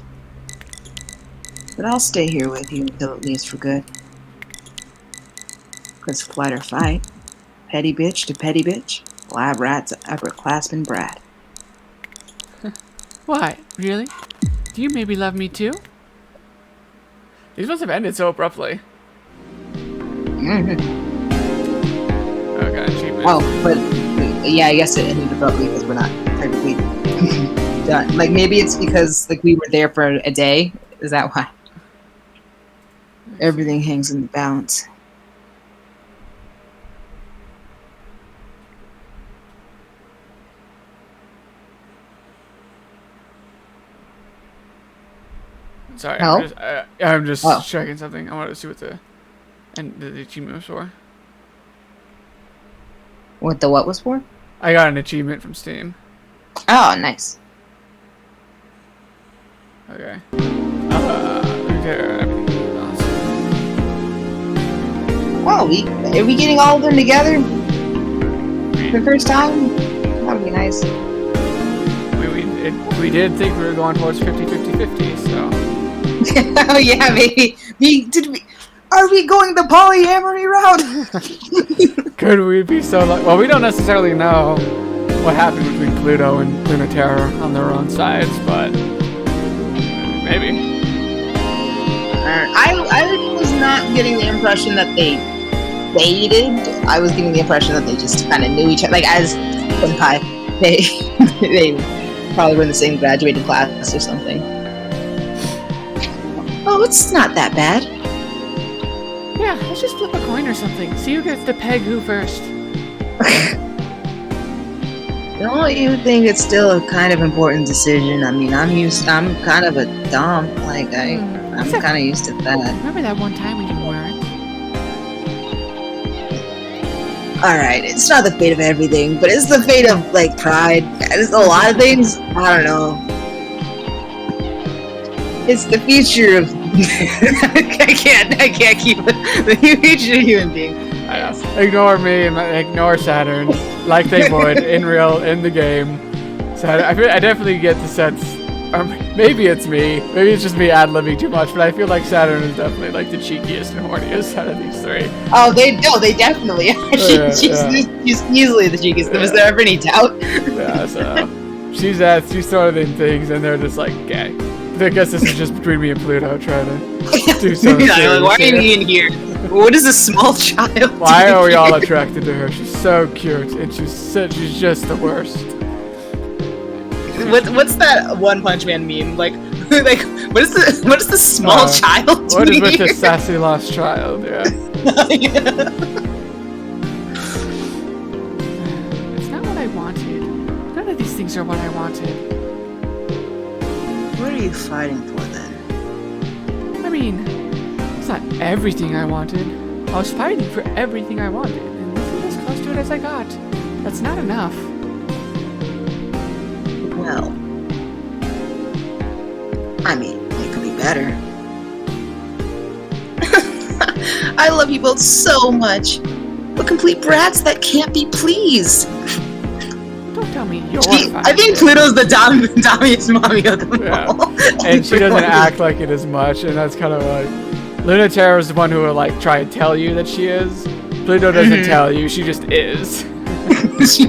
S2: But I'll stay here with you until it leaves for good. Cause flight or fight, petty bitch to petty bitch, lab rats upper clasping brat.
S1: Why? Really? Do you maybe love me too? These must have ended so abruptly.
S2: Mm-hmm.
S1: Okay, achievement.
S2: Oh, but yeah, I guess it ended abruptly because we're not technically done. Like maybe it's because like we were there for a day. Is that why? Everything hangs in the balance.
S1: Sorry,
S2: Help?
S1: I'm just
S2: Oh.
S1: checking something. I wanted to see what the achievement was for.
S2: What the what was for?
S1: I got an achievement from Steam.
S2: Oh, nice.
S1: Okay. Everything is awesome.
S2: Oh, are we getting all of them together for the first time? That would be nice.
S1: We did think we were going towards 50-50-50, so...
S2: Oh yeah, maybe. Are we going the polyamory route?
S1: Could we be so lucky? Well, we don't necessarily know what happened between Pluto and Lunaterra on their own sides, but maybe.
S2: I was not getting the impression that they dated. I was getting the impression that they just kind of knew each other. Like as Senpai, they probably were in the same graduating class or something. Oh, it's not that bad.
S1: Yeah, let's just flip a coin or something. See who gets to peg who first.
S2: Don't you think it's still a kind of important decision? I mean, I'm kind of a dom. Like, I'm kind of used to that.
S1: Remember that one time when you weren't?
S2: Alright, it's not the fate of everything, but it's the fate of, like, pride. It's a lot of things. I don't know. It's the future of... I can't keep it. The future of human being.
S1: I know. Ignore me and ignore Saturn, like they would in the game. So I definitely get the sense, or maybe it's me, maybe it's just me ad-libbing too much, but I feel like Saturn is definitely like the cheekiest and horniest out of these three.
S2: Oh, they definitely are. She's easily the cheekiest. Was there ever any doubt?
S1: Yeah, so she's throwing in things, and they're just like, okay. I guess this is just between me and Pluto trying to do something.
S2: Like, why are you in here? What is a small child?
S1: Why are we all attracted to her? She's so cute, and she's just the worst.
S3: What's that One Punch Man meme? Like what is the small child?
S1: What is with this sassy lost child? Yeah. It's not what I wanted. None of these things are what I wanted.
S3: What are you fighting for then?
S1: I mean, it's not everything I wanted. I was fighting for everything I wanted, and this is as close to it as I got. That's not enough.
S3: Well, I mean, it could be better. I love you both so much. We're complete brats that can't be pleased.
S1: Don't tell me you're
S3: I think Pluto's the dummiest mommy of them all.
S1: And she doesn't act like it as much, and that's kind of like... Lunaterra is the one who will, like, try and tell you that she is. Pluto doesn't tell you, she just is.
S3: she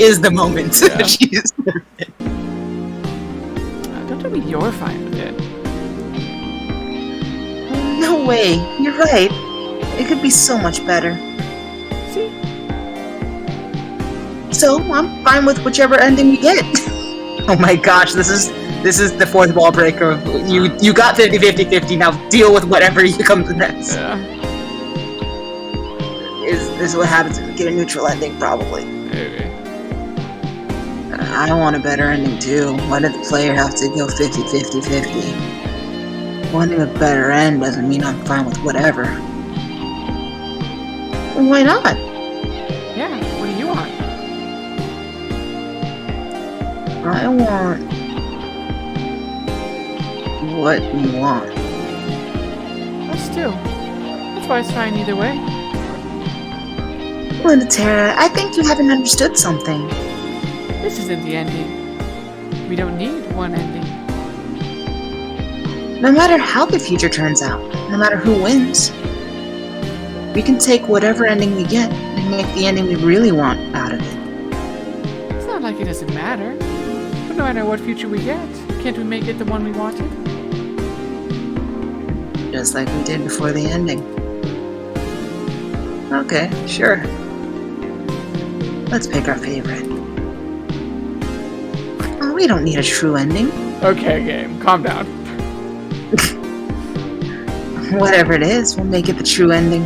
S3: is the moment.
S1: Yeah.
S3: She is.
S1: Don't tell me you're fine with it.
S3: No way. You're right. It could be so much better.
S1: See?
S3: So I'm fine with whichever ending we get. Oh my gosh, this is the fourth wall breaker. You got 50-50-50. Now deal with whatever comes next.
S1: Yeah.
S3: Is this what happens if we get a neutral ending? Probably.
S1: Maybe.
S3: I want a better ending too. Why did the player have to go 50-50-50? Wanting a better end doesn't mean I'm fine with whatever. Well, why not?
S1: Yeah, what do you want?
S3: I want what you want.
S1: Us too. That's why it's fine either way.
S3: Lunaterra, I think you haven't understood something.
S1: This isn't the ending. We don't need one ending.
S3: No matter how the future turns out, no matter who wins, we can take whatever ending we get and make the ending we really want out of it.
S1: It's not like it doesn't matter. But no matter what future we get, can't we make it the one we wanted?
S3: Just like we did before the ending. Okay, sure. Let's pick our favorite. Oh, we don't need a true ending.
S1: Okay, game. Calm down.
S3: Whatever it is, we'll make it the true ending.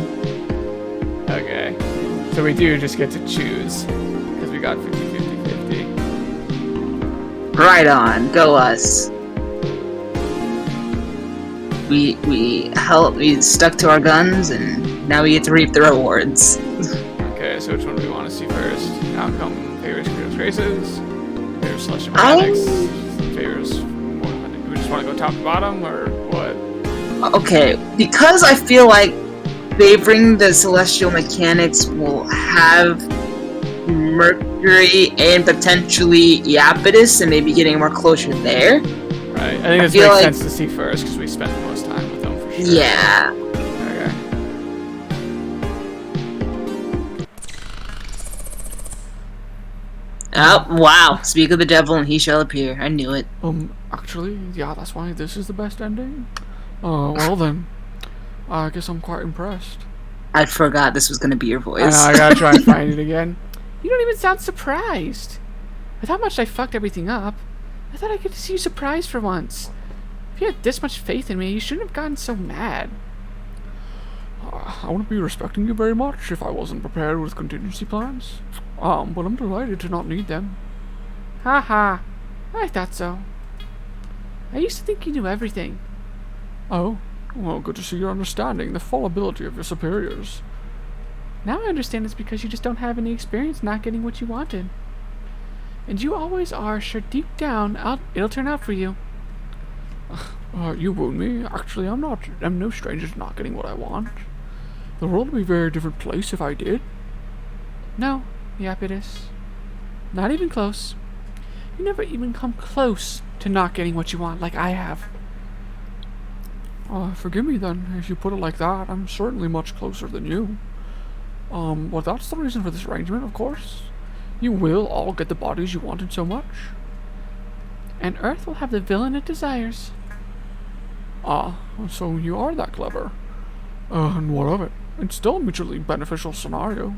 S1: Okay. So we do just get to choose. Because we got 50-50-50.
S3: Right on, go us. We stuck to our guns, and now we get to reap the rewards.
S1: Okay, so which one do we want to see first? Outcome favors Kratos Graces, favors Celestial Mechanics, favors... Do we just want to go top to bottom, or what?
S3: Okay, because I feel like favoring the Celestial Mechanics will have Mercury and potentially Iapetus, and maybe getting more closure there.
S1: Right, I think this
S3: feel
S1: makes
S3: like-
S1: sense to see first, because we spent the most time with them for sure.
S3: Yeah.
S1: Okay.
S3: Oh, wow. Speak of the devil and he shall appear. I knew it.
S1: Actually, yeah, that's why this is the best ending. Well then, I guess I'm quite impressed.
S3: I forgot this was going to be your
S1: I know,
S3: voice.
S1: I gotta try and find it again. You don't even sound surprised. With how much I fucked everything up, I thought I could see you surprised for once. If you had this much faith in me, you shouldn't have gotten so mad. I wouldn't be respecting you very much if I wasn't prepared with contingency plans. But I'm delighted to not need them. Haha, I thought so. I used to think you knew everything. Oh, well, good to see you're understanding the fallibility of your superiors. Now I understand it's because you just don't have any experience not getting what you wanted. And you always are sure deep down it'll turn out for you. You wound me. Actually, I'm no stranger to not getting what I want. The world would be a very different place if I did. No, Iapetus. Not even close. You never even come close to not getting what you want like I have. Forgive me then, if you put it like that. I'm certainly much closer than you. Well, that's the reason for this arrangement, of course. You will all get the bodies you wanted so much. And Earth will have the villain it desires. So you are that clever. And what of it? It's still a mutually beneficial scenario.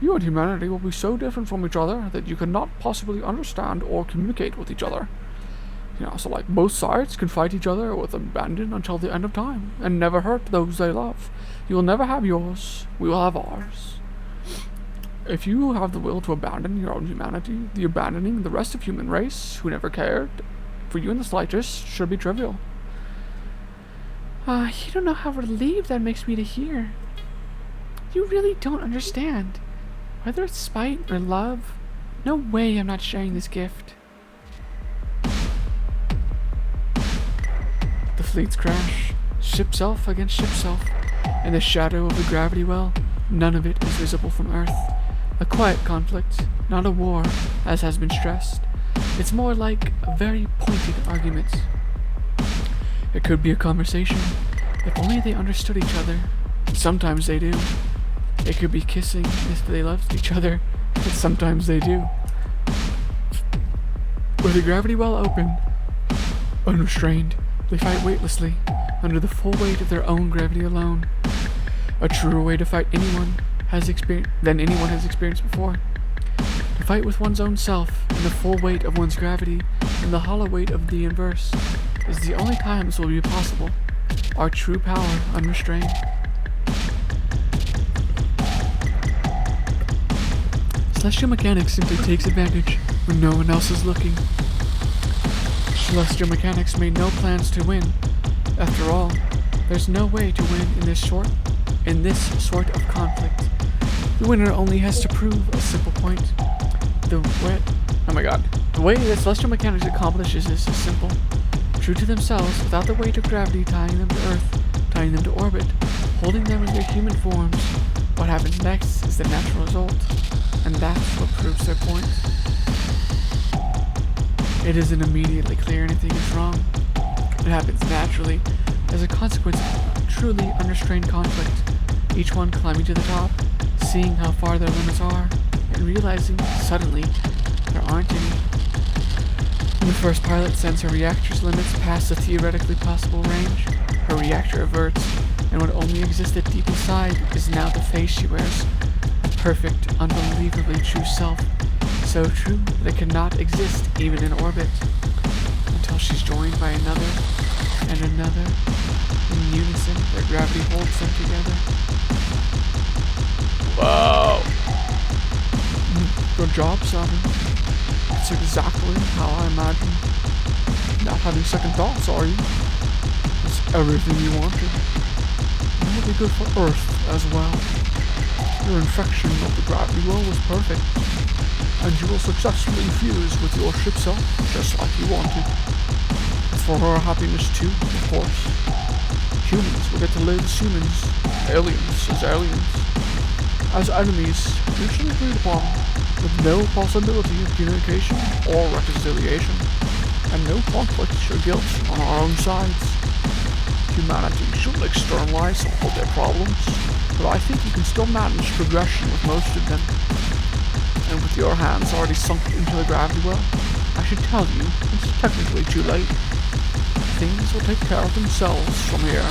S1: You and humanity will be so different from each other that you cannot possibly understand or communicate with each other. So like both sides can fight each other with abandon until the end of time, and never hurt those they love. You will never have yours. We will have ours. If you have the will to abandon your own humanity, the abandoning the rest of human race, who never cared for you in the slightest, should be trivial. You don't know how relieved that makes me to hear. You really don't understand. Whether it's spite or love, no way I'm not sharing this gift. The fleets crash, ship self against ship self. In the shadow of the gravity well, none of it is visible from Earth. A quiet conflict, not a war, as has been stressed. It's more like a very pointed argument. It could be a conversation, if only they understood each other. Sometimes they do. It could be kissing if they loved each other, but sometimes they do. With the gravity well open, unrestrained, they fight weightlessly, under the full weight of their own gravity alone. A truer way to fight than anyone has experienced before. To fight with one's own self, in the full weight of one's gravity, and the hollow weight of the inverse, is the only time this will be possible. Our true power unrestrained. Celestial mechanics simply takes advantage when no one else is looking. Celestial mechanics made no plans to win. After all, there's no way to win in this sort of conflict. The winner only has to prove a simple point. The way that celestial mechanics accomplishes this is simple. True to themselves, without the weight of gravity tying them to Earth, tying them to orbit, holding them in their human forms, what happens next is the natural result, and that's what proves their point. It isn't immediately clear anything is wrong. It happens naturally, as a consequence of truly unrestrained conflict, each one climbing to the top, seeing how far their limits are, and realizing, suddenly, there aren't any. When the first pilot sends her reactor's limits past the theoretically possible range, her reactor averts, and what only existed deep inside is now the face she wears. A perfect, unbelievably true self. So true that it cannot exist even in orbit. Until she's joined by another, and another. In unison, their gravity holds them together. Wow! Good job, Simon. It's exactly how I imagined. Not having second thoughts, are you? It's everything you wanted. And it'll be good for Earth as well. Your infection of the gravity well was perfect, and you will successfully fuse with your ship self just like you wanted. It's for her happiness too, of course. Humans will get to live as humans, aliens as aliens. As enemies, mutually agreed upon, with no possibility of communication or reconciliation, and no conflict or guilt on our own sides. Humanity shouldn't externalize all their problems, but I think you can still manage progression with most of them. And with your hands already sunk into the gravity well, I should tell you, it's technically too late. Things will take care of themselves from here.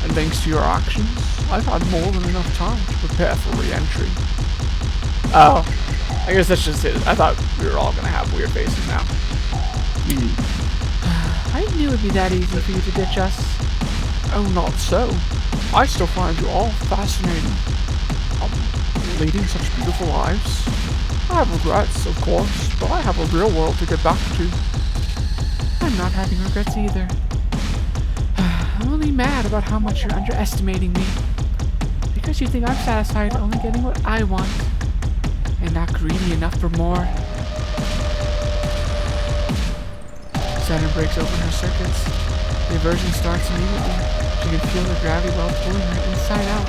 S1: And thanks to your actions, I've had more than enough time to prepare for re-entry. Oh, I guess that's just it. I thought we were all gonna have weird faces now.
S4: I knew it'd be that easy for you to ditch us.
S1: Oh, not so. I still find you all fascinating. Leading such beautiful lives. I have regrets, of course, but I have a real world to get back to.
S4: I'm not having regrets either. I'm only mad about how much you're underestimating me. Because you think I'm satisfied only getting what I want, and not greedy enough for more.
S1: Saturn breaks open her circuits. The aversion starts immediately. She can feel the gravity well pulling her inside out.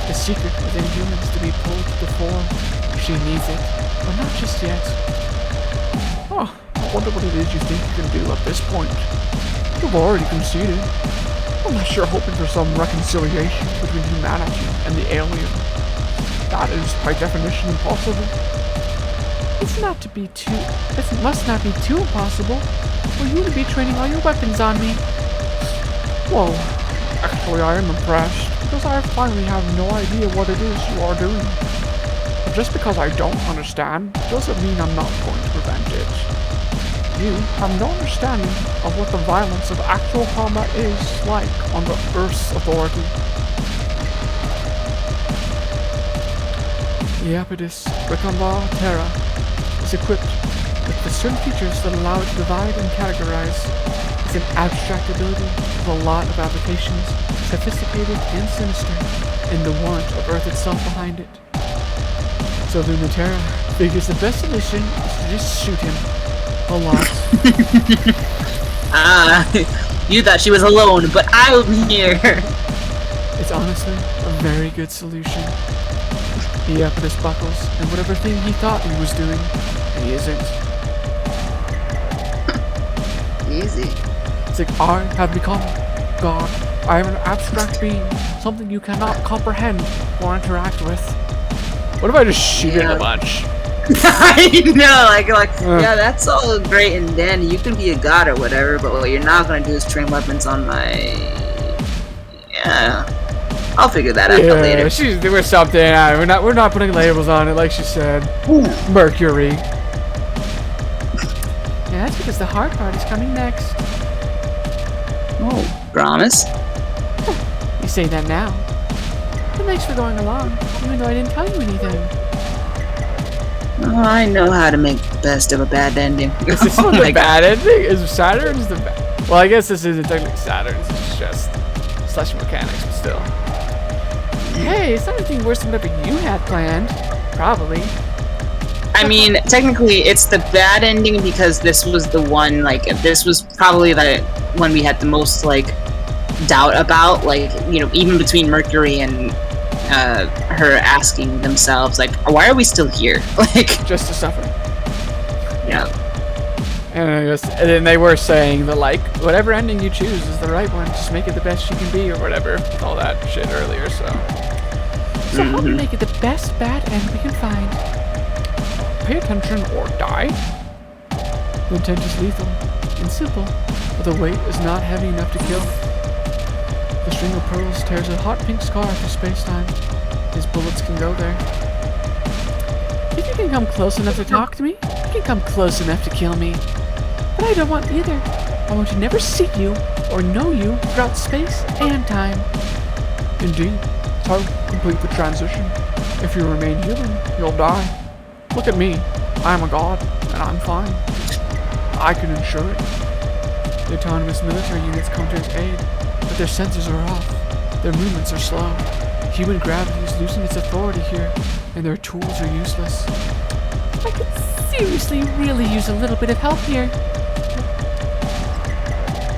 S1: The secret within humans to be pulled to the fore. She needs it, but not just yet. Oh, I wonder what it is you think you can do at this point. You've already conceded. Unless you're hoping for some reconciliation between humanity and the alien. That is, by definition, impossible.
S4: It must not be too impossible for you to be training all your weapons on me.
S1: Well, actually I am impressed, because I finally have no idea what it is you are doing. But just because I don't understand, doesn't mean I'm not going to prevent it. You have no understanding of what the violence of actual combat is like on the Earth's authority.
S4: Iapetus Recomba Terra is equipped with the certain features that allow it to divide and categorize. It's an abstract ability with a lot of applications, sophisticated and sinister, and the warrant of Earth itself behind it. So Lunaterra figures the best solution is to just shoot him. A lot.
S3: You thought she was alone, but I'm here.
S4: It's honestly a very good solution. Iapetus buckles, and whatever thing he thought he was doing, he isn't.
S3: Easy.
S4: It's like, I have become God. I am an abstract being, something you cannot comprehend or interact with. What if I just shoot him a bunch?
S3: I know, yeah, that's all great and dandy. You can be a god or whatever, but what you're not gonna do is train weapons on my. Yeah, I'll figure that out later.
S4: She's doing something. We're not putting labels on it, like she said. Mercury.
S1: Yeah, that's because the hard part is coming next.
S3: Oh, promise?
S1: You say that now. But thanks for going along, even though I didn't tell you anything.
S3: Oh, I know how to make the best of a bad ending.
S4: Is this one the bad ending? Is Saturn's the bad? Well, I guess this isn't technically Saturn's. It's just slash mechanics, but still.
S1: Hey, it's not anything worse than whatever you had planned. Probably.
S3: I mean, technically, it's the bad ending because this was the one, this was probably the one we had the most, doubt about. Even between Mercury and her asking themselves, why are we still here?
S4: Just to suffer.
S3: Yeah.
S4: And then they were saying that, whatever ending you choose is the right one. Just make it the best you can be, or whatever. With all that shit earlier, so.
S1: So how do we make it the best bad end we can find?
S4: Pay attention or die. The intent is lethal and simple, but the weight is not heavy enough to kill. The string of pearls tears a hot pink scar through space-time. His bullets can go there.
S1: If you can come close enough to talk to me, you can come close enough to kill me. But I don't want either. I want to never see you or know you throughout space and time.
S4: Indeed, it's how to complete the transition. If you remain human, you'll die. Look at me. I am a god, and I'm fine. I can ensure it. The autonomous military units come to its aid, but their sensors are off. Their movements are slow. Human gravity is losing its authority here, and their tools are useless.
S1: I could seriously really use a little bit of help here.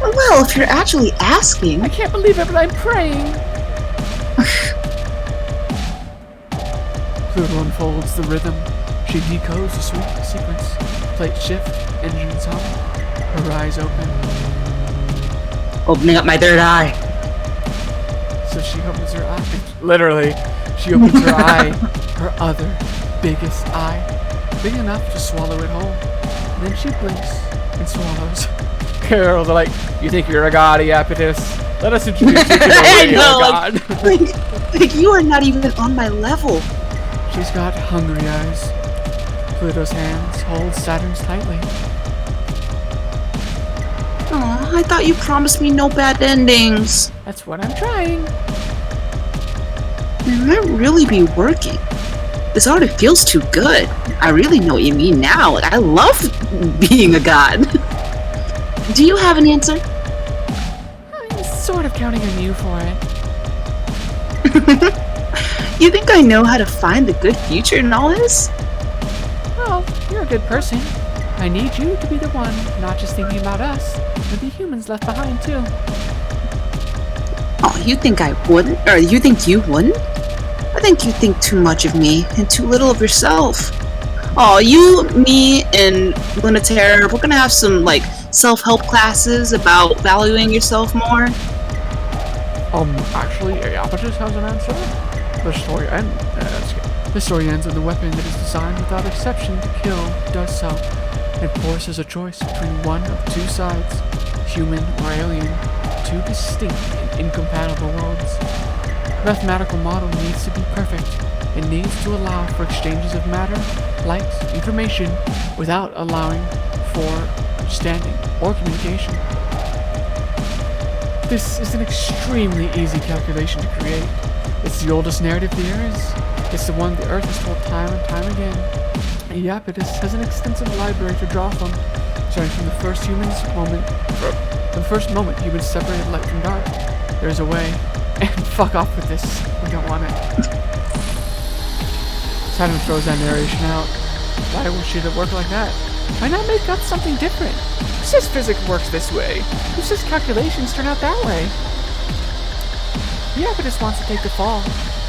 S3: Well, if you're actually asking.
S1: I can't believe it, but I'm praying.
S4: Pluto unfolds the rhythm. She decodes the sequence. Plates shift, engines hum. Her eyes open.
S3: Opening up my third eye.
S4: So she opens her eye. Literally, she opens her eye. Her other biggest eye. Big enough to swallow it whole. And then she blinks and swallows. Girls are like, you think you're a god, Iapetus? Let us introduce you to the real god.
S3: You are not even on my level.
S4: She's got hungry eyes. Pluto's hands hold Saturn's tightly.
S3: Oh, I thought you promised me no bad endings.
S1: That's what I'm trying.
S3: It might really be working. This already feels too good. I really know what you mean now. I love being a god. Do you have an answer?
S1: I'm sort of counting on you for it.
S3: You think I know how to find the good future in all this?
S1: Well, you're a good person. I need you to be the one, not just thinking about us, but the humans left behind too.
S3: Oh, you think I wouldn't? Or you think you wouldn't? I think you think too much of me and too little of yourself. Oh, you, me, and Lunaterra, we're gonna have some, self-help classes about valuing yourself more.
S4: Actually, Iapetus has an answer. The story ends with a weapon that is designed without exception to kill does so. It forces a choice between one of two sides, human or alien, two distinct and incompatible worlds. The mathematical model needs to be perfect. It needs to allow for exchanges of matter, light, information, without allowing for understanding or communication. This is an extremely easy calculation to create. It's the oldest narrative there is. It's the one the Earth has told time and time again. Iapetus has an extensive library to draw from, starting from the first moment humans separated light from dark. There's a way. And fuck off with this. We don't want it. Simon throws that narration out. Why should it work like that? Why not make up something different? Who says physics works this way? Who says calculations turn out that way? Iapetus wants to take the fall.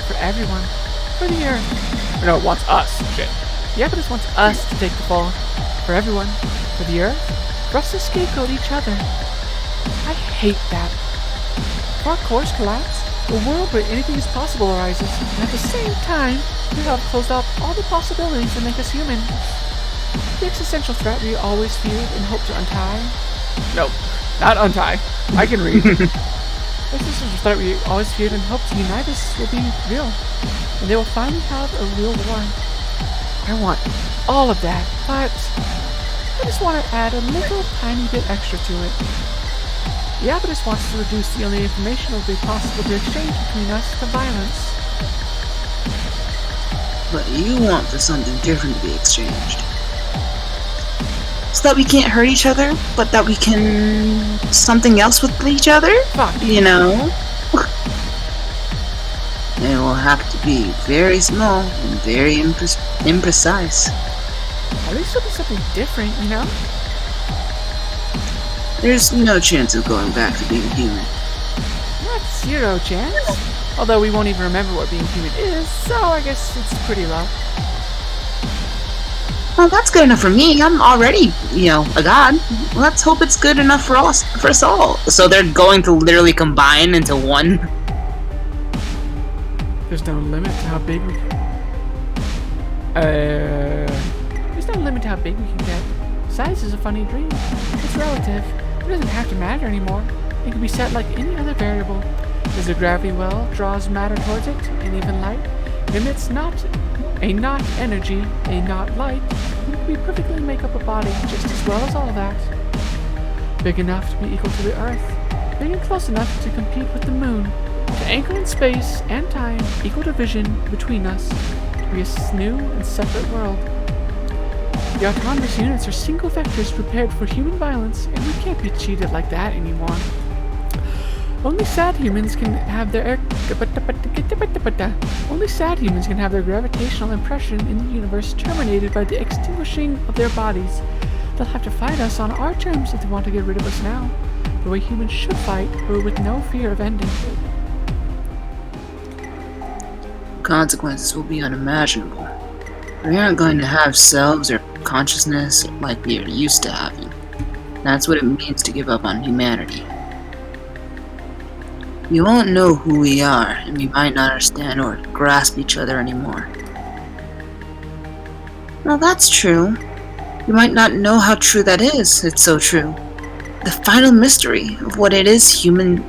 S4: For everyone. For the Earth. No, it wants us. Shit. Iapetus wants us to take the fall. For everyone. For the Earth. For us to scapegoat each other. I hate that. If our course collapse, a world where anything is possible arises, and at the same time, we have closed off all the possibilities that make us human. The existential threat we always feared and hoped to untie.
S1: No, not untie. I can read.
S4: The existential threat we always feared and hoped to unite us will be real, and they will finally have a real war. I want all of that, but I just want to add a little tiny bit extra to it. Iapetus wants to reduce the only information that will be possible to exchange between us to violence.
S3: But you want for something different to be exchanged. So that we can't hurt each other, but that we can something else with each other?
S4: Fuck.
S3: You know? It will have to be very small and very imprecise.
S4: At least it'll be something different, you know?
S3: There's no chance of going back to being human.
S4: Not zero chance. Although we won't even remember what being human is, so I guess it's pretty low.
S3: Well, that's good enough for me. I'm already, a god. Well, let's hope it's good enough for us all. So they're going to literally combine into one.
S4: There's no limit to how big we can... There's no limit to how big we can get. Size is a funny dream. It's relative. It doesn't have to matter anymore. It can be set like any other variable. As the gravity well draws matter towards it, and even light, it emits a not energy, a not light, and it can perfectly make up a body just as well as all that. Big enough to be equal to the Earth, big and close enough to compete with the Moon, to anchor in space and time, equal division between us, to be a new and separate world. The autonomous units are single vectors prepared for human violence, and we can't be cheated like that anymore. Only sad humans can have their gravitational impression in the universe terminated by the extinguishing of their bodies. They'll have to fight us on our terms if they want to get rid of us now, the way humans should fight, but with no fear of ending.
S3: Consequences will be unimaginable. We aren't going to have selves or consciousness like we are used to having. That's what it means to give up on humanity. We won't know who we are, and we might not understand or grasp each other anymore. Well, that's true. We might not know how true that is. It's so true. The final mystery of what is human,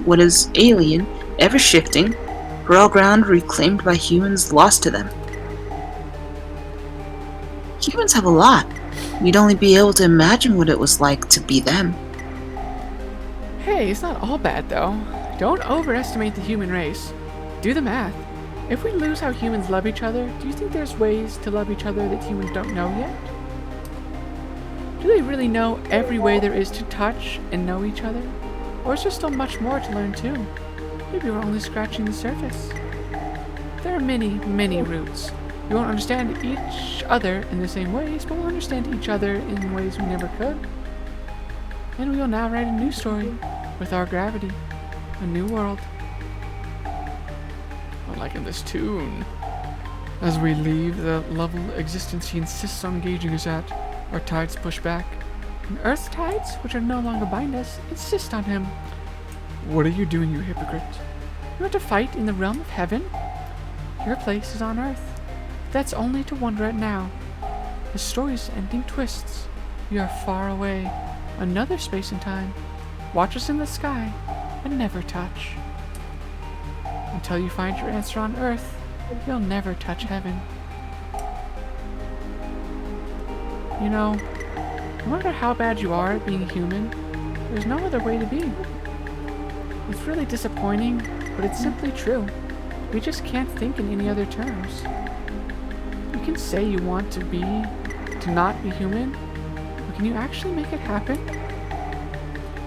S3: what is alien, ever-shifting, for all ground reclaimed by humans lost to them. Humans have a lot. We'd only be able to imagine what it was like to be them.
S4: Hey, it's not all bad though. Don't overestimate the human race. Do the math. If we lose how humans love each other, do you think there's ways to love each other that humans don't know yet? Do they really know every way there is to touch and know each other? Or is there still much more to learn too? Maybe we're only scratching the surface. There are many, many roots. We won't understand each other in the same ways, but we'll understand each other in ways we never could. And we will now write a new story with our gravity. A new world. I'm liking this tune. As we leave the level existence he insists on engaging us at, our tides push back. And Earth's tides, which are no longer bind us, insist on him. What are you doing, you hypocrite? You want to fight in the realm of heaven? Your place is on Earth. That's only to wonder at now. The story's ending twists. We are far away. Another space and time. Watch us in the sky, and never touch. Until you find your answer on Earth, you'll never touch heaven. You know, no matter how bad you are at being human, there's no other way to be. It's really disappointing, but it's simply true. We just can't think in any other terms. You can say you want to not be human, but can you actually make it happen?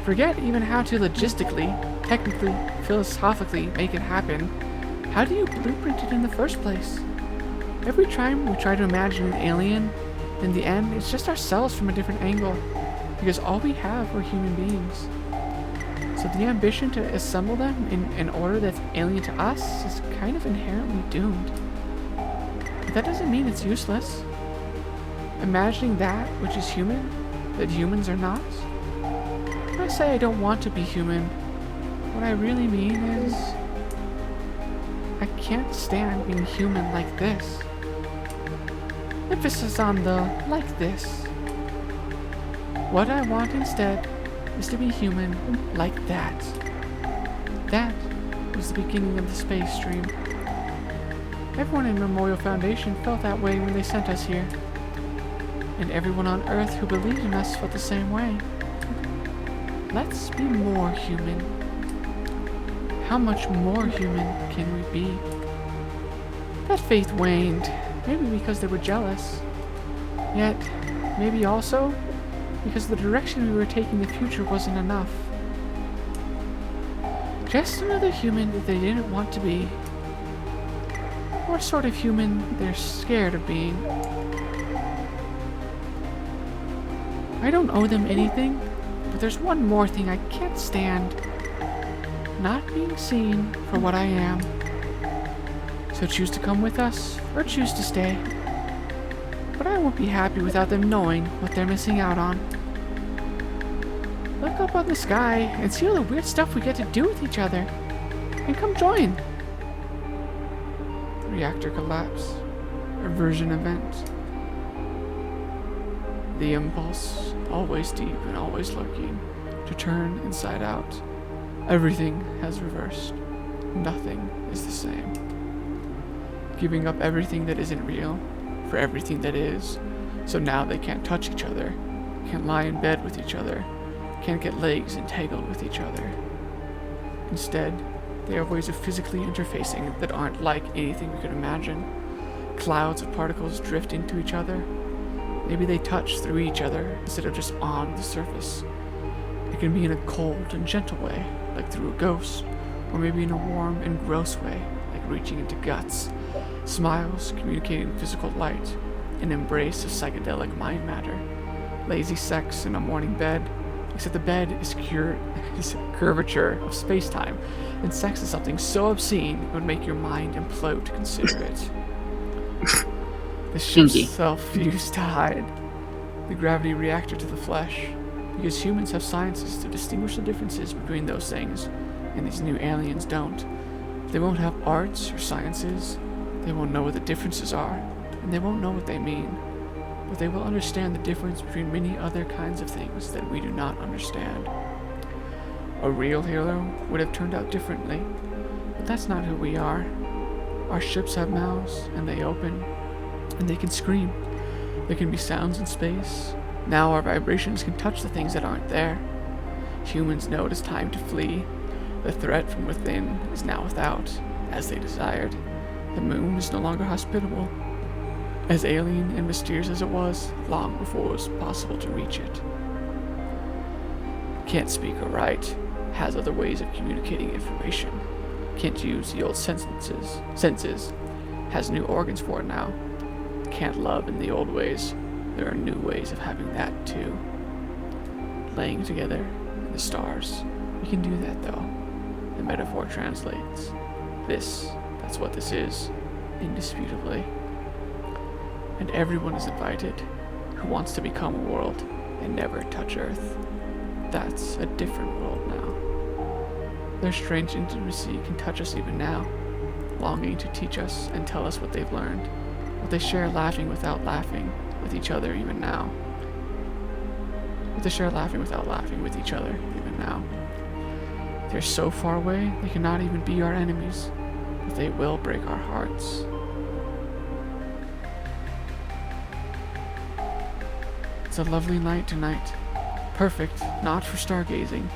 S4: Forget even how to logistically, technically, philosophically make it happen. How do you blueprint it in the first place? Every time we try to imagine an alien, in the end, it's just ourselves from a different angle, because all we have are human beings. So the ambition to assemble them in an order that's alien to us is kind of inherently doomed. But that doesn't mean it's useless. Imagining that which is human, that humans are not. When I say I don't want to be human, what I really mean is I can't stand being human like this. Emphasis on the like this. What I want instead is to be human like that. That was the beginning of the space stream. Everyone in Memorial Foundation felt that way when they sent us here. And everyone on Earth who believed in us felt the same way. Let's be more human. How much more human can we be? That faith waned, maybe because they were jealous. Yet, maybe also because the direction we were taking the future wasn't enough. Just another human that they didn't want to be. Or sort of human they're scared of being. I don't owe them anything, but there's one more thing I can't stand. Not being seen for what I am. So choose to come with us, or choose to stay. But I won't be happy without them knowing what they're missing out on. Look up on the sky and see all the weird stuff we get to do with each other. And come join. Reactor collapse. Reversion event. The impulse, always deep and always lurking, to turn inside out. Everything has reversed. Nothing is the same. Giving up everything that isn't real for everything that is. So now they can't touch each other, can't lie in bed with each other, can't get legs entangled with each other. Instead, they have ways of physically interfacing that aren't like anything we could imagine. Clouds of particles drift into each other. Maybe they touch through each other instead of just on the surface. It can be in a cold and gentle way, like through a ghost, or maybe in a warm and gross way, like reaching into guts. Smiles communicating physical light, an embrace of psychedelic mind matter. Lazy sex in a morning bed, except the bed is curvature of space-time, and sex is something so obscene it would make your mind implode to consider it. The ship's self-fused to hide the gravity reactor to the flesh, because humans have sciences to distinguish the differences between those things, and these new aliens don't. They won't have arts or sciences, they won't know what the differences are, and they won't know what they mean, but they will understand the difference between many other kinds of things that we do not understand. A real hero would have turned out differently, but that's not who we are. Our ships have mouths, and they open, and they can scream. There can be sounds in space. Now our vibrations can touch the things that aren't there. Humans know it is time to flee. The threat from within is now without, as they desired. The moon is no longer hospitable, as alien and mysterious as it was long before it was possible to reach it. Can't speak or write, has other ways of communicating information. Can't use the old senses, has new organs for it now. Can't love in the old ways, there are new ways of having that too. Laying together in the stars, we can do that though. The metaphor translates. That's what this is, indisputably. And everyone is invited who wants to become a world and never touch Earth. That's a different world now. Their strange intimacy can touch us even now, longing to teach us and tell us what they've learned, what they share laughing without laughing with each other even now. What they share laughing without laughing with each other even now. They're so far away they cannot even be our enemies, but they will break our hearts. It's a lovely night tonight. Perfect, not for stargazing,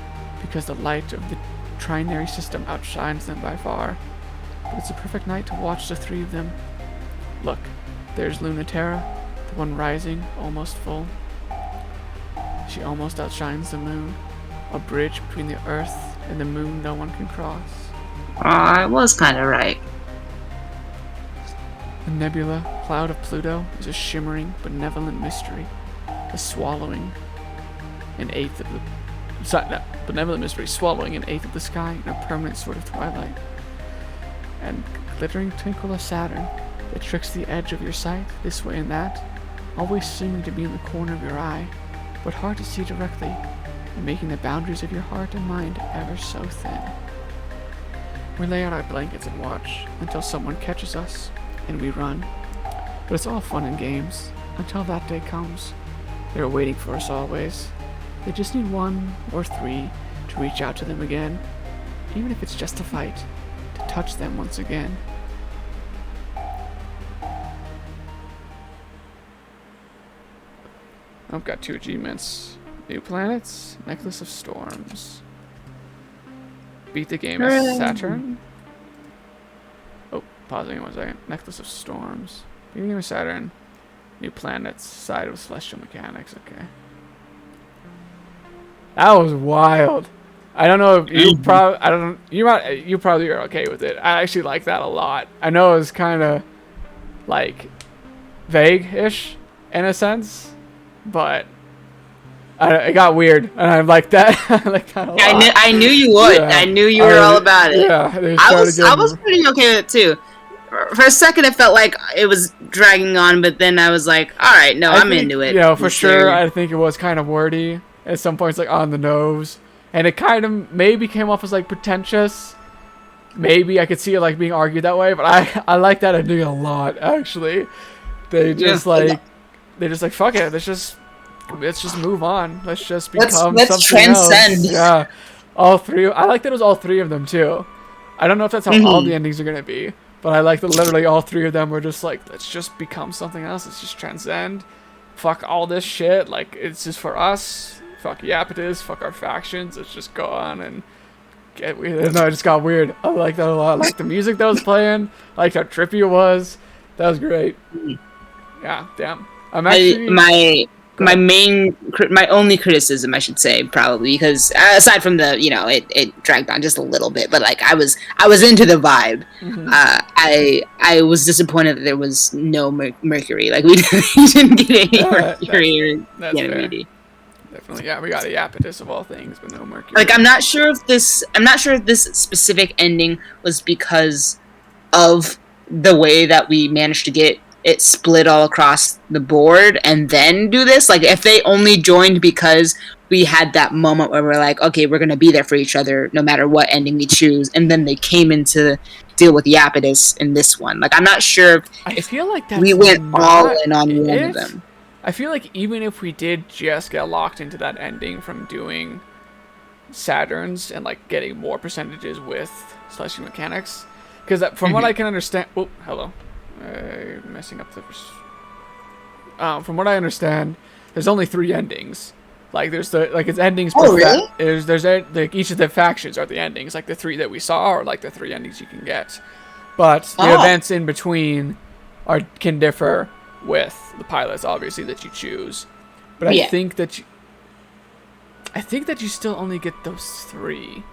S4: because the light of the trinary system outshines them by far. But it's a perfect night to watch the three of them. Look, there's Lunaterra, the one rising, almost full. She almost outshines the moon, a bridge between the Earth and the moon no one can cross.
S2: I was kind of right.
S4: The nebula, cloud of Pluto, is a shimmering, benevolent mystery, a swallowing an eighth of the benevolent mystery, swallowing an eighth of the sky in a permanent sort of twilight. And glittering twinkle of Saturn that tricks the edge of your sight this way and that, always seeming to be in the corner of your eye, but hard to see directly, and making the boundaries of your heart and mind ever so thin. We lay out our blankets and watch until someone catches us, and we run. But it's all fun and games until that day comes. They're waiting for us always. They just need 1 or 3 to reach out to them again, even if it's just to fight, to touch them once again. I've got 2 achievements. New planets, Necklace of Storms. Beat the game as Saturn. Oh, pausing 1 second. Necklace of Storms. Beat the game as Saturn. New planets, side of celestial mechanics. Okay. That was wild. I don't know if you probably. I don't. You probably are okay with it. I actually like that a lot. I know it's kind of like vague-ish in a sense, but it got weird, and I like that. I like that a lot.
S3: I knew you would.
S4: Yeah.
S3: I knew you were all about it.
S4: Yeah,
S3: I was pretty okay with it too. For a second, it felt like it was dragging on, but then I was like, "All right, no, I'm into it."
S4: You know, for sure. I think it was kind of wordy at some points, like on the nose, and it kind of maybe came off as like pretentious. Maybe I could see it like being argued that way, but I like that ending a lot. Actually, they just fuck it. Let's just move on. Let's just become
S3: let's
S4: something
S3: transcend.
S4: else. Yeah, all 3. I like that it was all 3 of them too. I don't know if that's how all the endings are gonna be. But I like that literally all 3 of them were just like, let's just become something else. Let's just transcend. Fuck all this shit. Like, it's just for us. Fuck Iapetus. Fuck our factions. Let's just go on and get weird. No, it just got weird. I like that a lot. I like the music that was playing. I liked how trippy it was. That was great. Yeah, damn. I'm actually...
S3: My only criticism, I should say, probably, because aside from the, it dragged on just a little bit, but like I was into the vibe.
S4: Mhm.
S3: I was disappointed that there was no Mercury. Like we didn't get any Mercury or Ganymede.
S4: Definitely, yeah. We got a Iapetus of all things, but no Mercury.
S3: Like I'm not sure if this specific ending was because of the way that we managed to get it split all across the board and then do this. Like if they only joined because we had that moment where we're like, okay, we're gonna be there for each other no matter what ending we choose, and then they came in to deal with Iapetus in this one. Like I'm not sure
S4: I feel like that's
S3: we went all in on one of them.
S4: I feel like even if we did just get locked into that ending from doing Saturns and like getting more percentages with Celestial Mechanics, because from what I can understand, oh, hello. Messing up the. From what I understand, there's only 3 endings. Like there's it's endings.
S3: Oh, really?
S4: There's like each of the factions are the endings. Like the 3 that we saw are like the 3 endings you can get, but the events in between can differ with the pilots, obviously, that you choose. But I think that you still only get those 3.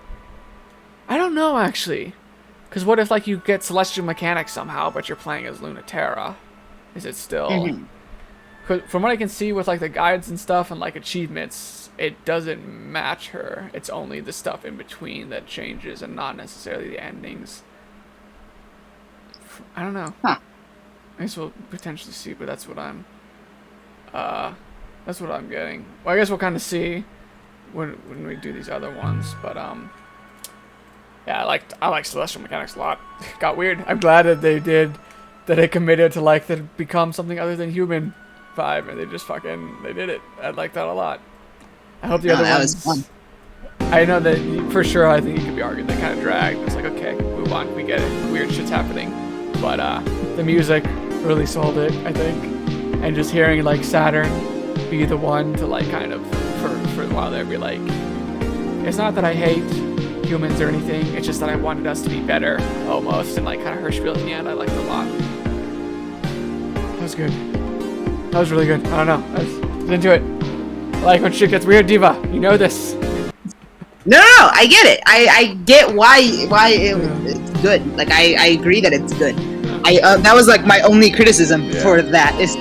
S4: I don't know actually. Because what if, like, you get Celestial Mechanics somehow, but you're playing as Lunaterra? Is it still... Cause from what I can see with, like, the guides and stuff and, like, achievements, it doesn't match her. It's only the stuff in between that changes and not necessarily the endings. I don't know.
S2: Huh.
S4: I guess we'll potentially see, but that's what I'm getting. Well, I guess we'll kind of see when we do these other ones, but, yeah, I like Celestial Mechanics a lot. Got weird. I'm glad that they committed to like to become something other than human vibe, and they did it. I like that a lot. I hope the other ones.
S2: Was fun.
S4: I know that for sure. I think it could be argued they kind of dragged. It's like, okay, move on. We get it. Weird shit's happening, but the music really sold it, I think, and just hearing like Saturn be the one to like kind of for a while there be like, it's not that I hate
S1: humans or anything. It's just that I wanted us to be better, almost, and like kind of her spiel at the end. I liked it a lot. That was good. That was really good. I don't know. I was into it. I like when shit gets weird, Diva. You know this.
S3: No, I get it. I get why it's good. Like I agree that it's good. That was like my only criticism for that is.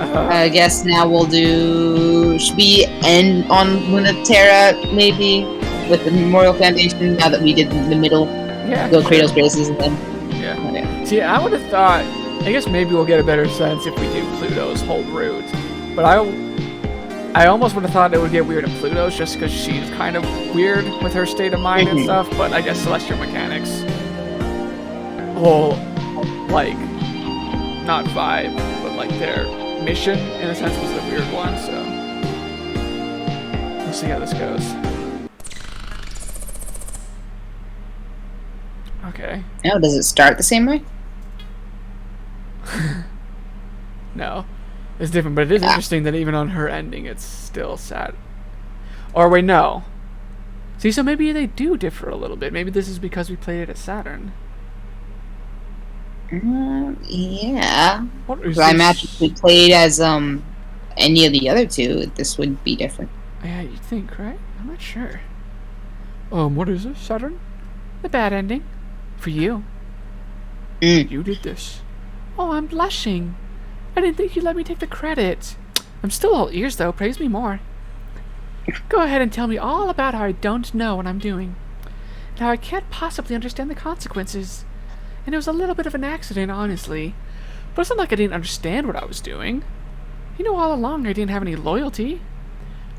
S3: I guess now we'll do. Should we end on Lunaterra maybe with the Memorial Foundation? Now that we did the middle, go Kratos Graces and then.
S1: Yeah.
S3: Okay.
S1: See, I would have thought. I guess maybe we'll get a better sense if we do Pluto's whole route. But I almost would have thought it would get weird in Pluto's just because she's kind of weird with her state of mind and stuff. But I guess Celestial Mechanics whole, like, not vibe, but like their mission in a sense was the weird one. So we'll see how this goes. Okay.
S3: Now, does it start the same way?
S1: No. It's different, but it is interesting that even on her ending, it's still sad. Or wait, no. See, so maybe they do differ a little bit. Maybe this is because we played it at Saturn.
S3: Yeah.
S1: What is
S3: So I
S1: this?
S3: imagine if we played as any of the other two, this would be different.
S1: Yeah, you'd think, right? I'm not sure. What is this, Saturn? The bad ending. For you. You did this. Oh, I'm blushing. I didn't think you'd let me take the credit. I'm still all ears, though. Praise me more. Go ahead and tell me all about how I don't know what I'm doing. And how I can't possibly understand the consequences. And it was a little bit of an accident, honestly. But it's not like I didn't understand what I was doing. You know, all along I didn't have any loyalty.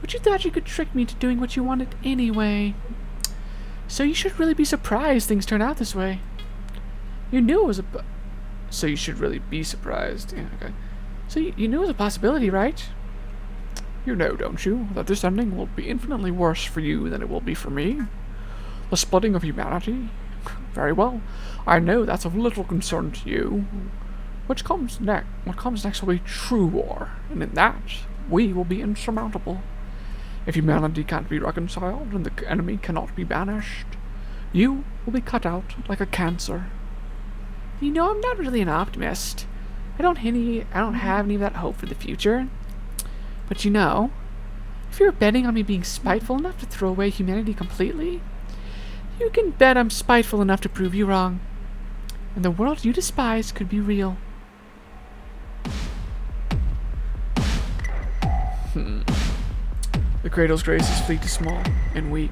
S1: But you thought you could trick me into doing what you wanted anyway. So you should really be surprised things turn out this way. You knew it was So you should really be surprised. Yeah, okay. So you knew it was a possibility, right? You know, don't you, that this ending will be infinitely worse for you than it will be for me? The splitting of humanity? Very well. I know that's of little concern to you. What comes next will be true war, and in that, we will be insurmountable. If humanity can't be reconciled and the enemy cannot be banished, you will be cut out like a cancer. You know, I'm not really an optimist. I don't have any of that hope for the future. But you know, if you're betting on me being spiteful enough to throw away humanity completely, you can bet I'm spiteful enough to prove you wrong. And the world you despise could be real. The Kratos Graces fleet is small and weak,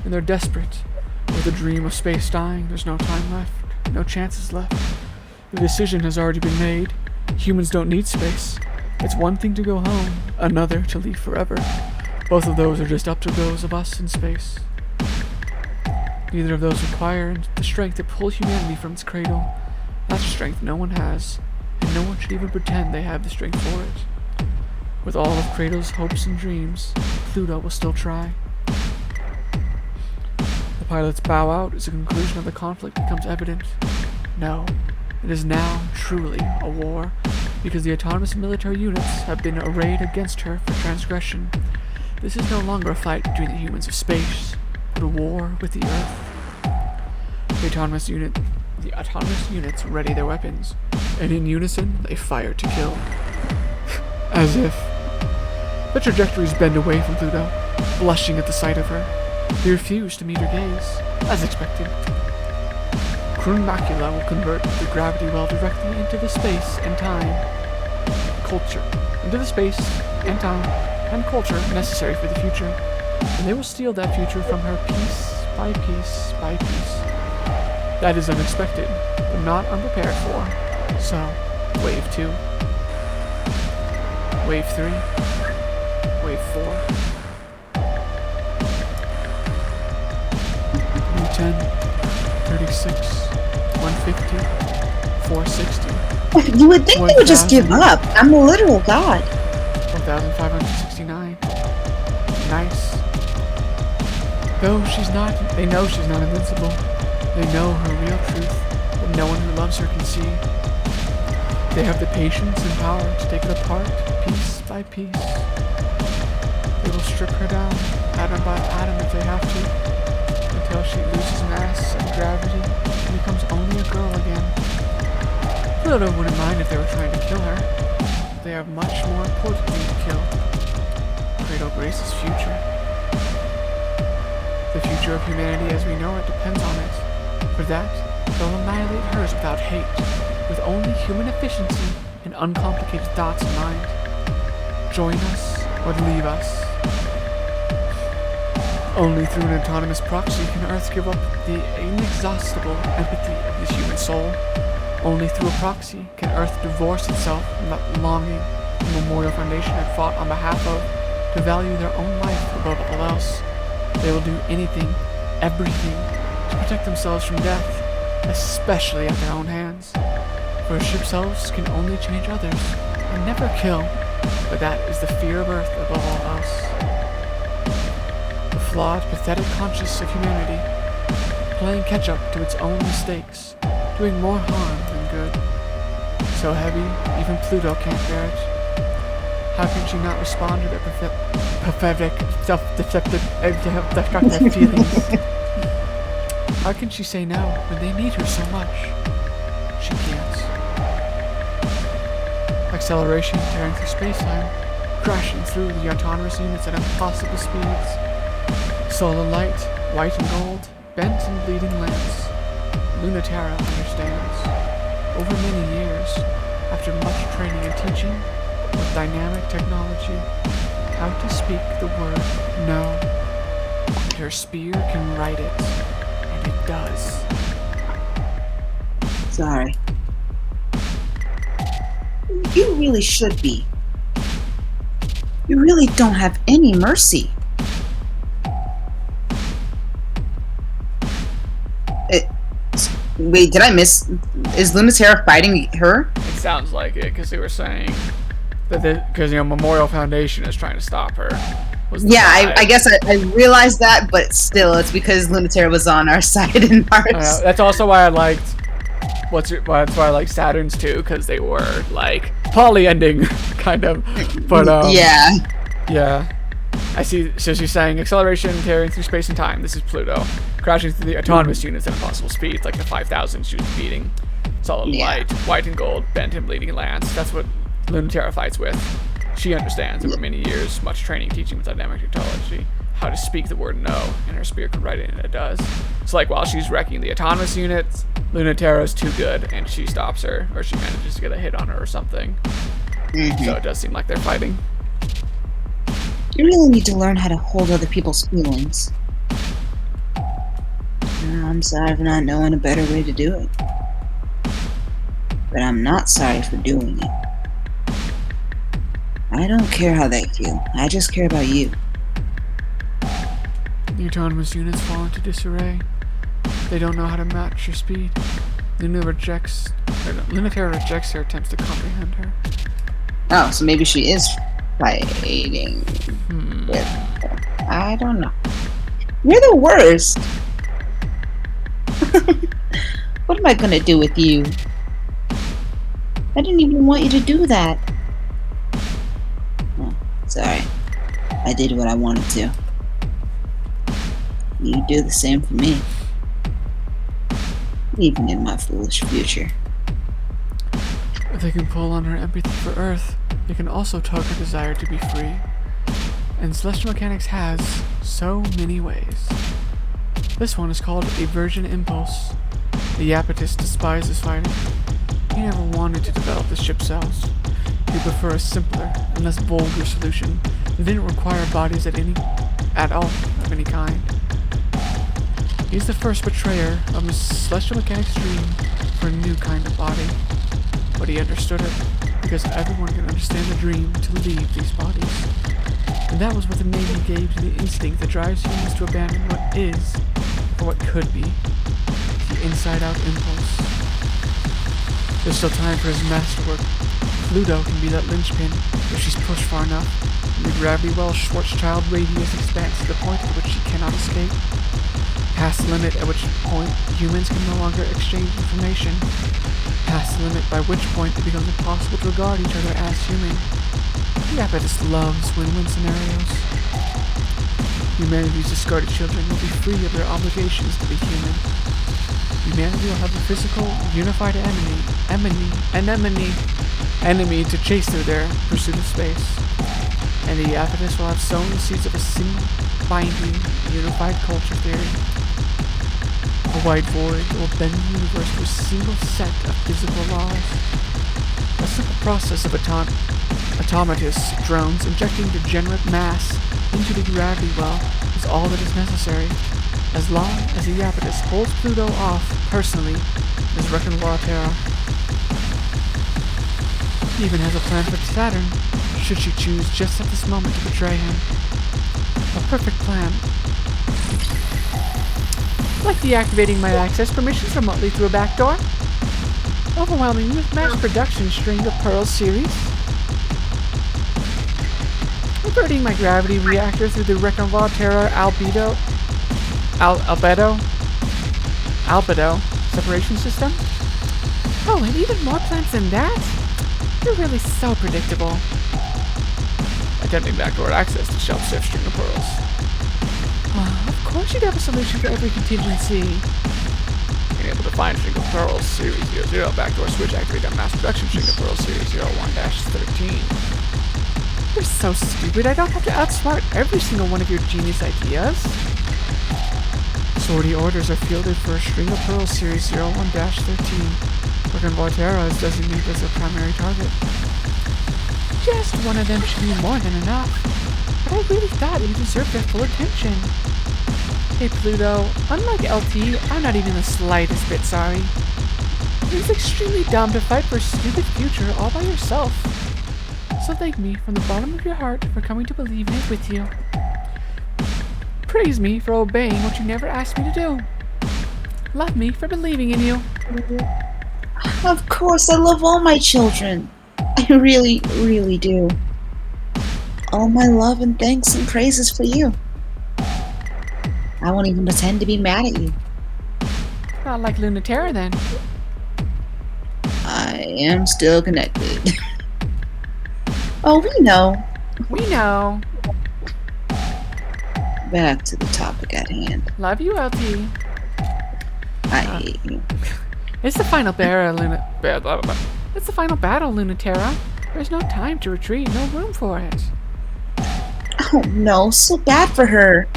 S1: and they're desperate. With the dream of space dying, there's no time left. No chances left. The decision has already been made. Humans don't need space. It's one thing to go home, another to leave forever. Both of those are just up to those of us in space. Neither of those require the strength to pull humanity from its cradle. That's strength no one has, and no one should even pretend they have the strength for it. With all of Kratos' hopes and dreams, Pluto will still try. The pilots bow out as the conclusion of the conflict becomes evident. No, it is now truly a war, because the autonomous military units have been arrayed against her for transgression. This is no longer a fight between the humans of space, but a war with the Earth. The autonomous units ready their weapons, and in unison they fire to kill. As if. The trajectories bend away from Pluto, blushing at the sight of her. They refuse to meet her gaze, as expected. Krun Macula will convert the gravity well directly into the space and time culture. Into the space and time and culture necessary for the future. And they will steal that future from her piece by piece by piece. That is unexpected, but not unprepared for. So, Wave 2. Wave 3. Wave 4. 10, 36, 150, 460.
S3: You would think they would just give up. I'm a literal god.
S1: 1,569. Nice. Though they know she's not invincible. They know her real truth, that no one who loves her can see. They have the patience and power to take it apart, piece by piece. They will
S4: strip her down, atom by atom if they have to, until she loses mass and gravity and becomes only a girl again. Pluto wouldn't mind if they were trying to kill her. They have much more important thing to kill. Cradle Grace's future. The future of humanity as we know it depends on it. For that, they'll annihilate hers without hate, with only human efficiency and uncomplicated thoughts in mind. Join us or leave us. Only through an autonomous proxy can Earth give up the inexhaustible empathy of the human soul. Only through a proxy can Earth divorce itself from that longing the Memorial Foundation had fought on behalf of, to value their own life above all else. They will do anything, everything, to protect themselves from death, especially at their own hands. For ship selves can only change others, and never kill, but that is the fear of Earth above all else. The flawed, pathetic conscience of humanity, playing catch-up to its own mistakes, doing more harm than good. So heavy, even Pluto can't bear it. How can she not respond to their pathetic, self-destructive feelings? How can she say no when they need her so much? She can't. Acceleration tearing through space-time, crashing through the autonomous units at impossible speeds. Solar light, white and gold, bent and bleeding lamps. Lunaterra understands. Over many years, after much training and teaching, with dynamic technology, how to speak the word no. And her spear can write it, and it does.
S2: Sorry. You really should be. You really don't have any mercy. Wait, did I miss? Is Lunaterra fighting her?
S1: It sounds like it, because they were saying that because Memorial Foundation is trying to stop her.
S2: Yeah, I guess I realized that, but still, it's because Lunaterra was on our side in Mars.
S1: That's also why I liked that's why I like Saturn's too, because they were like poly ending kind of. But yeah. I see. So she's saying acceleration tearing through space and time. This is Pluto crashing through the autonomous units at impossible speeds, like the 5,000 she was beating. Solid light, white and gold, bent and bleeding lance. That's what Lunaterra fights with. She understands over many years, much training, teaching with dynamic technology, how to speak the word no, and her spear can write it, and it does. So like while she's wrecking the autonomous units, Lunaterra's too good, and she stops her, or she manages to get a hit on her or something. So it does seem like they're fighting.
S2: You really need to learn how to hold other people's feelings. I'm sorry for not knowing a better way to do it. But I'm not sorry for doing it. I don't care how they feel. I just care about you.
S4: The autonomous units fall into disarray. They don't know how to match your speed. Lunaterra rejects her attempts to comprehend her.
S2: Oh, so maybe she is fighting with her. I don't know. You're the worst. What am I gonna do with you? I didn't even want you to do that. Oh, sorry. I did what I wanted to. You do the same for me. Even in my foolish future.
S4: If they can pull on her empathy for Earth, they can also tug her desire to be free. And Celestial Mechanics has so many ways. This one is called a Virgin Impulse. The Iapetus despises fighting. He never wanted to develop the ship cells. He preferred a simpler and less vulgar solution that didn't require bodies at all of any kind. He's the first betrayer of Celestial Mechanics' dream for a new kind of body. But he understood it, because everyone can understand the dream to leave these bodies. And that was what the Navy gave to the instinct that drives humans to abandon what is, for what could be. The inside-out impulse. There's still time for his masterwork. Pluto can be that linchpin if she's pushed far enough, and the Gravity-Well-Schwarzschild radius expands to the point at which she cannot escape. Past the limit at which point humans can no longer exchange information. Past the limit by which point it becomes impossible to regard each other as human. The Iapetus loves win-win scenarios. Humanity's discarded children will be free of their obligations to be human. Humanity will have a physical, unified enemy to chase through their pursuit of space. And the Iapetus will have sown the seeds of a single, binding, unified culture theory. A wide void will bend the universe to a single set of physical laws. A simple process of automatus drones injecting degenerate mass into the gravity well is all that is necessary, as long as the Iapetus holds Pluto off personally as Reconvoir Terra. He even has a plan for Saturn, should she choose just at this moment to betray him. A perfect plan. Like deactivating my access permissions remotely through a backdoor. Overwhelming me with mass production string of Pearl series. Reverting my gravity reactor through the Reconvoir Terra albedo separation system. Oh, and even more plans than that? You're really so predictable. Attempting backdoor access to shelf shift string of pearls. Of course you'd have a solution for every contingency. Being able to find string of pearls series 00 backdoor switch activate on mass production string of pearls series 01-13. You're so stupid, I don't have to outsmart every single one of your genius ideas. Sortie orders are fielded for a string of pearls series 01-13. Reconvoir Terra is designated as a primary target. Just one of them should be more than enough. But I really thought you deserved their full attention. Hey Pluto, unlike LT, I'm not even the slightest bit sorry. It was extremely dumb to fight for a stupid future all by yourself. So thank me from the bottom of your heart for coming to believe in it with you. Praise me for obeying what you never asked me to do. Love me for believing in you.
S3: Of course, I love all my children. I really, really do. All my love and thanks and praises for you. I won't even pretend to be mad at you.
S4: Not like Lunaterra then.
S3: I am still connected. Oh, we know.
S4: We know.
S3: Back to the topic at hand.
S4: Love you, LT.
S3: I hate you.
S4: It's the final It's the final battle, Lunaterra. There's no time to retreat, no room for it.
S3: Oh no, so bad for her.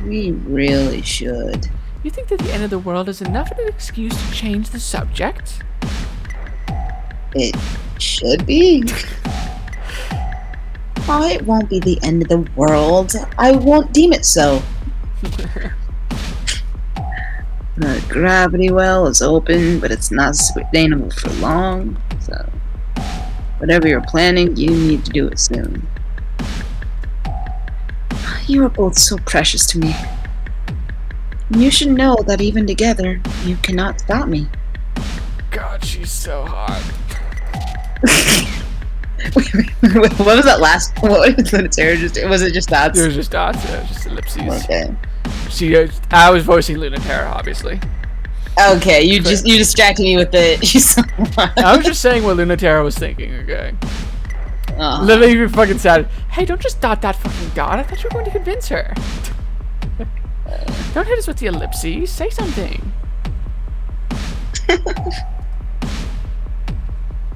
S3: We really should.
S4: You think that the end of the world is enough of an excuse to change the subject?
S3: It should be. Oh, it won't be the end of the world. I won't deem it so. The gravity well is open, but it's not sustainable for long. So, whatever you're planning, you need to do it soon. You are both so precious to me. You should know that even together, you cannot stop me.
S1: God, she's so hot.
S3: What was that last? What was Lunaterra just? Was it just dots?
S1: It was just dots, just ellipses.
S3: Okay.
S1: I was voicing Lunaterra, obviously.
S3: Okay, you distracted me with the. She's so hot.
S1: I was just saying what Lunaterra was thinking, okay?
S3: Oh.
S1: Literally, you fucking said, hey, don't just dot that fucking dot. I thought you were going to convince her. Don't hit us with the ellipses. Say something.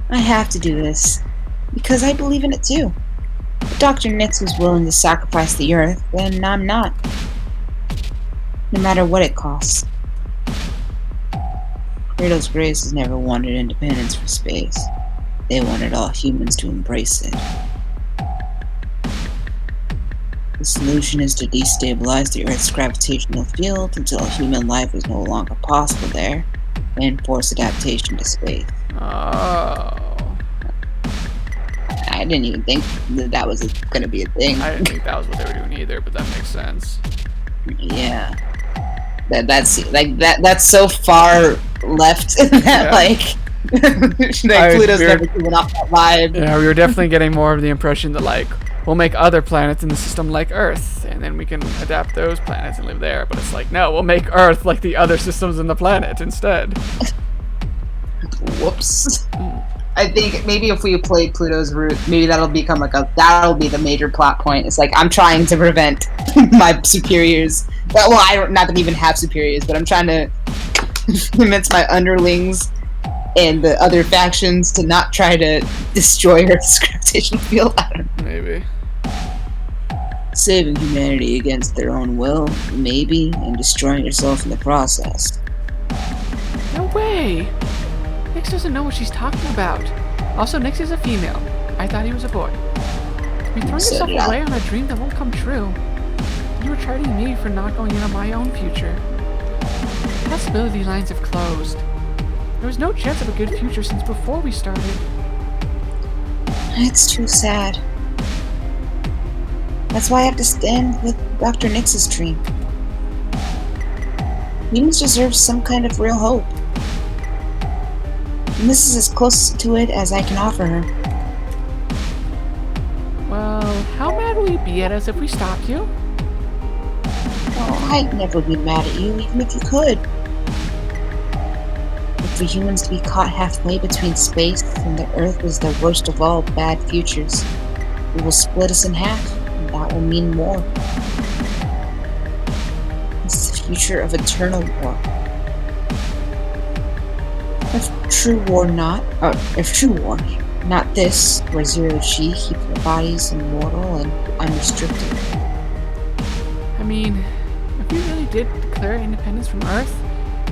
S3: I have to do this. Because I believe in it too. If Dr. Nix was willing to sacrifice the Earth, then I'm not. No matter what it costs. Kratos Grace has never wanted independence for space. They wanted all humans to embrace it. The solution is to destabilize the Earth's gravitational field until human life is no longer possible there, and force adaptation to space.
S1: Oh.
S3: I didn't even think that was going to be a thing.
S1: I didn't think that was what they were doing either, but that makes sense.
S3: Yeah. That's so far left that
S1: Yeah.
S3: Pluto's never given off that vibe.
S1: Yeah, we were definitely getting more of the impression that, like, we'll make other planets in the system like Earth, and then we can adapt those planets and live there. But it's like, no, we'll make Earth like the other systems in the planet instead.
S3: Whoops.
S2: I think maybe if we played Pluto's route, maybe that'll become that'll be the major plot point. It's like I'm trying to prevent my superiors. Well, I don't not even have superiors, but I'm trying to convince my underlings and the other factions to not try to destroy Earth's gravitational field. I don't know.
S1: Maybe.
S2: Saving humanity against their own will, maybe, and destroying yourself in the process.
S4: No way! Nyx doesn't know what she's talking about. Also, Nyx is a female. I thought he was a boy. You're throwing yourself away on a dream that won't come true. You were chiding me for not going in on my own future. Possibility lines have closed. There was no chance of a good future since before we started.
S2: It's too sad. That's why I have to stand with Dr. Nyx's dream. Humans deserve some kind of real hope. And this is as close to it as I can offer her.
S4: Well, how mad will you be at us if we stop you?
S2: Oh, I'd never be mad at you, even if you could. But for humans to be caught halfway between space and the Earth is the worst of all bad futures. It will split us in half, and that will mean more. It's the future of eternal war. If true war, not this, where Zero-G keeps our bodies immortal and unrestricted.
S4: I mean, if we really did declare independence from Earth,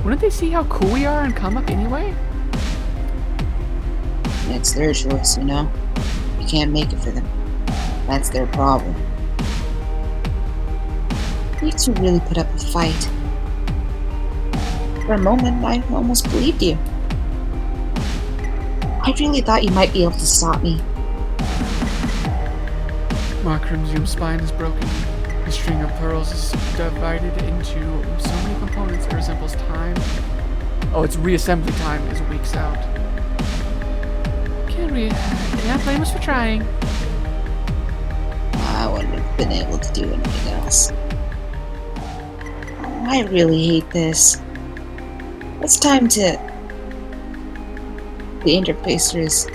S4: wouldn't they see how cool we are and come up anyway?
S2: It's their choice, you know? You can't make it for them. That's their problem. You two really put up a fight. For a moment, I almost believed you. I really thought you might be able to stop me.
S1: Makram's spine is broken. The string of pearls is divided into so many components it resembles time. Oh, it's reassembly time is weeks out.
S4: Can't blame us for trying.
S2: I wouldn't have been able to do anything else. I really hate this. It's time to... The interfacer is...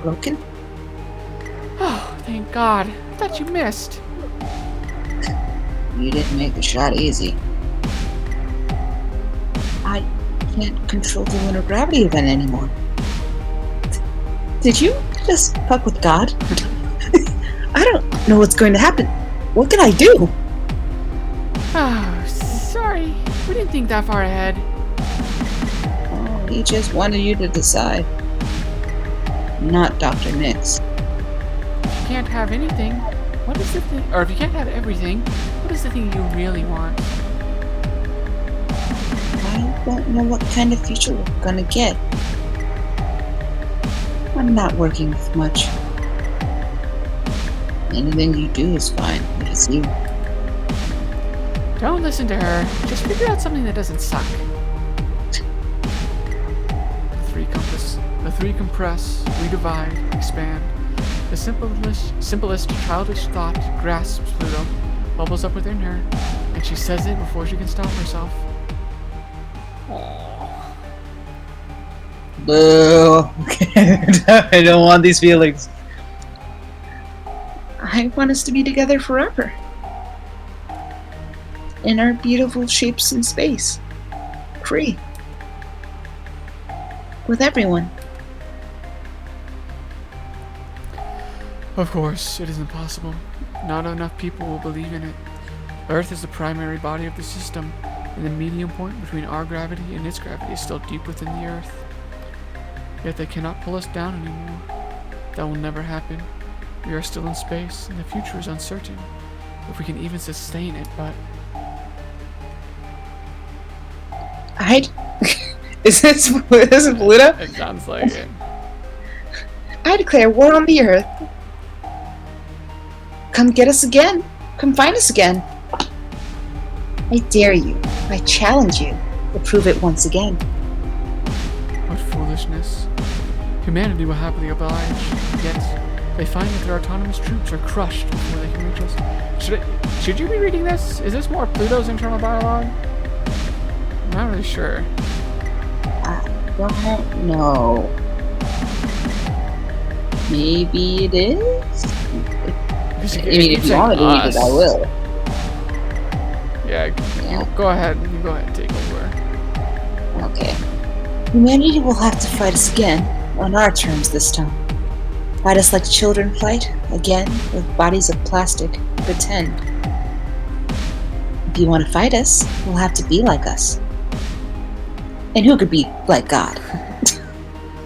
S2: broken?
S4: Oh, thank God. I thought you missed.
S2: You didn't make the shot easy. I can't control the lunar gravity event anymore. Did you just fuck with God? I don't know what's going to happen. What can I do?
S4: Oh, sorry. We didn't think that far ahead.
S2: Oh, he just wanted you to decide. Not Dr. Nyx.
S4: If you can't have anything, what is the thing? Or if you can't have everything, what is the thing you really want?
S2: I don't know what kind of future we're gonna get. I'm not working with much. Anything you do is fine, if it's you.
S4: Don't listen to her. Just figure out something that doesn't suck.
S1: The three compress, redivide, expand. The simplest childish thought grasps Pluto, bubbles up within her, and she says it before she can stop herself.
S2: Boo! I don't want these feelings. I want us to be together forever. In our beautiful shapes in space. Free. With everyone.
S1: Of course, it is impossible. Not enough people will believe in it. Earth is the primary body of the system, and the medium point between our gravity and its gravity is still deep within the Earth. Yet they cannot pull us down anymore. That will never happen. We are still in space, and the future is uncertain, if we can even sustain it, but...
S2: Is this Pluto?
S1: It sounds like it.
S2: I declare war on the Earth. Come get us again. Come find us again. I dare you. I challenge you to prove it once again.
S1: What foolishness. Humanity will happily oblige, yet they find that their autonomous troops are crushed before they can reach us. Should you be reading this? Is this more Pluto's internal dialogue? I'm not really sure.
S2: I don't know. maybe it is.
S1: Because
S2: I mean, if you want to believe it, I will.
S1: Yeah,
S2: Yeah.
S1: go ahead. You go ahead and take over.
S2: Okay. Humanity will have to fight us again, on our terms this time. Fight us like children fight, again, with bodies of plastic, pretend. If you want to fight us, you'll have to be like us. And who could be like God?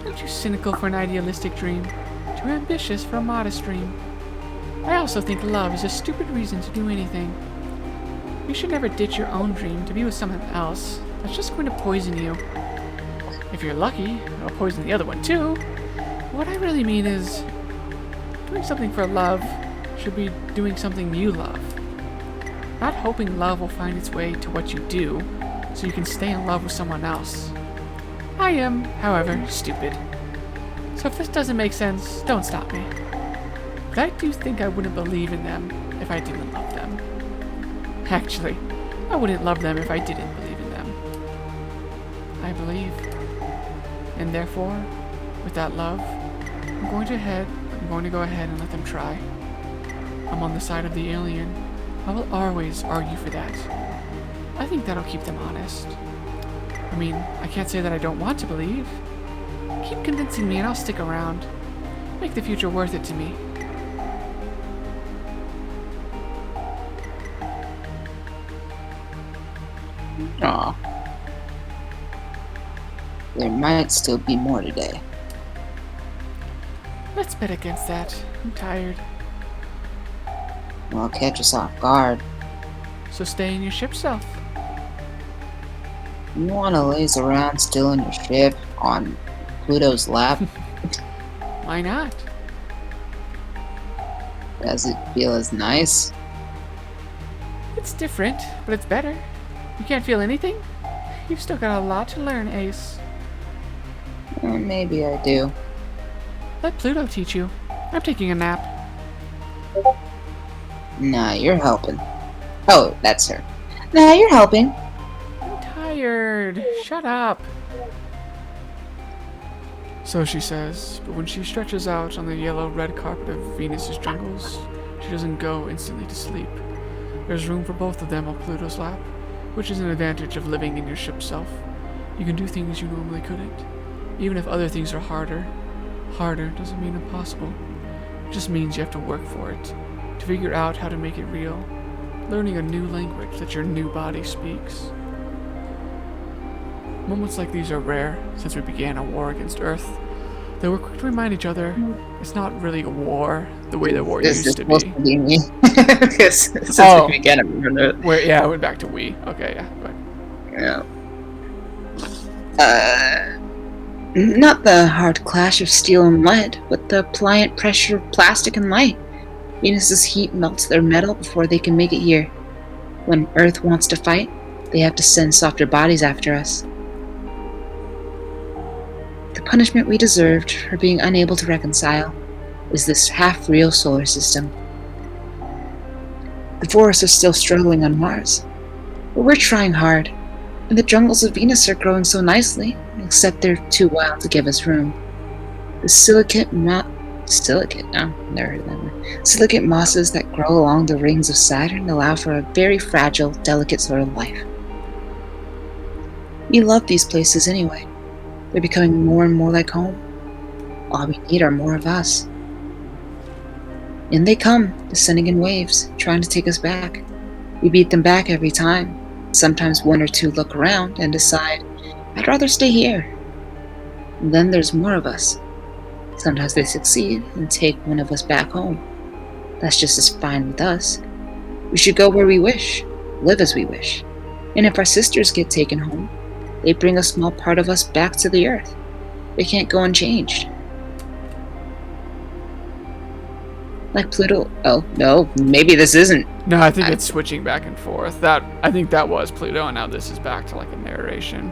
S4: Aren't you cynical for an idealistic dream? Too ambitious for a modest dream? I also think love is a stupid reason to do anything. You should never ditch your own dream to be with someone else. That's just going to poison you. If you're lucky, it'll poison the other one too. What I really mean is, doing something for love should be doing something you love. Not hoping love will find its way to what you do, so you can stay in love with someone else. I am, however, stupid. So if this doesn't make sense, don't stop me. But I do think I wouldn't believe in them if I didn't love them. Actually, I wouldn't love them if I didn't believe in them. I believe. And therefore, with that love, I'm going to go ahead and let them try. I'm on the side of the alien. I will always argue for that. I think that'll keep them honest. I mean, I can't say that I don't want to believe. Keep convincing me and I'll stick around. Make the future worth it to me.
S2: Aw. There might still be more today.
S4: Let's bet against that. I'm tired.
S2: Well, catch us off guard.
S4: So stay in your ship self.
S2: You want to laze around still in your ship on Pluto's lap?
S4: Why not?
S2: Does it feel as nice?
S4: It's different, but it's better. You can't feel anything? You've still got a lot to learn, Ace.
S2: Maybe I do.
S4: Let Pluto teach you. I'm taking a nap.
S2: Nah, you're helping. Oh, that's her. Nah, you're helping.
S4: I'm tired. Shut up.
S1: So she says, but when she stretches out on the yellow-red carpet of Venus's jungles, she doesn't go instantly to sleep. There's room for both of them on Pluto's lap, which is an advantage of living in your ship self. You can do things you normally couldn't, even if other things are harder. Harder doesn't mean impossible. It just means you have to work for it, to figure out how to make it real, learning a new language that your new body speaks. Moments like these are rare since we began a war against Earth. Though we're quick to remind each other, it's not really a war the way the war
S2: This is
S1: used to
S2: supposed
S1: be.
S2: to be me. Because since
S1: Oh.
S2: we began, I remember.
S1: I went back to we. Okay, yeah. But
S2: Yeah. Not the hard clash of steel and lead, but the pliant pressure of plastic and light. Venus's heat melts their metal before they can make it here. When Earth wants to fight, they have to send softer bodies after us. The punishment we deserved for being unable to reconcile is this half-real solar system. The forests are still struggling on Mars, but we're trying hard, and the jungles of Venus are growing so nicely, except they're too wild to give us room. The silicate mosses that grow along the rings of Saturn allow for a very fragile, delicate sort of life. We love these places anyway. They're becoming more and more like home. All we need are more of us. In they come, descending in waves, trying to take us back. We beat them back every time. Sometimes one or two look around and decide, I'd rather stay here. And then there's more of us. Sometimes they succeed and take one of us back home. That's just as fine with us. We should go where we wish, live as we wish. And if our sisters get taken home, they bring a small part of us back to the Earth. They can't go unchanged. Like Pluto. Oh, no, maybe this isn't.
S1: no, I think it's switching back and forth. I think that was Pluto, and now this is back to like a narration.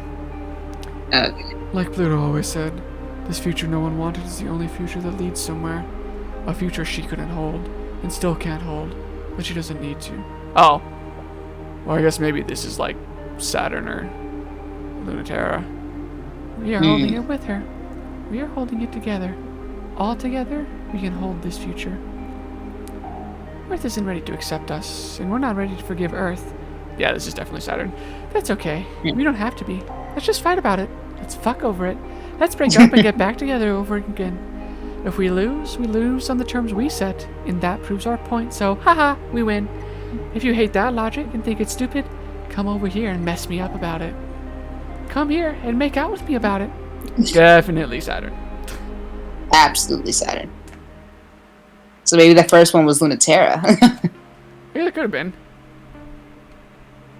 S2: Okay.
S1: Like Pluto always said, this future no one wanted is the only future that leads somewhere. A future she couldn't hold, and still can't hold, but she doesn't need to. Oh. Well, I guess maybe this is like Saturn or Lunaterra.
S4: We are holding it with her. We are holding it together. All together, we can hold this future. Earth isn't ready to accept us, and we're not ready to forgive Earth. Yeah, this is definitely Saturn. That's okay. We don't have to be. Let's just fight about it. Let's fuck over it. Let's break up and get back together over again. If we lose, we lose on the terms we set, and that proves our point, so haha, we win. If you hate that logic and think it's stupid, come over here and mess me up about it. Come here and make out with me about it. Definitely Saturn.
S2: Absolutely Saturn. So maybe the first one was Lunaterra.
S4: Yeah, it could have been.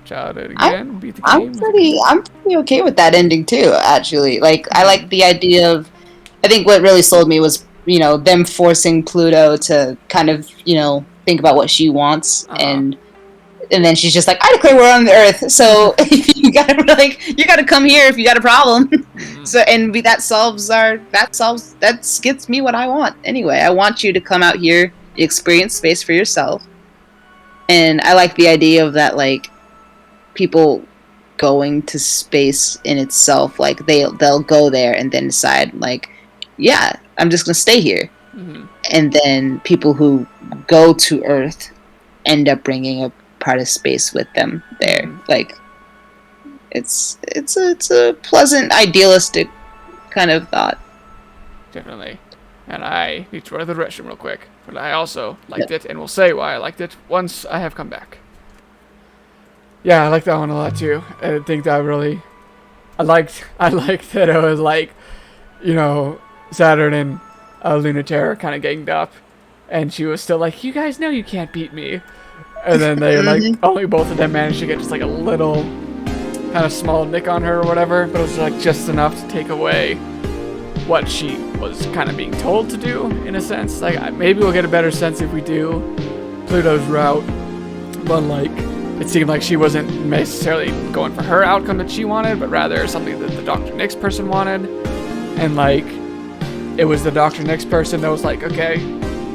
S4: Shout it again. Beat the game.
S2: I'm pretty okay with that ending too, actually. Like, I like the idea of, I think what really sold me was, you know, them forcing Pluto to kind of, you know, think about what she wants, and then she's just like, I declare war on the Earth, so you gotta come here if you got a problem. So, and that gets me what I want. Anyway, I want you to come out here, experience space for yourself. And I like the idea of that, like, people going to space in itself, like they'll go there and then decide, like, yeah, I'm just gonna stay here. And then people who go to Earth end up bringing a part of space with them there. Like, it's a pleasant, idealistic kind of thought.
S4: Definitely. And I need to run to the restroom real quick, but I also liked it, and will say why I liked it once I have come back. Yeah, I like that one a lot too. I think that really, I liked that it was like, you know, Saturn and Lunaterra kind of ganged up, and she was still like, you guys know you can't beat me. And then they, like, only both of them managed to get just, like, a little kind of small nick on her or whatever, but it was, like, just enough to take away what she was kind of being told to do, in a sense. Like, maybe we'll get a better sense if we do Pluto's route, but, like, it seemed like she wasn't necessarily going for her outcome that she wanted, but rather something that the Dr. Nyx person wanted. And, like, it was the Dr. Nyx person that was like, okay,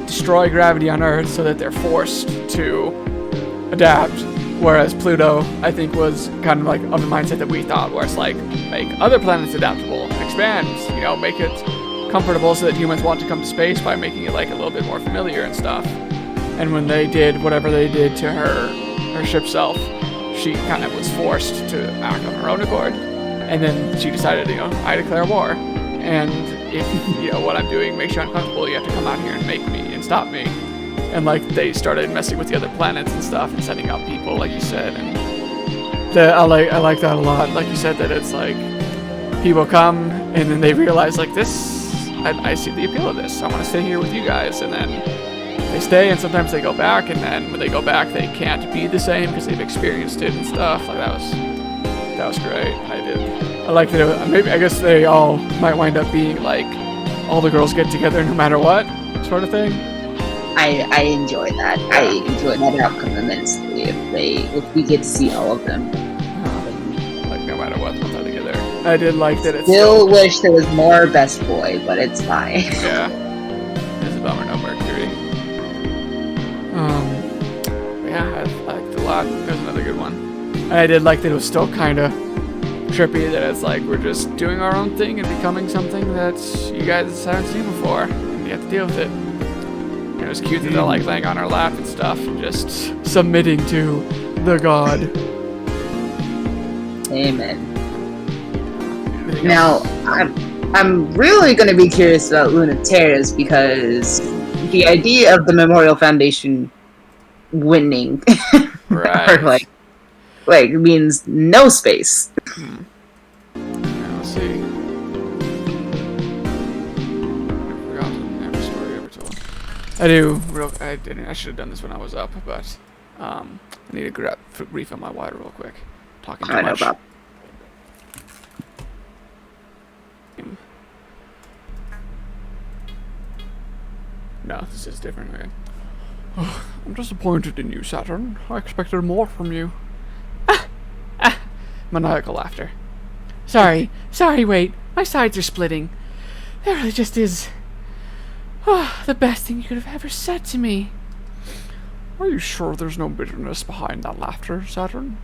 S4: destroy gravity on Earth so that they're forced to adapt. Whereas Pluto, I think, was kind of like of the mindset that we thought, where it's like, make other planets adaptable, expand, you know, make it comfortable so that humans want to come to space by making it, like, a little bit more familiar and stuff. And when they did whatever they did to her ship self, she kind of was forced to act on her own accord. And then she decided, you know, I declare war. And if, you know, what I'm doing makes you uncomfortable, you have to come out here and make me and stop me. And, like, they started messing with the other planets and stuff and sending out people, like you said. And I like that a lot. Like you said, that it's like people come and then they realize, like, this, I see the appeal of this. I want to stay here with you guys. And then they stay, and sometimes they go back. And then when they go back, they can't be the same because they've experienced it and stuff. Like, that was great. I like that. Maybe, I guess they all might wind up being like, all the girls get together no matter what, sort of thing.
S2: I enjoy that. I enjoy that outcome immensely. If we get to see all of them,
S4: like, no matter what, they'll tie together. I did like that. It's
S2: still wish there was more Best Boy, but it's fine.
S4: Yeah, it's a bummer, no Mercury. Yeah, I liked it a lot. There's another good one. And I did like that it was still kind of trippy, that it's like we're just doing our own thing and becoming something that you guys haven't seen before, and you have to deal with it. And it was cute that they're, like, laying on our lap and stuff and just submitting to the god.
S2: Amen. Now, I'm really going to be curious about Lunaterra's, because the idea of the Memorial Foundation winning
S4: Right.
S2: or like means no space.
S4: Yeah, let's see. I should have done this when I was up, but I need to refill my water real quick. Talking too much.
S2: I know about.
S4: No, this is different. Okay. I'm disappointed in you, Saturn. I expected more from you. Maniacal laughter.
S1: Sorry, wait. My sides are splitting. That really just is... the best thing you could have ever said to me.
S4: Are you sure there's no bitterness behind that laughter, Saturn?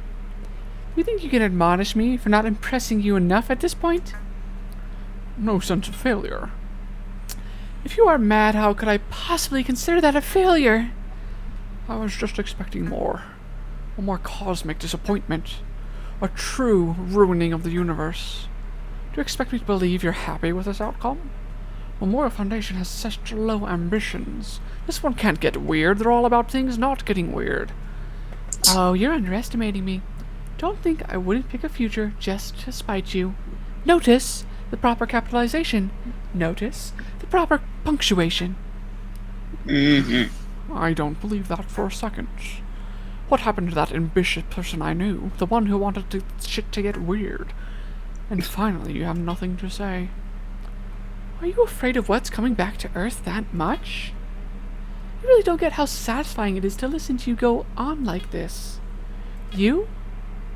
S1: You think you can admonish me for not impressing you enough at this point?
S4: No sense of failure. If you are mad, how could I possibly consider that a failure?
S1: I was just expecting more. A more cosmic disappointment. A true ruining of the universe. Do you expect me to believe you're happy with this outcome? Memorial Foundation has such low ambitions. This one can't get weird. They're all about things not getting weird.
S4: Oh, you're underestimating me. Don't think I wouldn't pick a future just to spite you. Notice the proper capitalization. Notice the proper punctuation.
S1: I don't believe that for a second. What happened to that ambitious person I knew? The one who wanted shit to get weird. And finally, you have nothing to say.
S4: Are you afraid of what's coming back to Earth that much? You really don't get how satisfying it is to listen to you go on like this. You?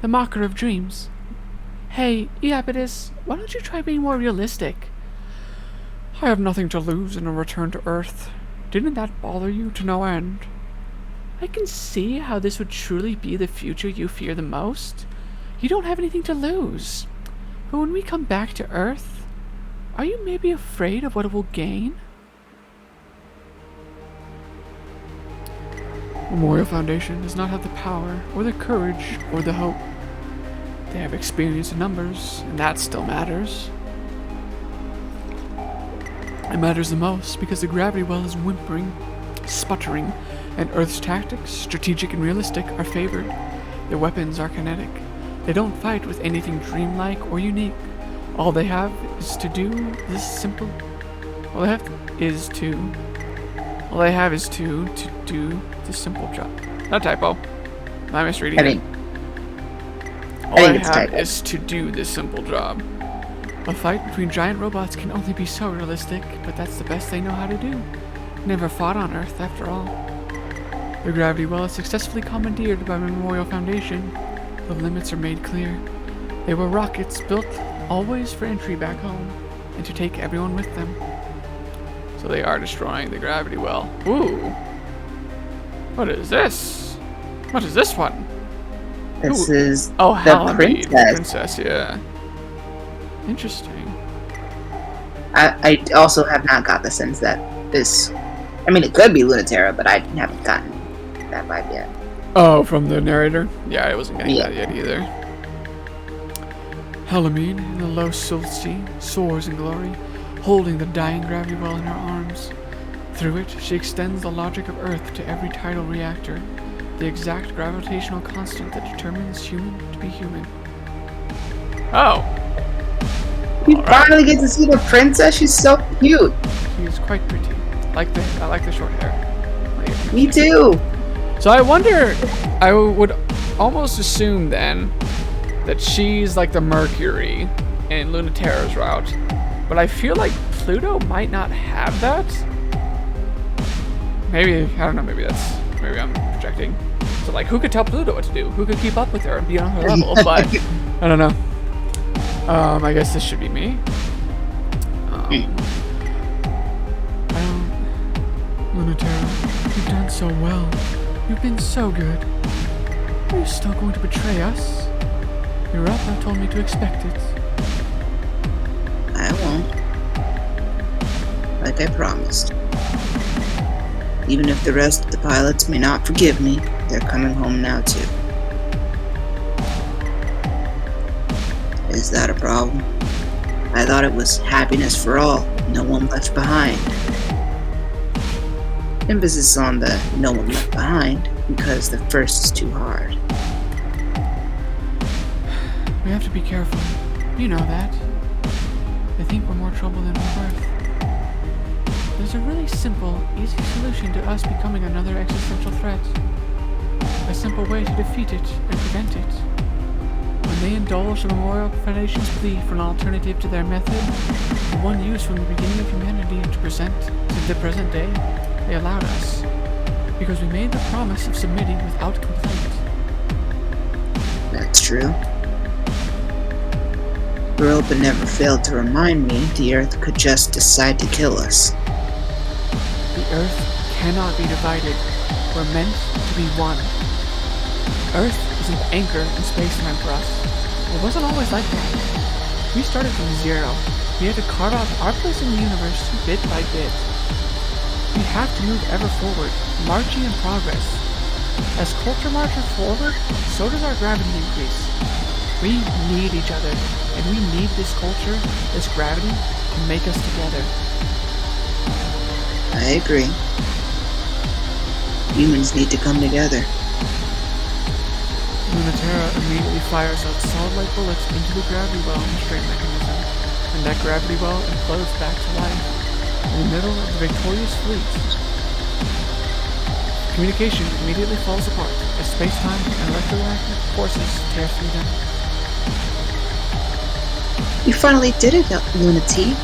S4: The mocker of dreams. Hey, Iapetus, why don't you try being more realistic?
S1: I have nothing to lose in a return to Earth. Didn't that bother you to no end?
S4: I can see how this would truly be the future you fear the most. You don't have anything to lose. But when we come back to Earth, are you maybe afraid of what it will gain?
S1: Memorial Foundation does not have the power, or the courage, or the hope. They have experience in numbers, and that still matters. It matters the most because the gravity well is whimpering, sputtering, and Earth's tactics, strategic and realistic, are favored. Their weapons are kinetic. They don't fight with anything dreamlike or unique. All they have is to do this simple. All they have is to do this simple job. Not typo. Am I misreading it? All they have is to do this simple job. A fight between giant robots can only be so realistic, but that's the best they know how to do. Never fought on Earth, after all. The gravity well is successfully commandeered by Memorial Foundation. The limits are made clear. They were rockets built always for entry back home, and to take everyone with them. So they are destroying the gravity well. Ooh! What is this? What is this one?
S3: This
S1: Ooh.
S3: is
S1: Oh,
S3: the
S1: Halamede, the
S3: princess.
S1: princess, yeah. Interesting.
S3: I also have not got the sense that this. I mean, it could be Lunaterra, but I haven't gotten that vibe yet.
S1: Oh, from the narrator? Yeah, I wasn't getting
S3: Yeah.
S1: that yet either. Halamede, in the low silt sea, soars in glory, holding the dying gravity well in her arms. Through it, she extends the logic of Earth to every tidal reactor, the exact gravitational constant that determines human to be human. Oh!
S3: We finally get to see the princess. She's so cute.
S1: She is quite pretty. I like the short hair.
S3: Me too.
S1: So I wonder, I would almost assume then that she's like the Mercury in Lunaterra's route. But I feel like Pluto might not have that. Maybe, I don't know, maybe I'm projecting. So like, who could tell Pluto what to do? Who could keep up with her and be on her level? But, I don't know. I guess this should be me. Lunaterra, you've done so well. You've been so good. Are you still going to betray us? Your Rappa told me to expect it.
S3: I won't. Like I promised. Even if the rest of the pilots may not forgive me, they're coming home now too. Is that a problem? I thought it was happiness for all, no one left behind. Emphasis on the no one left behind, because the first is too hard.
S1: We have to be careful. You know that. I think we're more trouble than we're worth. There's a really simple, easy solution to us becoming another existential threat. A simple way to defeat it and prevent it. When they indulged the Memorial Foundation's plea for an alternative to their method, the one used from the beginning of humanity to the present day, they allowed us. Because we made the promise of submitting without complaint.
S3: That's true. Europa never failed to remind me the Earth could just decide to kill us.
S1: The Earth cannot be divided. We're meant to be one. Earth is an anchor in space-time for us. It wasn't always like that. We started from zero. We had to carve out our place in the universe bit by bit.
S4: We have to move ever forward, marching in progress. As culture marches forward, so does our gravity increase. We need each other, and we need this culture, this gravity, to make us together.
S3: I agree. Humans need to come together.
S4: Lunaterra immediately fires out solid-like bullets into the gravity well in the strain mechanism, and that gravity well implodes back to life in the middle of the victorious fleet. Communication immediately falls apart as space-time and electromagnetic forces tear through them.
S3: You finally did it, Lunati.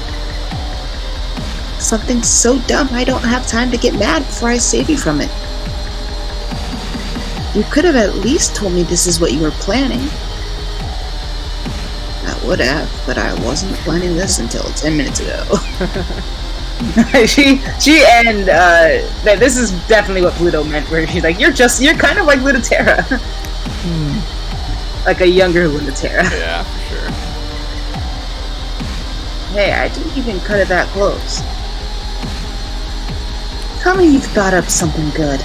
S3: Something so dumb I don't have time to get mad before I save you from it. You could have at least told me this is what you were planning. I would have, but I wasn't planning this until 10 minutes ago. This is definitely what Pluto meant, where she's like, you're kind of like Lunaterra. Like a younger Lunaterra.
S4: Yeah, for sure.
S3: Hey, I didn't even cut it that close. Tell me you've thought up something good.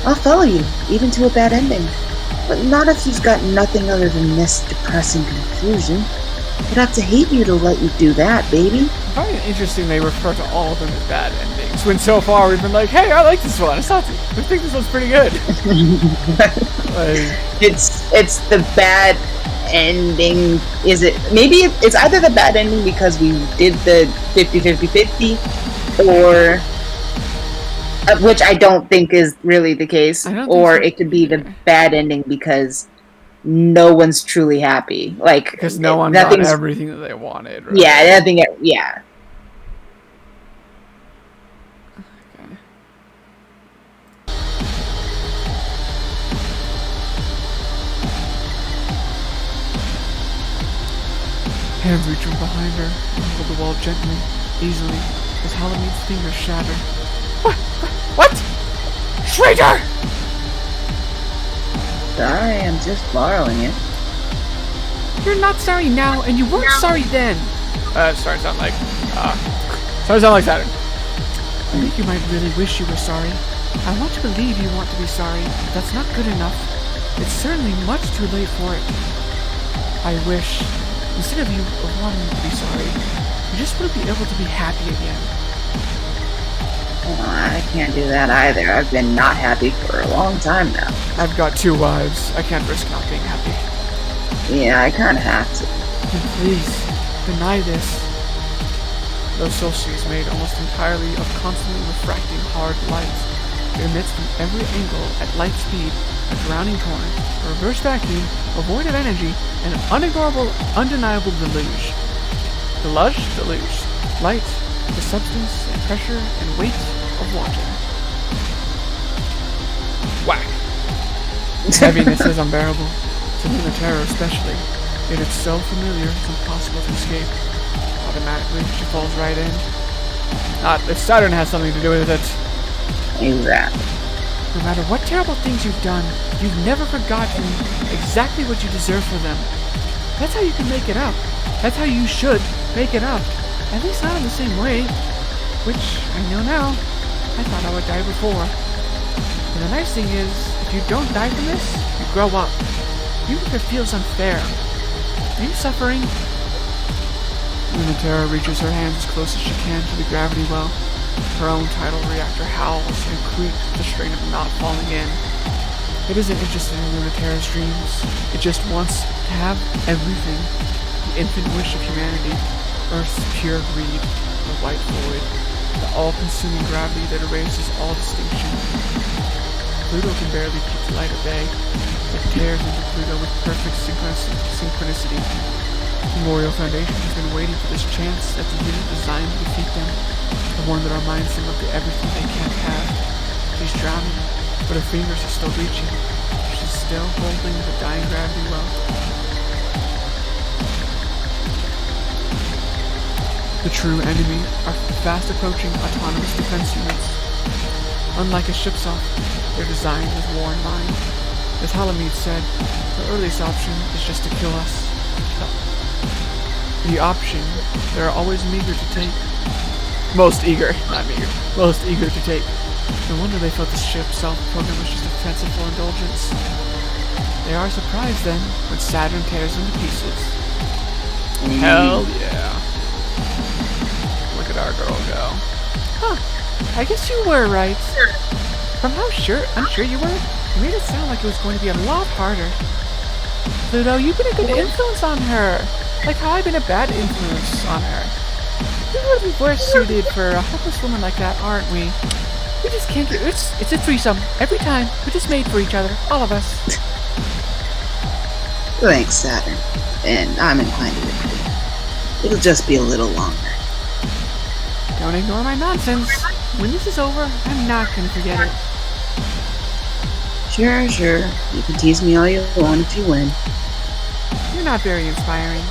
S3: I'll follow you, even to a bad ending. But not if you've got nothing other than this depressing conclusion. I'd have to hate you to let you do that, baby.
S4: I find it interesting they refer to all of them as bad endings, when so far we've been like, hey, I like this one. I think this one's pretty good.
S3: It's the bad ending. Is it? Maybe it's either the bad ending because we did the 50-50-50, or which I don't think is really the case, or it could be the bad ending because no one's truly happy. Like,
S4: because no one got everything that they wanted. Right?
S3: Yeah, nothing. Yeah.
S4: Okay. Hands reach from behind her and hold the wall gently, easily, as Halamede's fingers shatter. What? Traitor!
S3: Sorry, I'm just borrowing it.
S4: You're not sorry now, and you weren't sorry then. Starting to sound like Saturn. I think you might really wish you were sorry. I want to believe you want to be sorry, but that's not good enough. It's certainly much too late for it. I wish, instead of you wanting to be sorry, you just want to be able to be happy again.
S3: Well, I can't do that either. I've been not happy for a long time now.
S4: I've got 2 wives. I can't risk not being happy.
S3: Yeah, I kind of have to.
S4: And please, deny this. Though Solstice is made almost entirely of constantly refracting hard light, it emits from every angle at light speed a drowning torrent, a reverse vacuum, a void of energy, and an unignorable, undeniable deluge. Deluge. Light, the substance and pressure and weight of water. Whack. Heaviness is unbearable. To Lunaterra especially. Yet it's so familiar it's impossible to escape. Automatically, she falls right in. Not if Saturn has something to do with it.
S3: Exactly.
S4: No matter what terrible things you've done, you've never forgotten exactly what you deserve for them. That's how you can make it up. That's how you should make it up. At least not in the same way. Which, I know now. I thought I would die before. And the nice thing is, if you don't die from this, you grow up. Even if it feels unfair. Are you suffering? Lunaterra reaches her hands as close as she can to the gravity well. Her own tidal reactor howls and creaks with the strain of not falling in. It isn't interested in Lunaterra's dreams. It just wants to have everything. The infinite wish of humanity. Earth's pure greed. The white void. The all-consuming gravity that erases all distinction. Pluto can barely keep the light at bay. It tears into Pluto with perfect synchronicity. Memorial Foundation has been waiting for this chance at the unit designed to defeat them. The one that our minds think up to everything they can't have. She's drowning, but her fingers are still reaching. She's still holding the dying gravity well. The true enemy are fast approaching autonomous defense units. Unlike a ship's off, they're designed with war in mind. As Halamede said, the earliest option is just to kill us. The option they're always meager to take.
S1: most eager, not meager, most eager to take. No wonder they thought the ship's self-program was just a fanciful indulgence. They are surprised then when Saturn tears them to pieces. Hell yeah. Look at our girl go.
S4: I guess you were right. From how unsure you were, you made it sound like it was going to be a lot harder. Pluto, you've been a good influence on her. Like how I've been a bad influence on her. We would be worse suited for a helpless woman like that, aren't we? We just can't get... It's a threesome. Every time. We're just made for each other. All of us.
S3: Thanks, Saturn. And I'm inclined to agree. It'll just be a little longer.
S4: Don't ignore my nonsense. When this is over, I'm not gonna forget it.
S3: Sure. You can tease me all you want if you win.
S4: You're not very inspiring.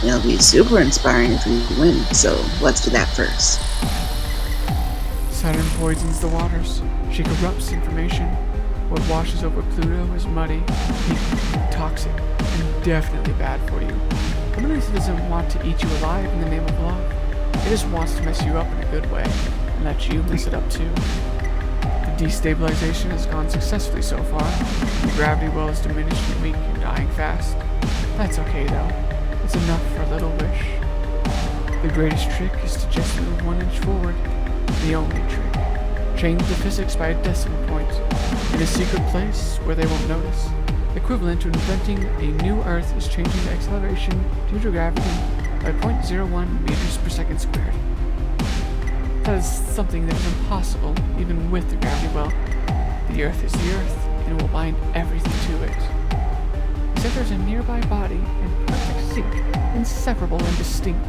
S3: It'll be super inspiring if we win, so let's do that first.
S1: Saturn poisons the waters. She corrupts information. What washes over Pluto is muddy, weak, toxic, and definitely bad for you. But at least it doesn't want to eat you alive in the name of love. It just wants to mess you up in a good way, and let you mess it up too. The destabilization has gone successfully so far. The gravity well is diminished and weak and dying fast. That's okay though. It's enough for a little wish. The greatest trick is to just move 1 inch forward. The only trick. Change the physics by a decimal point. In a secret place where they won't notice. Equivalent to inventing a new Earth is changing the acceleration due to gravity by 0.01 meters per second squared. That is something that is impossible even with the gravity well. The Earth is the Earth and will bind everything to it. Except there's a nearby body in perfect sync, inseparable and distinct,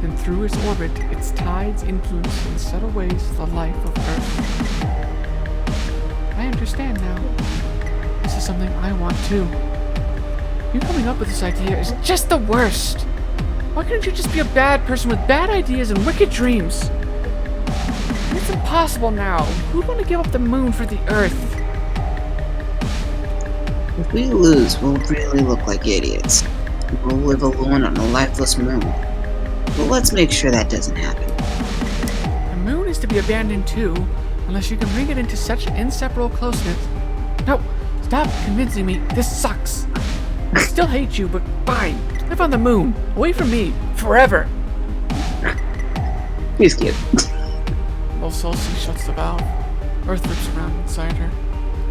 S1: and through its orbit, its tides influence in subtle ways the life of Earth. I understand now. This is something I want too. You coming up with this idea is just the worst. Why couldn't you just be a bad person with bad ideas and wicked dreams? It's impossible now. Who'd want to give up the moon for the Earth?
S3: If we lose, we'll really look like idiots. We'll live alone on a lifeless moon. But let's make sure that doesn't happen.
S4: The moon is to be abandoned too, unless you can bring it into such inseparable closeness. No, stop convincing me. This sucks. I still hate you, but fine. Live on the moon, away from me, forever.
S3: He's cute.
S1: While Solstice shuts the valve, Earth rips around inside her.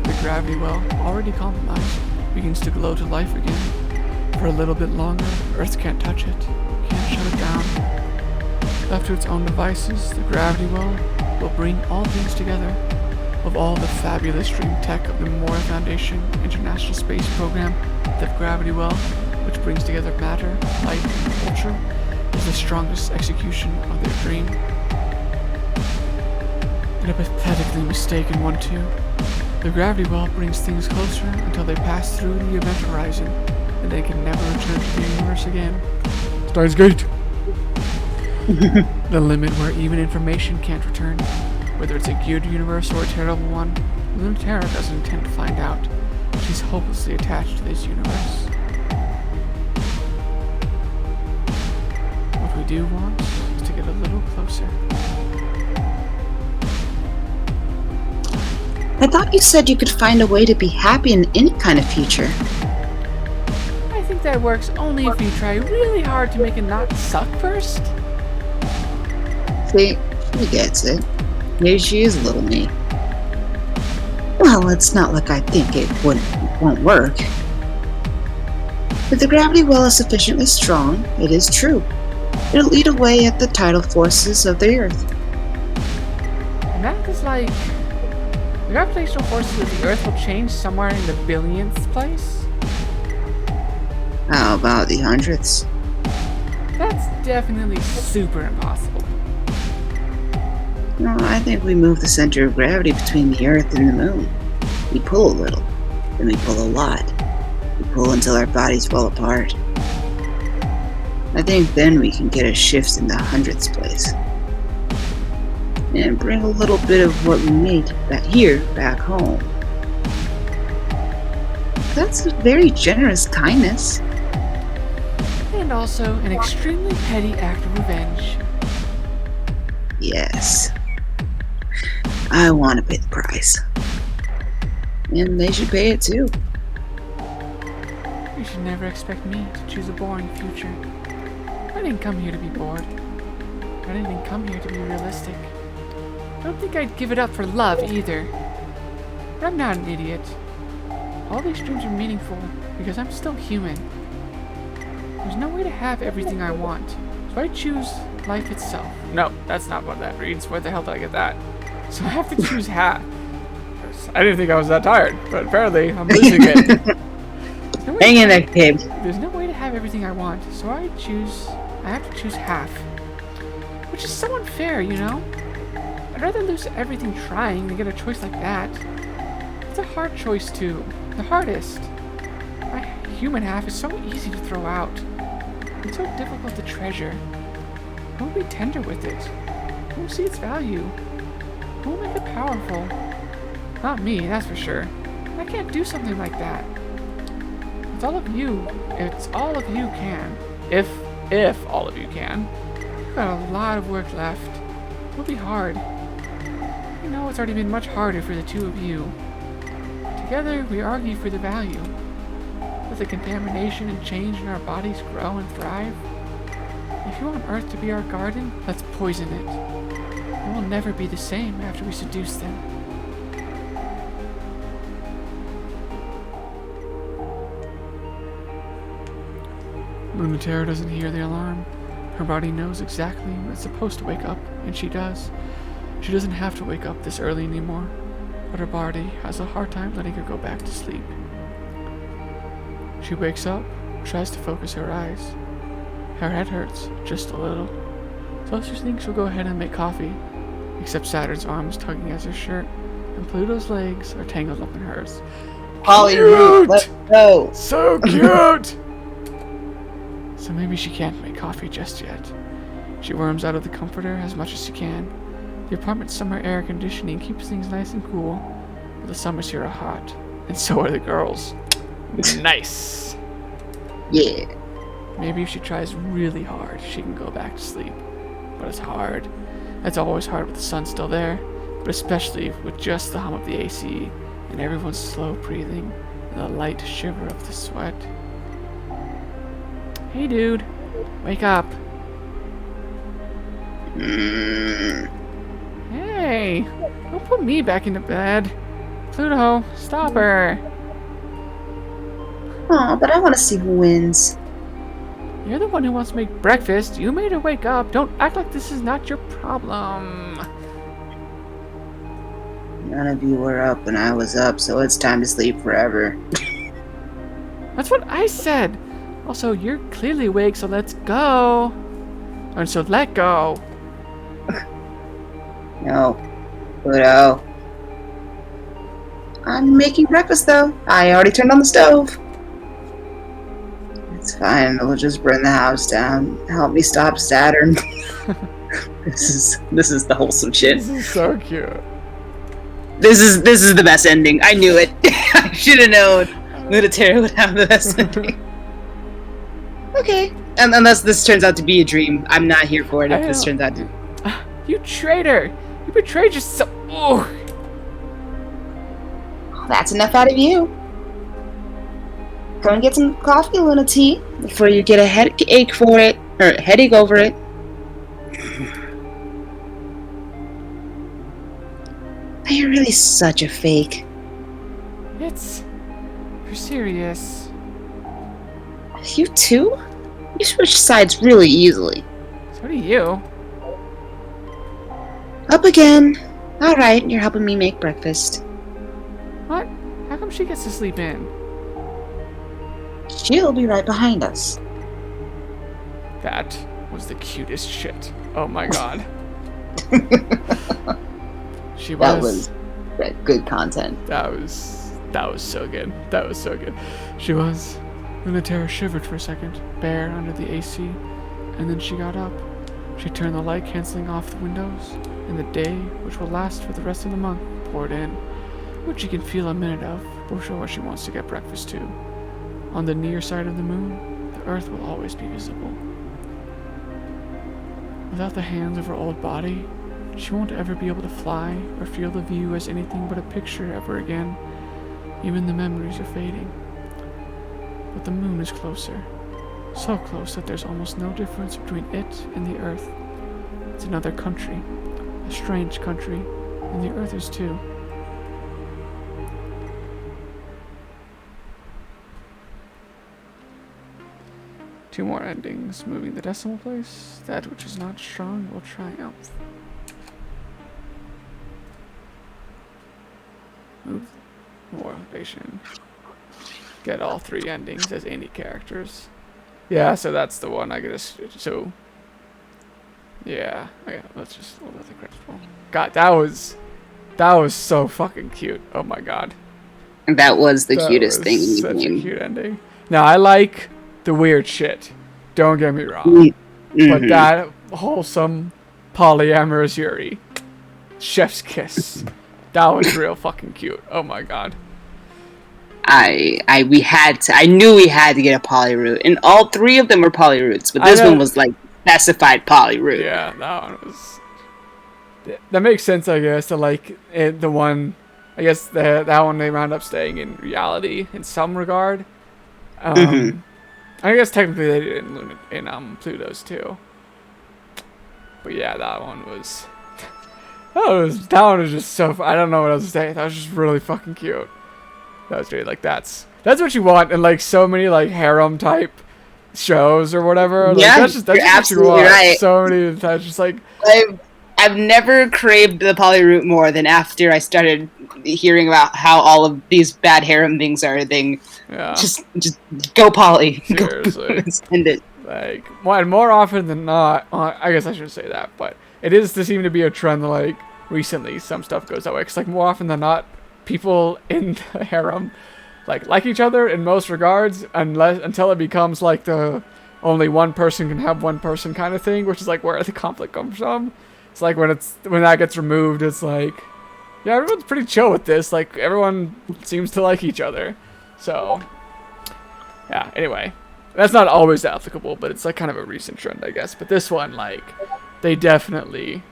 S1: The gravity well, already compromised, begins to glow to life again. For a little bit longer, Earth can't touch it, can't shut it down. Left to its own devices, the gravity well will bring all things together. Of all the fabulous dream tech of the Mora Foundation International Space Program, the gravity well, which brings together matter, light, and culture, is the strongest execution of their dream. And a pathetically mistaken one too. The gravity well brings things closer until they pass through the event horizon, and they can never return to the universe again. Steins Gate! The limit where even information can't return. Whether it's a good universe or a terrible one, Lunatera doesn't intend to find out. She's hopelessly attached to this universe. What we do want is to get a little closer.
S3: I thought you said you could find a way to be happy in any kind of future.
S4: I think that works only if you try really hard to make it not suck first.
S3: See, she gets it. Maybe she is a little me. Well, it's not like I think it won't work. If the gravity well is sufficiently strong, it is true. It'll eat away at the tidal forces of the Earth.
S4: And that is like... the gravitational forces of the Earth will change somewhere in the billionth place?
S3: How about the hundredths?
S4: That's definitely super impossible.
S3: No, I think we move the center of gravity between the Earth and the Moon. We pull a little, then we pull a lot. We pull until our bodies fall apart. I think then we can get a shift in the hundredths place. And bring a little bit of what we made back home. That's a very generous kindness.
S4: And also an extremely petty act of revenge.
S3: Yes. I want to pay the price. And they should pay it too.
S4: You should never expect me to choose a boring future. I didn't come here to be bored. I didn't even come here to be realistic. I don't think I'd give it up for love either. But I'm not an idiot. All these dreams are meaningful because I'm still human. There's no way to have everything I want, so I choose life itself. No, that's not what that reads. Where the hell did I get that? So I have to choose half. I didn't think I was that tired, but apparently I'm losing it.
S3: Hang in there, kid.
S4: There's no way to have everything I want, so I have to choose half. Which is so unfair, you know? I'd rather lose everything trying than get a choice like that. It's a hard choice too. The hardest. My human half is so easy to throw out. It's so difficult to treasure. Who will be tender with it? Who will see its value? Who will make it powerful? Not me, that's for sure. I can't do something like that. It's all of you. It's all of you can. If all of you can. You've got a lot of work left. It'll be hard. You know it's already been much harder for the two of you. Together, we argue for the value. Let the contamination and change in our bodies grow and thrive. If you want Earth to be our garden, let's poison it. It will never be the same after we seduce them. Lunatera doesn't hear the alarm. Her body knows exactly when it's supposed to wake up, and she does. She doesn't have to wake up this early anymore, but her body has a hard time letting her go back to sleep. She wakes up, tries to focus her eyes. Her head hurts, just a little. So she thinks she'll go ahead and make coffee, except Saturn's arm is tugging at her shirt, and Pluto's legs are tangled up in hers.
S3: Polly,
S4: Cute!
S3: let's go.
S4: So cute! So maybe she can't make coffee just yet. She worms out of the comforter as much as she can. The apartment's summer air conditioning keeps things nice and cool, but the summers here are hot, and so are the girls. Nice!
S3: Yeah.
S4: Maybe if she tries really hard, she can go back to sleep. But it's hard. It's always hard with the sun still there, but especially with just the hum of the AC, and everyone's slow breathing, and the light shiver of the sweat. Hey dude, wake up. Hey, don't put me back into bed. Pluto, stop her.
S3: Aw, but I want to see who wins.
S4: You're the one who wants to make breakfast. You made her wake up. Don't act like this is not your problem.
S3: None of you were up when I was up, so it's time to sleep forever.
S4: That's what I said. Also, you're clearly awake, so let's go. And so let go.
S3: No. Pluto. I'm making breakfast, though. I already turned on the stove. It's fine. It'll just burn the house down. Help me stop Saturn. This is the wholesome shit.
S4: This is so cute.
S3: This is the best ending. I knew it. I should have known. Lunatera would have the best ending. Okay. Unless this turns out to be a dream. I'm not here for it if this turns out to...
S4: You traitor! You betrayed yourself! Oh.
S3: That's enough out of you. Go and get some coffee, Luna Tea, before you get a headache for it. Or headache over it. You're really such a fake.
S4: You're serious.
S3: You too? You switch sides really easily.
S4: So do you.
S3: Up again. Alright, you're helping me make breakfast.
S4: What? How come she gets to sleep in?
S3: She'll be right behind us.
S4: That was the cutest shit. Oh my god. She was.
S2: That was good content.
S4: That was so good. That was so good. She was. Lunatera shivered for a second, bare under the AC, and then she got up. She turned the light canceling off the windows, and the day, which will last for the rest of the month, poured in, which she can feel a minute of before she wants to get breakfast too. On the near side of the moon, the earth will always be visible. Without the hands of her old body, She won't ever be able to fly or feel the view as anything but a picture ever again. Even the memories are fading. But the moon is closer. So close that there's almost no difference between it and the Earth. It's another country. A strange country. And the Earth is too. Two more endings. Moving the decimal place. That which is not strong will triumph. Move more elevation. Get all three endings as any characters. Yeah, so that's the one I guess. So yeah, okay, let's let the credits roll. God, that was so fucking cute. Oh my god.
S2: That was the
S4: That
S2: cutest
S4: was
S2: thing in the
S4: such a
S2: game.
S4: cute ending. Now I like the weird shit. Don't get me wrong.
S2: Mm-hmm.
S4: But that wholesome polyamorous Yuri. Chef's kiss. That was real fucking cute. Oh my god.
S2: I knew we had to get a polyroot, and all three of them were polyroots, but this one was like specified polyroot.
S4: Yeah, that one was. That makes sense, I guess. To like the one, I guess that one they wound up staying in reality in some regard.
S2: Mhm.
S4: I guess technically they did in Pluto's too. But yeah, that one was. That one was just so. I don't know what else to say. That was just really fucking cute. That was really like that's what you want in like so many like harem type shows or whatever. Like,
S2: Yeah,
S4: that's
S2: you're
S4: what you
S2: absolutely
S4: want.
S2: right.
S4: So many times, just like
S2: I've never craved the polyroot more than after I started hearing about how all of these bad harem things are a thing.
S4: yeah,
S2: Just go poly.
S4: Seriously.
S2: Go send it.
S4: like more often than not. I guess I shouldn't say that, but it is to seem to be a trend. Like recently, some stuff goes that way. Cause like more often than not, people in the harem like each other in most regards, until it becomes like the only one person can have one person kind of thing, which is like where the conflict comes from. It's like when that gets removed, it's like, yeah, everyone's pretty chill with this. Like everyone seems to like each other. So yeah. Anyway, that's not always applicable, but it's like kind of a recent trend, I guess. But this one, like, they definitely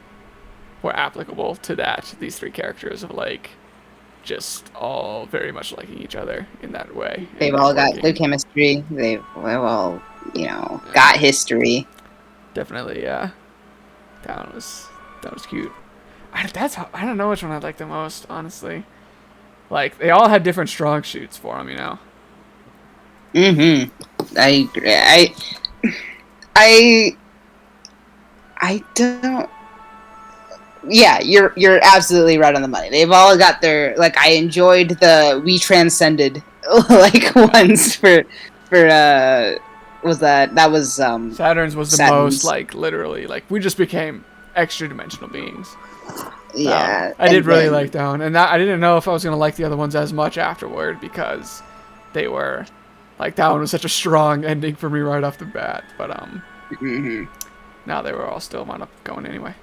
S4: were applicable to these three characters of like. Just all very much liking each other in that way.
S2: They've all got good chemistry. They've all, got history.
S4: Definitely, yeah. That was cute. I don't know which one I like the most, honestly. Like they all had different strong suits for them,
S2: I agree. I don't. Yeah, you're absolutely right on the money. They've all got their I enjoyed the we transcended ones for was
S4: Saturn's was the
S2: Saturn's.
S4: most literally we just became extra dimensional beings.
S2: Yeah.
S4: I did
S2: and
S4: really
S2: then-
S4: like that one, and I didn't know if I was gonna like the other ones as much afterward because they were that one was such a strong ending for me right off the bat. But
S2: Mhm.
S4: now they were all still wound up going anyway.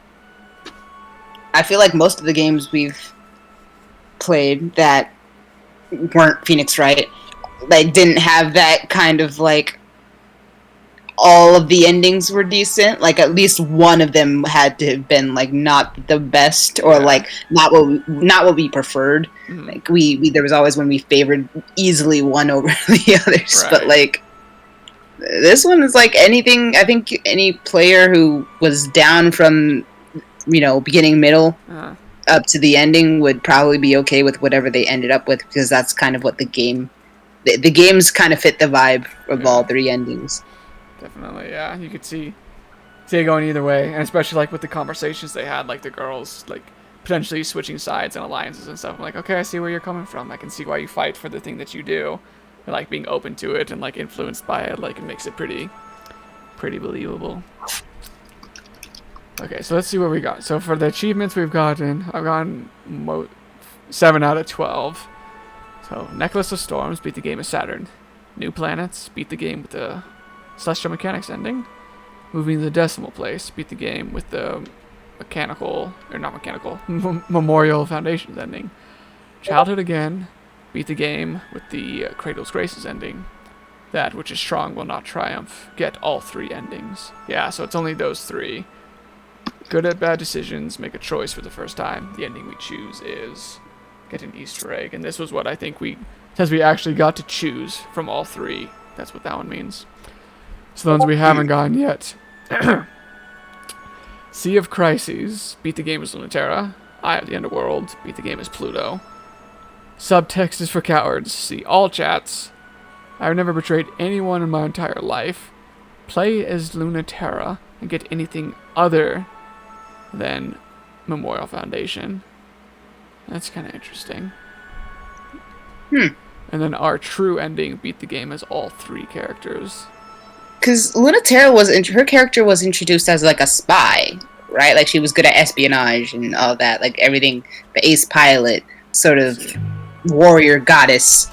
S2: I feel like most of the games we've played that weren't Phoenix Wright didn't have that kind of all of the endings were decent. At least one of them had to have been not the best or
S4: Yeah.
S2: not what we preferred.
S4: Mhm.
S2: We there was always when we favored easily one over the others.
S4: Right.
S2: But this one is anything. I think any player who was down from beginning, middle,
S4: Uh,
S2: up to the ending would probably be okay with whatever they ended up with because that's kind of what the games kind of fit the vibe of all three endings.
S4: Definitely, yeah. You could see it going either way, and especially with the conversations they had, the girls potentially switching sides and alliances and stuff. I'm like, okay, I see where you're coming from. I can see why you fight for the thing that you do, and being open to it and influenced by it. It makes it pretty believable. Okay, so let's see what we got. So for the achievements we've gotten, I've gotten 7 out of 12. So Necklace of Storms, beat the game of Saturn. New Planets, beat the game with the Celestial Mechanics ending. Moving the Decimal Place, beat the game with the Memorial Foundations ending. Childhood Again, beat the game with the Cradle's Graces ending. That which is strong will not triumph. Get all three endings. Yeah, so it's only those three.
S1: good at bad decisions, make a choice for the first time. The ending we choose is get an Easter egg. And this was what I think since we actually got to choose from all three, that's what that one means. So the ones we haven't gotten yet. Sea of Crises, beat the game as Lunaterra. Eye of the Underworld, beat the game as Pluto. Subtext is for cowards. See all chats. I've never betrayed anyone in my entire life. Play as Lunaterra and get anything other than Memorial Foundation. That's kind of interesting. And then our true ending, beat the game as all three characters.
S3: Because Lunaterra her character was introduced as like a spy, right? Like she was good at espionage and all that, like everything, the ace pilot sort of warrior goddess.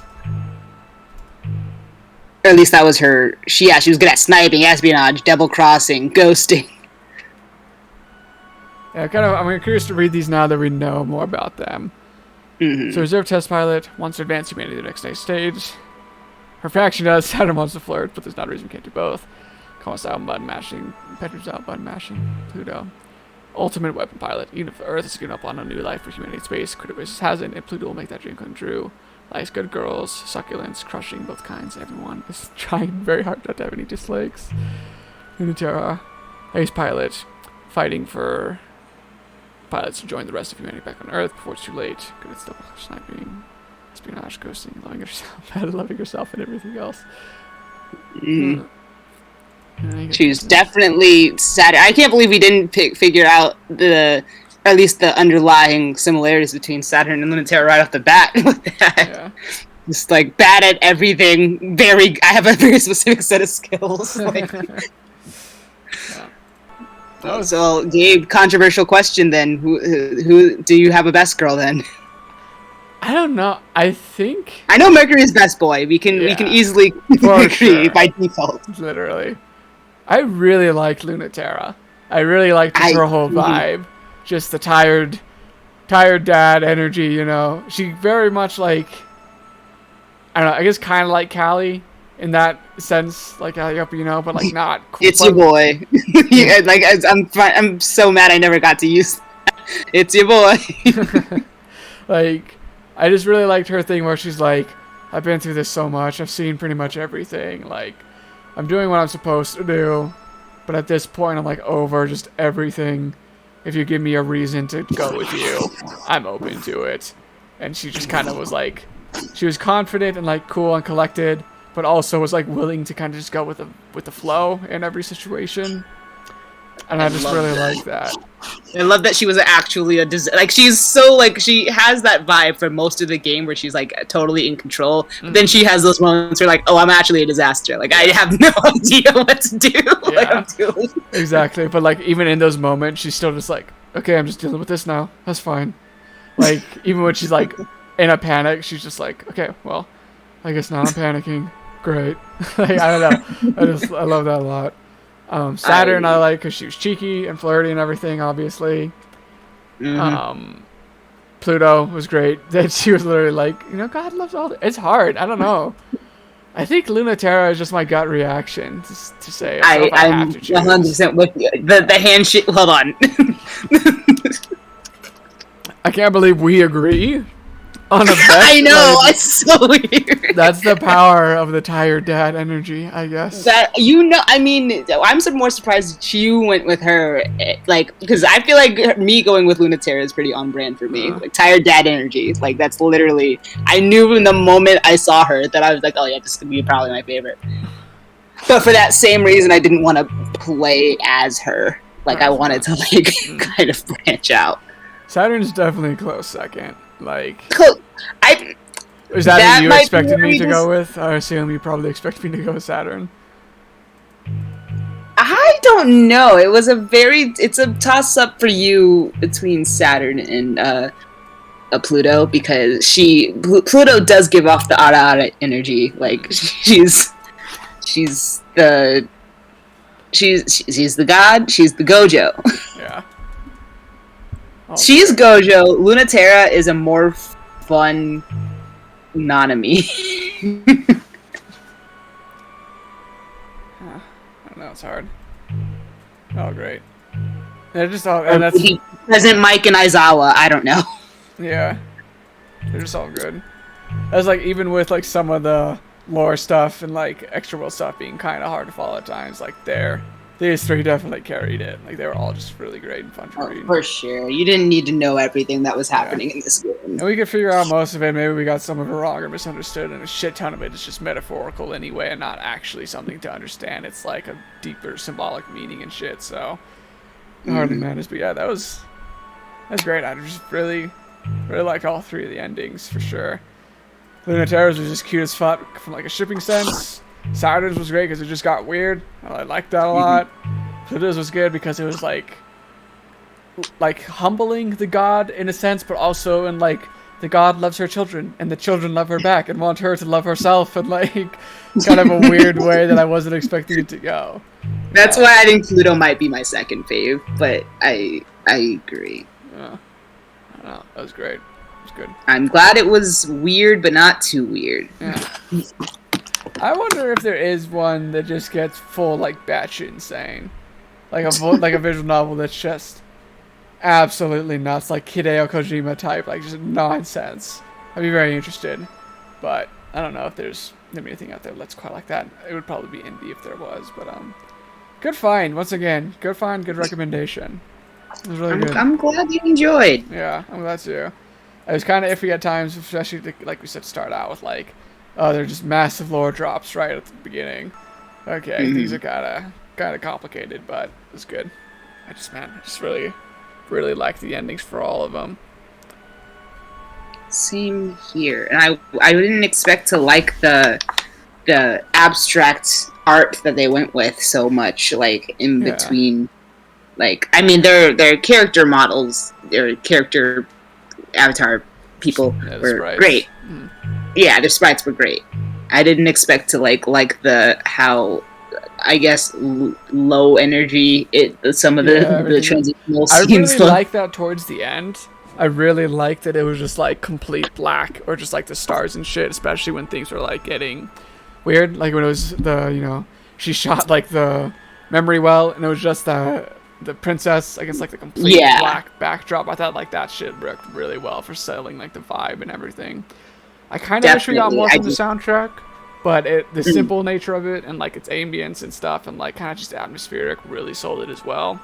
S3: Or at least that was her. She was good at sniping, espionage, double crossing, ghosting.
S1: Yeah, I'm curious to read these now that we know more about them. So reserve test pilot wants to advance humanity to the next stage. Her faction does. Saturn wants to flirt, but there's not a reason we can't do both. Common out button mashing. Petrus out button mashing. Pluto. Ultimate weapon pilot. Even if Earth is giving up on a new life for humanity in space, critical races hasn't, and Pluto will make that dream come true. Likes good girls, succulents, crushing both kinds. Everyone is trying very hard not to have any dislikes. Lunaterra. Ace pilot. Fighting for pilots to join the rest of humanity back on Earth before it's too late. Good at double sniping, espionage, ghosting, loving yourself, and everything else.
S3: She's definitely Saturn. I can't believe we didn't figure out or at least the underlying similarities between Saturn and Lunaterra right off the bat with that.
S1: Yeah.
S3: Just like bad at everything. I have a very specific set of skills. Like, so, Gabe, controversial question then. Who do you have a best girl then?
S1: I don't know. I think
S3: I know Mercury is best boy. We can easily agree
S1: sure.
S3: by default.
S1: Literally. I really liked Lunaterra. I really liked her whole vibe. Just the tired dad energy, you know. She very much like, I don't know, I guess kind of like Callie in that sense, like you know, but like not cool.
S3: It's your boy. Yeah, like I'm so mad I never got to use that. It's your boy.
S1: Like, I just really liked her thing where she's like, I've been through this so much. I've seen pretty much everything. Like, I'm doing what I'm supposed to do, but at this point, I'm like over just everything. If you give me a reason to go with you, I'm open to it. And she just kind of was like, she was confident and like cool and collected, but also was like willing to kind of just go with the flow in every situation. And I just really like that.
S3: I love that she was actually like she's so like she has that vibe for most of the game where she's like totally in control. Mm-hmm. Then she has those moments where like, oh, I'm actually a disaster. Like I have no idea what to do. Like I'm doing.
S1: Exactly, but like even in those moments, she's still just like, okay, I'm just dealing with this now. That's fine. Like even when she's like in a panic, she's just like, okay, well, I guess now I'm panicking. Great. Like I don't know. I love that a lot. Saturn I like because she was cheeky and flirty and everything, obviously. Mm-hmm. Pluto was great. That she was literally like, you know, God loves all. It's hard. I don't know. I think Lunaterra is just my gut reaction to say.
S3: I'm 100% with you. The handshake. Hold on.
S1: I can't believe we agree on a bet.
S3: I know, it's so weird.
S1: That's the power of the tired dad energy, I guess.
S3: That I mean, I'm more surprised that you went with her, like, because I feel like me going with Lunaterra is pretty on brand for me. Like tired dad energy, like that's literally. I knew in the moment I saw her that I was like, oh yeah, this is gonna be probably my favorite. But for that same reason, I didn't want to play as her. Like I wanted to like kind of branch out.
S1: Saturn's definitely a close second. Like, is that what you expected me to go with? I assume you probably expect me to go with Saturn.
S3: I don't know. It's a toss up for you between Saturn and Pluto because Pluto does give off the ara energy. Like she's the god. She's the Gojo.
S1: Yeah.
S3: She's Gojo. Lunaterra is a more fun Nanami.
S1: I don't know, it's hard. Oh, great. They're just all,
S3: Or
S1: and that's
S3: maybe President Mike and Aizawa. I don't know.
S1: yeah. They're just all good. That's like even with like some of the lore stuff and like extra world stuff being kind of hard to follow at times. Like these three definitely carried it. Like they were all just really great and fun to
S3: Oh,
S1: read.
S3: for sure. You didn't need to know everything that was happening in this game.
S1: And we could figure out most of it. Maybe we got some of it wrong or misunderstood, and a shit ton of it is just metaphorical anyway, and not actually something to understand. It's like a deeper symbolic meaning and shit. So hardly matters. But yeah, that's great. I just really liked all three of the endings for sure. Lunaterra's was just cute as fuck from like a shipping sense. Saturn's was great because it just got weird. I liked that a lot. Pluto's was good because it was like humbling the god in a sense, but also in like the god loves her children and the children love her back and want her to love herself, and like kind of a weird way that I wasn't expecting it to go.
S3: That's why I think Pluto might be my second fave, but I agree.
S1: Yeah. I don't know. That was great. It was good.
S3: I'm glad it was weird, but not too weird.
S1: Yeah. I wonder if there is one that just gets full like batshit insane, like a visual novel that's just absolutely nuts, like Hideo Kojima type, like just nonsense. I'd be very interested, but I don't know if there's anything out there that's quite like that. It would probably be indie if there was, but good find once again. Good find, good recommendation. It was really good.
S3: I'm glad you enjoyed.
S1: Yeah, I'm glad to. It was kind of iffy at times, especially like we said, start out with like, oh, they're just massive lore drops right at the beginning. Okay, these are kind of complicated, but it was good. I just really like the endings for all of them.
S3: Same here, and I didn't expect to like the abstract art that they went with so much, like in
S1: Yeah.
S3: between. Like, I mean, their character models, their character avatar people
S1: Yeah, the
S3: were
S1: sprites.
S3: great.
S1: Mhm.
S3: Yeah, the sprites were great. I didn't expect to like the how, I guess, low energy some of
S1: Yeah,
S3: the
S1: everything.
S3: transitional
S1: I
S3: scenes
S1: really
S3: look.
S1: like that towards the end. I really liked that it was just like complete black or just like the stars and shit, especially when things were like getting weird. Like when it was she shot like the memory well and it was just the princess, I guess, like the complete
S3: Yeah.
S1: black backdrop. I thought like that shit worked really well for selling like the vibe and everything. I kind of wish we got
S3: Definitely,
S1: more
S3: I
S1: from the
S3: do.
S1: soundtrack, but the simple nature of it and like its ambience and stuff and like kind of just atmospheric really sold it as well.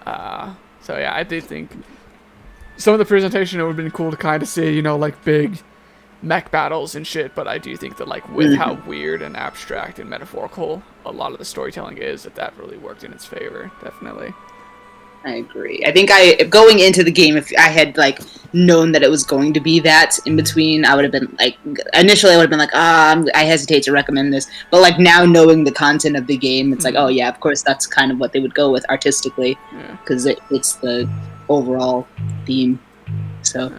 S1: So yeah, I did think some of the presentation, it would have been cool to kind of see, like big mech battles and shit, but I do think that like with how weird and abstract and metaphorical a lot of the storytelling is, that really worked in its favor, definitely.
S3: I agree. I think going into the game, if I had like known that it was going to be that in between, I would have been like, initially I would have been like, I hesitate to recommend this. But like now knowing the content of the game, it's like, oh yeah, of course that's kind of what they would go with artistically,
S1: Yeah.
S3: because it's the overall theme. So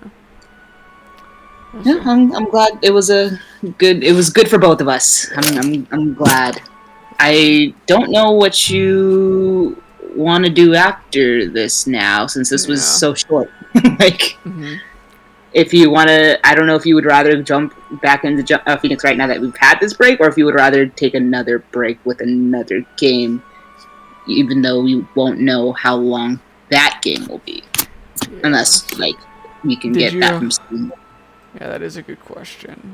S3: yeah, I'm glad it was good for both of us. I'm glad. I don't know what you want to do after this now, since this was
S1: Yeah.
S3: so short. Like,
S1: Mhm.
S3: if you want to, I don't know if you would rather jump back into Phoenix right now that we've had this break, or if you would rather take another break with another game, even though we won't know how long that game will be,
S1: Yeah.
S3: unless like we can
S1: Did
S3: get that
S1: you-
S3: from Steam.
S1: Yeah, that is a good question.